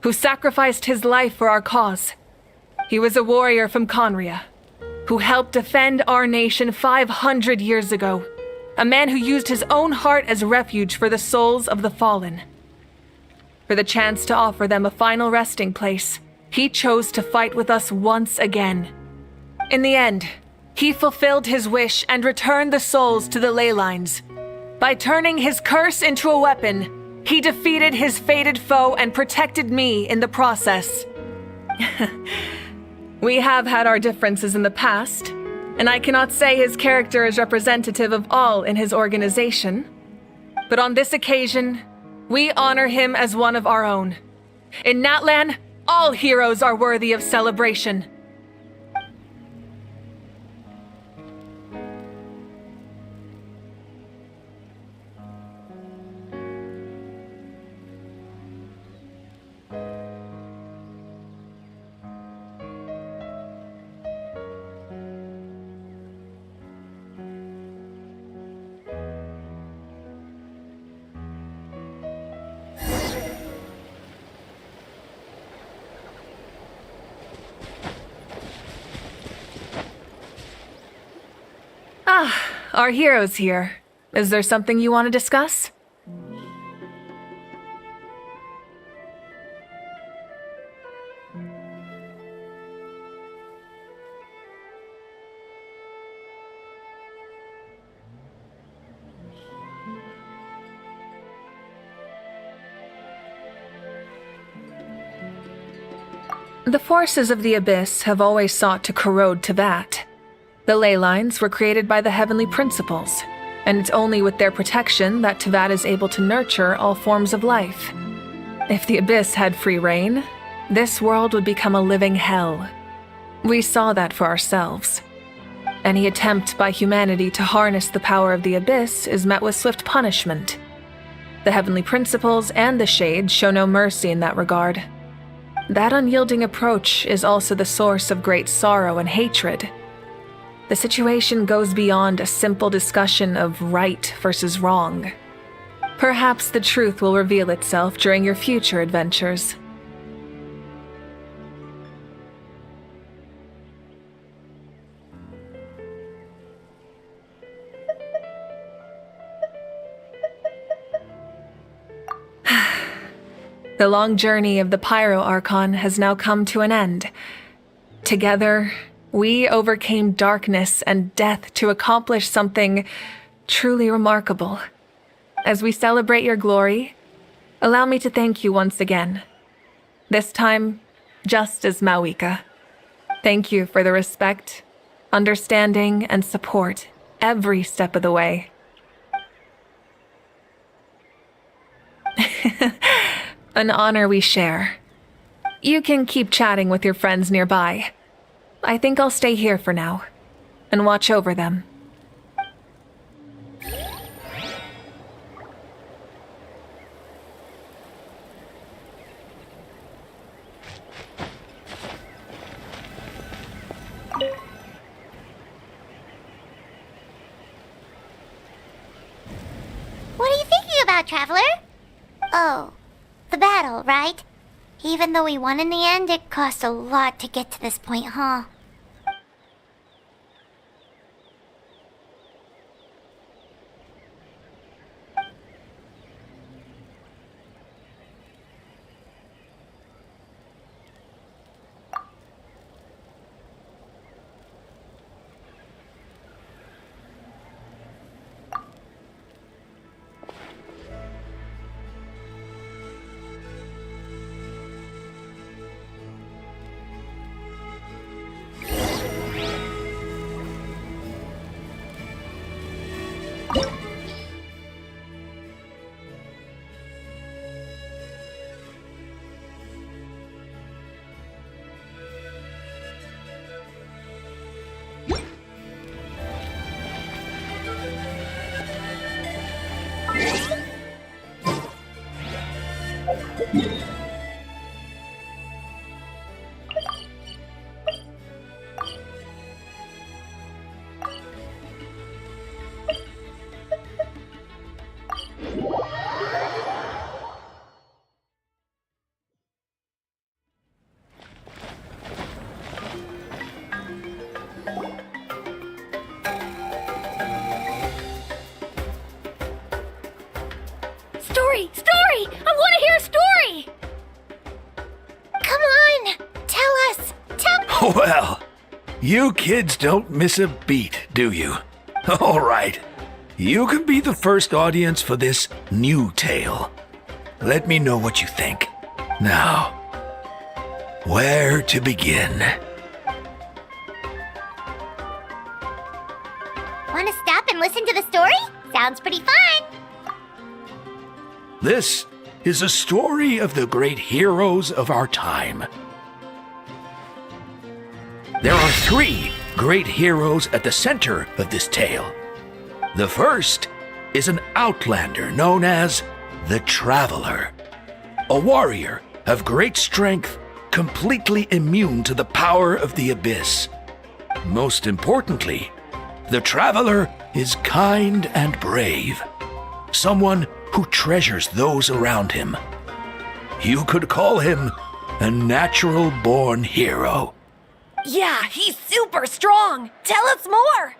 Speaker 12: who sacrificed his life for our cause. He was a warrior from Conria, who helped defend our nation 500 years ago, a man who used his own heart as refuge for the souls of the fallen. For the chance to offer them a final resting place, he chose to fight with us once again. In the end, he fulfilled his wish and returned the souls to the ley lines. By turning his curse into a weapon, he defeated his fated foe and protected me in the process. We have had our differences in the past, and I cannot say his character is representative of all in his organization. But on this occasion, we honor him as one of our own. In Natlan, all heroes are worthy of celebration. Our hero's here. Is there something you want to discuss? The forces of the Abyss have always sought to corrode Teyvat. The ley lines were created by the heavenly principles, and it's only with their protection that Teyvat is able to nurture all forms of life. If the Abyss had free reign, this world would become a living hell. We saw that for ourselves. Any attempt by humanity to harness the power of the Abyss is met with swift punishment. The heavenly principles and the Shades show no mercy in that regard. That unyielding approach is also the source of great sorrow and hatred. The situation goes beyond a simple discussion of right versus wrong. Perhaps the truth will reveal itself during your future adventures. The long journey of the Pyro Archon has now come to an end. Together, we overcame darkness and death to accomplish something truly remarkable. As we celebrate your glory, allow me to thank you once again. This time, just as Mawika. Thank you for the respect, understanding, and support every step of the way. An honor we share. You can keep chatting with your friends nearby. I think I'll stay here for now and watch over them.
Speaker 5: about, Traveler? Oh, the battle, right? Even though we won in the end, it cost a lot to get to this point, huh?
Speaker 14: Story! I want to hear a story!
Speaker 5: Come on! Tell us! Tell me!
Speaker 16: Well, you kids don't miss a beat, do you? All right. You can be the first audience for this new tale. Let me know what you think. Now, where to begin?
Speaker 5: Want to stop and listen to the story? Sounds pretty fun!
Speaker 16: This is a story of the great heroes of our time. There are 3 great heroes at the center of this tale. The first is an outlander known as the Traveler, a warrior of great strength, completely immune to the power of the abyss. Most importantly, the Traveler is kind and brave, someone who treasures those around him. You could call him a natural-born hero.
Speaker 14: Yeah, he's super strong! Tell us more!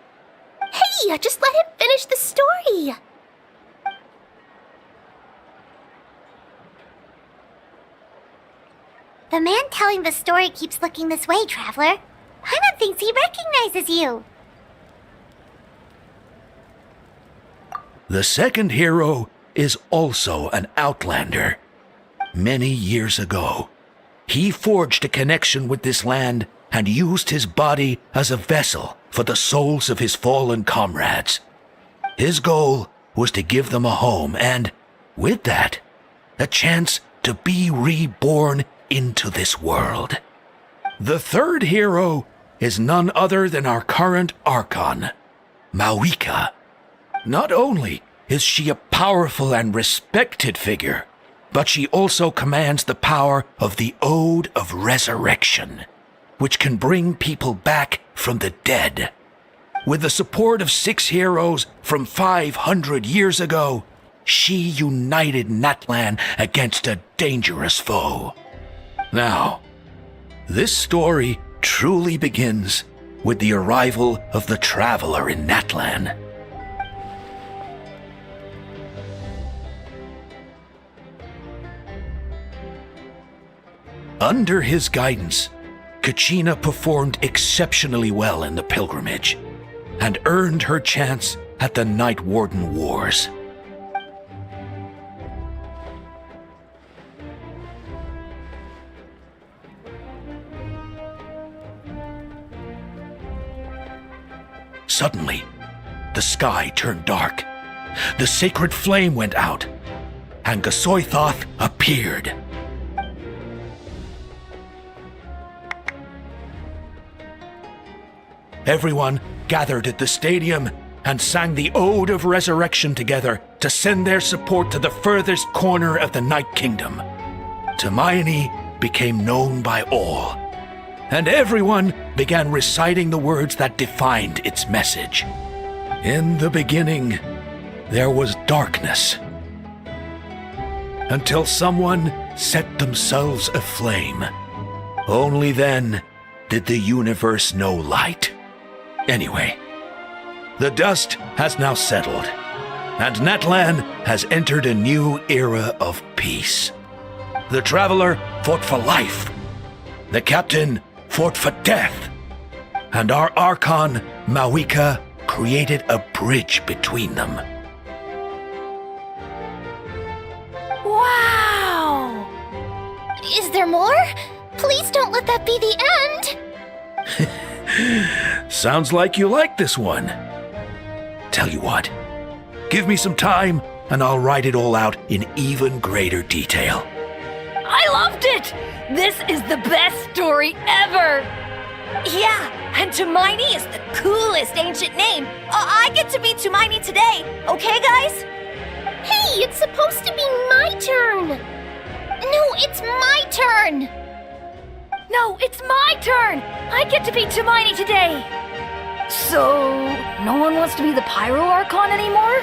Speaker 5: Hey, just let him finish the story! The man telling the story keeps looking this way, Traveler. Paimon thinks he recognizes you.
Speaker 16: The second hero is also an outlander. Many years ago, he forged a connection with this land and used his body as a vessel for the souls of his fallen comrades. His goal was to give them a home and, with that, a chance to be reborn into this world. The third hero is none other than our current Archon, Mawika. Not only is she a powerful and respected figure, but she also commands the power of the Ode of Resurrection, which can bring people back from the dead. With the support of 6 heroes from 500 years ago, she united Natlan against a dangerous foe. Now, this story truly begins with the arrival of the Traveler in Natlan. Under his guidance, Kachina performed exceptionally well in the pilgrimage and earned her chance at the Night Warden Wars. Suddenly, the sky turned dark, the sacred flame went out, and Gasoithoth appeared. Everyone gathered at the stadium and sang the Ode of Resurrection together to send their support to the furthest corner of the Night Kingdom. Hermione became known by all, and everyone began reciting the words that defined its message. In the beginning, there was darkness, until someone set themselves aflame. Only then did the universe know light. Anyway, the dust has now settled, and Natlan has entered a new era of peace. The Traveler fought for life, the Captain fought for death, and our Archon, Mawika, created a bridge between them.
Speaker 5: Wow! Is there more? Please don't let that be the end!
Speaker 16: Sounds like you like this one. Tell you what, give me some time and I'll write it all out in even greater detail.
Speaker 11: I loved it! This is the best story ever!
Speaker 14: Yeah, and Tumaini is the coolest ancient name. I get to be Tumaini today, okay, guys?
Speaker 5: Hey, it's supposed to be my turn! No, it's my turn!
Speaker 11: No, it's my turn! I get to be Tumaini today! So, no one wants to be the Pyro Archon anymore?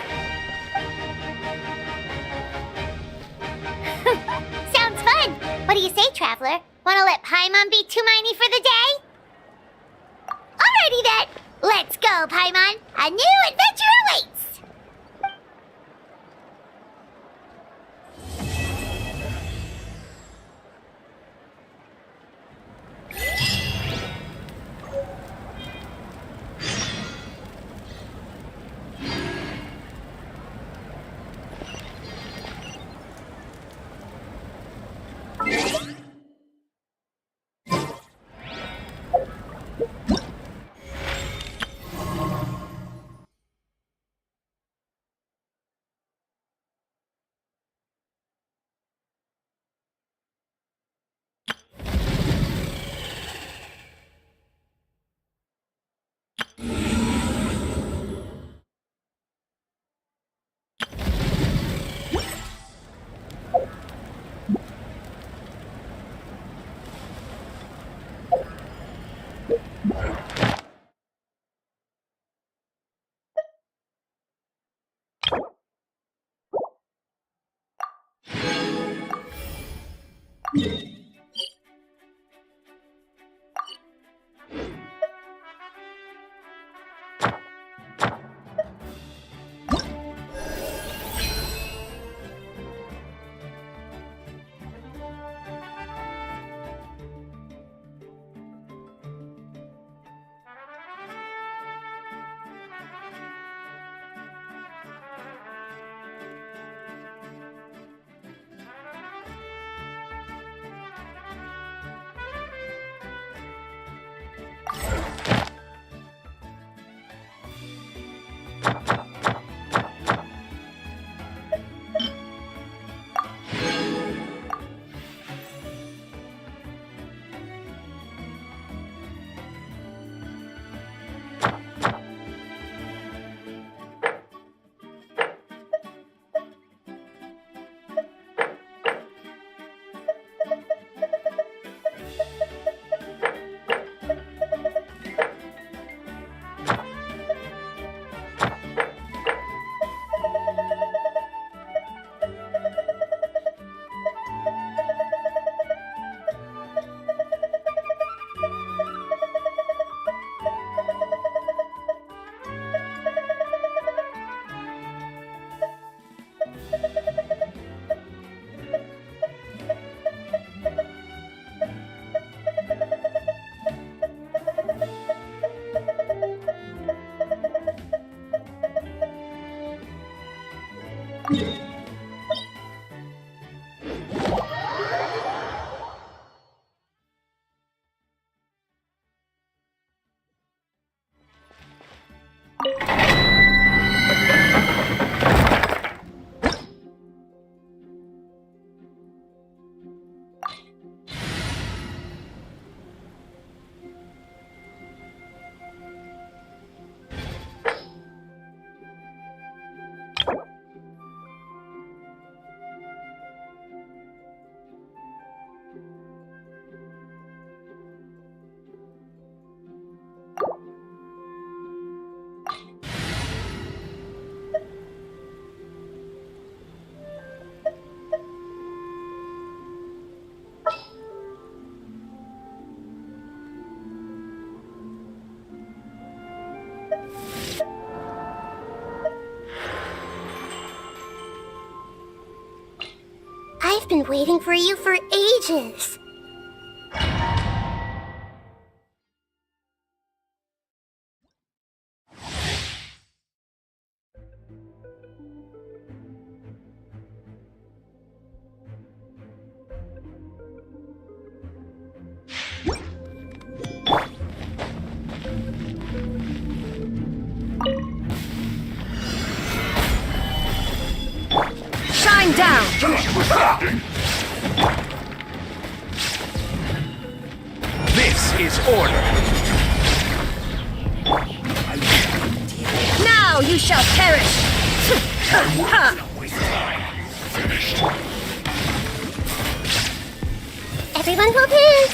Speaker 5: Sounds fun! What do you say, Traveler? Wanna let Paimon be Tumaini for the day? Alrighty then! Let's go, Paimon! A new adventure awaits! I've been waiting for you for ages.
Speaker 24: Shine down!
Speaker 10: This is order.
Speaker 24: Now you shall perish!
Speaker 10: Finished.
Speaker 5: Everyone hold hands.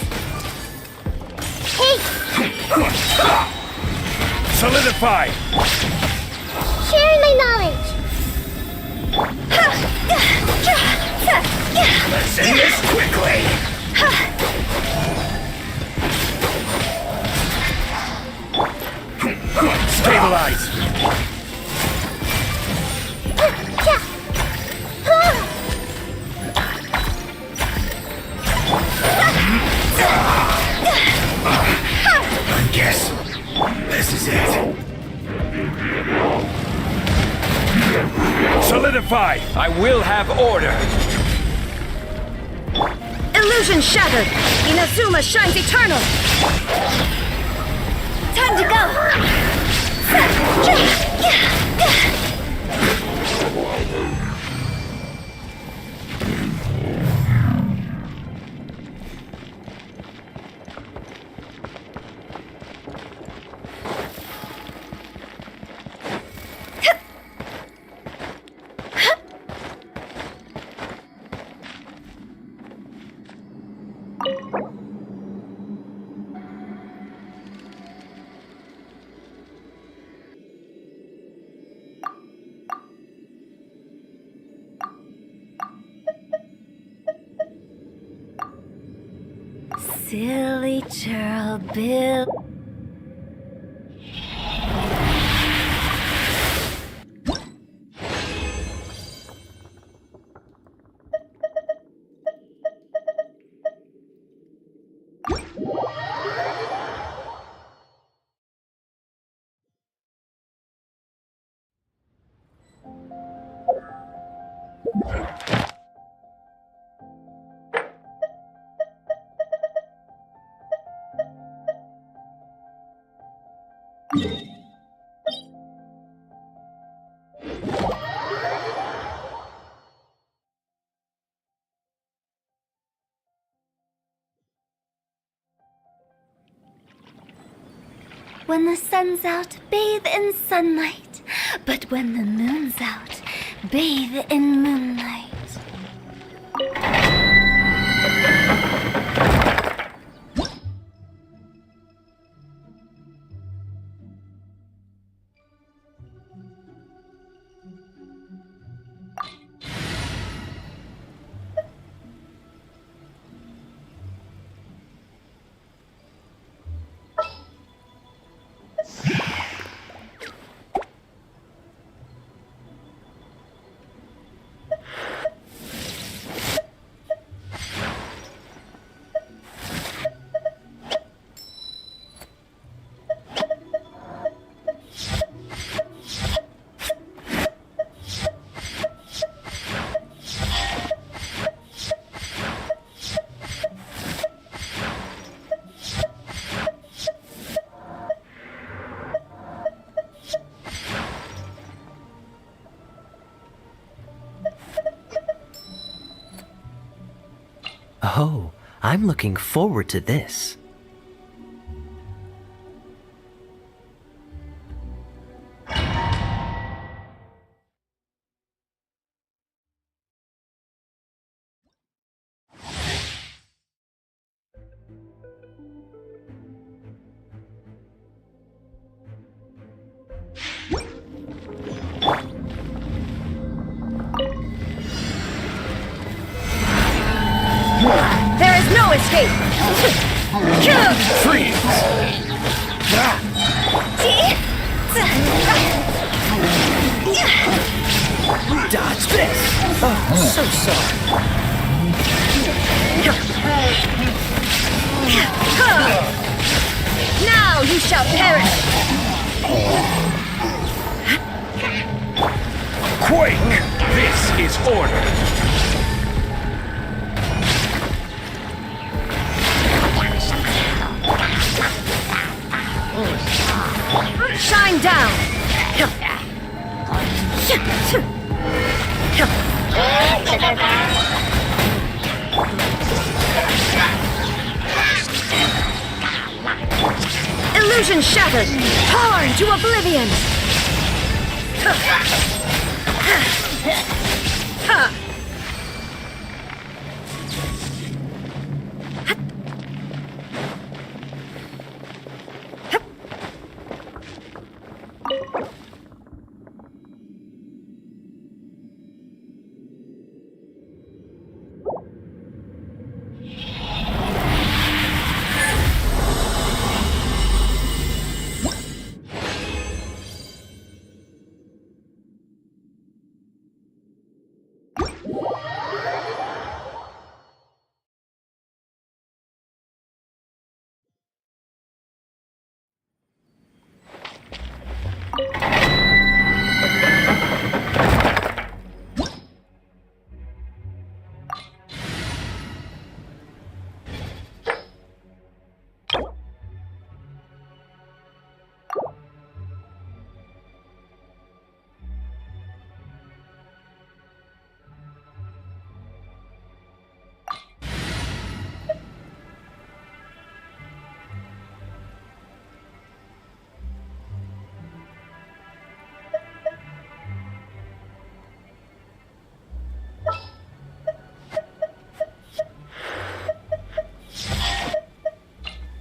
Speaker 5: Hey,
Speaker 10: Solidify!
Speaker 5: sharing my knowledge.
Speaker 10: Let's end this quickly! Stabilize! I guess this is it. Solidify! I will have order!
Speaker 24: Illusion shattered! Inazuma shines eternal!
Speaker 5: Time to go.
Speaker 14: Silly churl Bill. When the sun's out, bathe in sunlight. But when the moon's out, bathe in moonlight.
Speaker 13: Oh, I'm looking forward to this.
Speaker 24: There is no escape!
Speaker 10: Freeze!
Speaker 13: Dodge this! Oh, so sorry.
Speaker 11: Now you shall perish!
Speaker 10: Quake! This is order!
Speaker 11: Shine down! Illusion shattered! Torn to oblivion!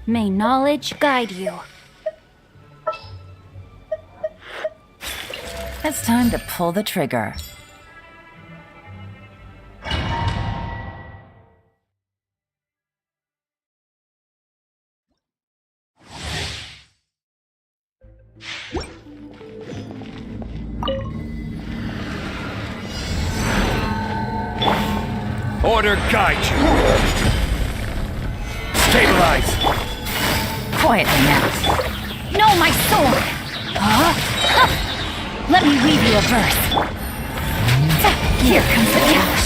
Speaker 25: May knowledge guide you.
Speaker 2: It's time to pull the trigger.
Speaker 10: Order guide you! Stabilize!
Speaker 2: Quietly now.
Speaker 11: No, my sword! Huh? Let me weave you a verse. Here comes the catch.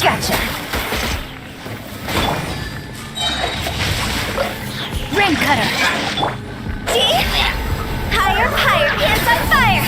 Speaker 11: Gotcha. Rain cutter.
Speaker 5: Higher, higher, hands on fire!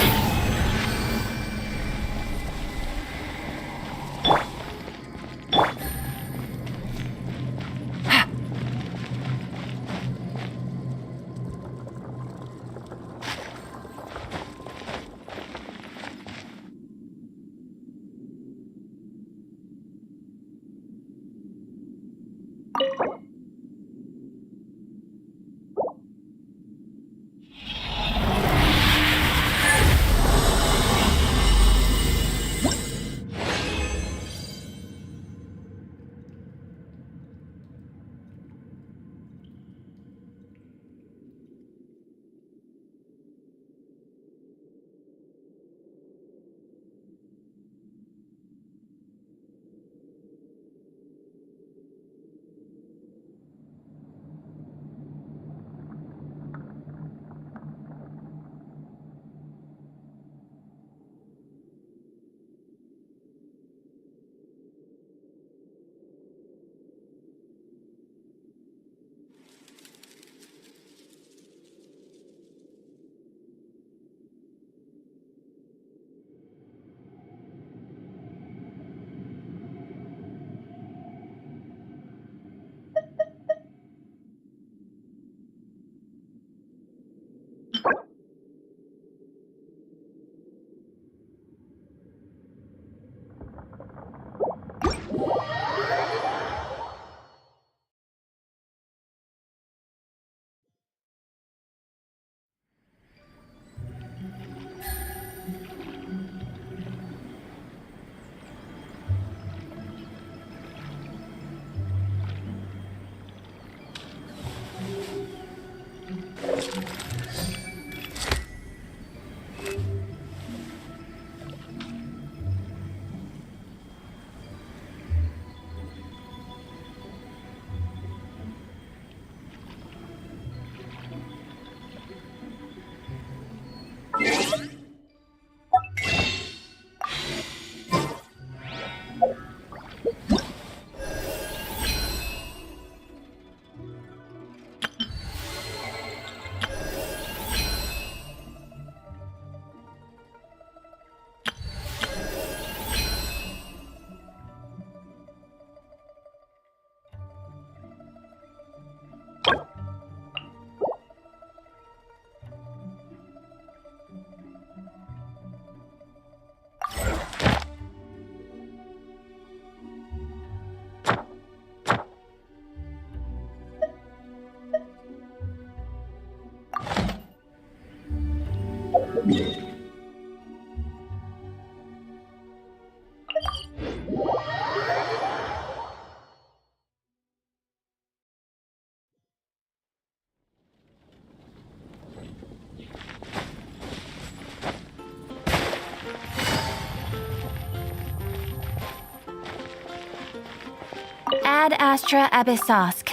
Speaker 25: Ad Astra Abyssosk.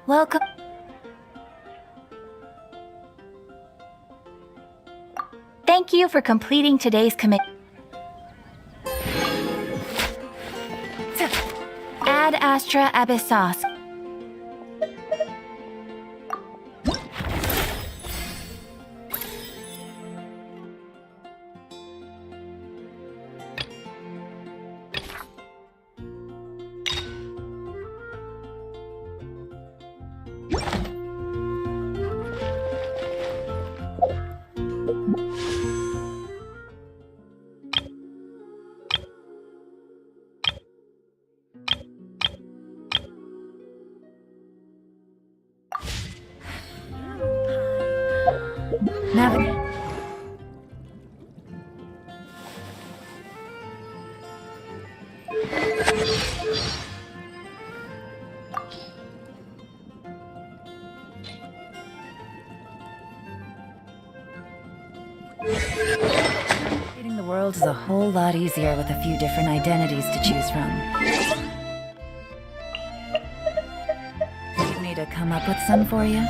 Speaker 25: Welcome. Thank you for completing today's commit. Ad Astra Abyssosk. Navigate. Creating the world is a whole lot easier with a few different identities to choose from. Need me to come up with some for you?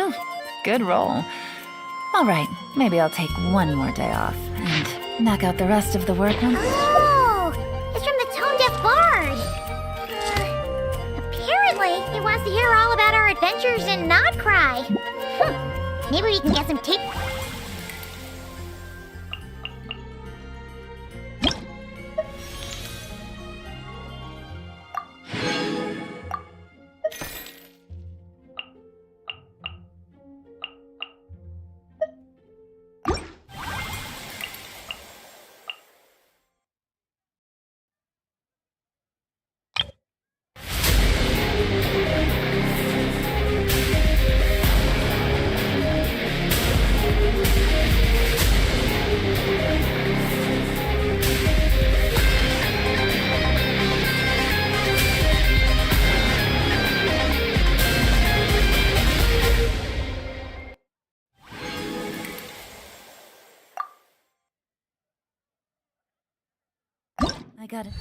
Speaker 2: Whew, good roll. All right, maybe I'll take one more day off and knock out the rest of the work once.
Speaker 5: Oh, it's from the Tone Deaf Bard. Apparently, he wants to hear all about our adventures in Not Cry. Maybe we can get some tape.
Speaker 2: I got it.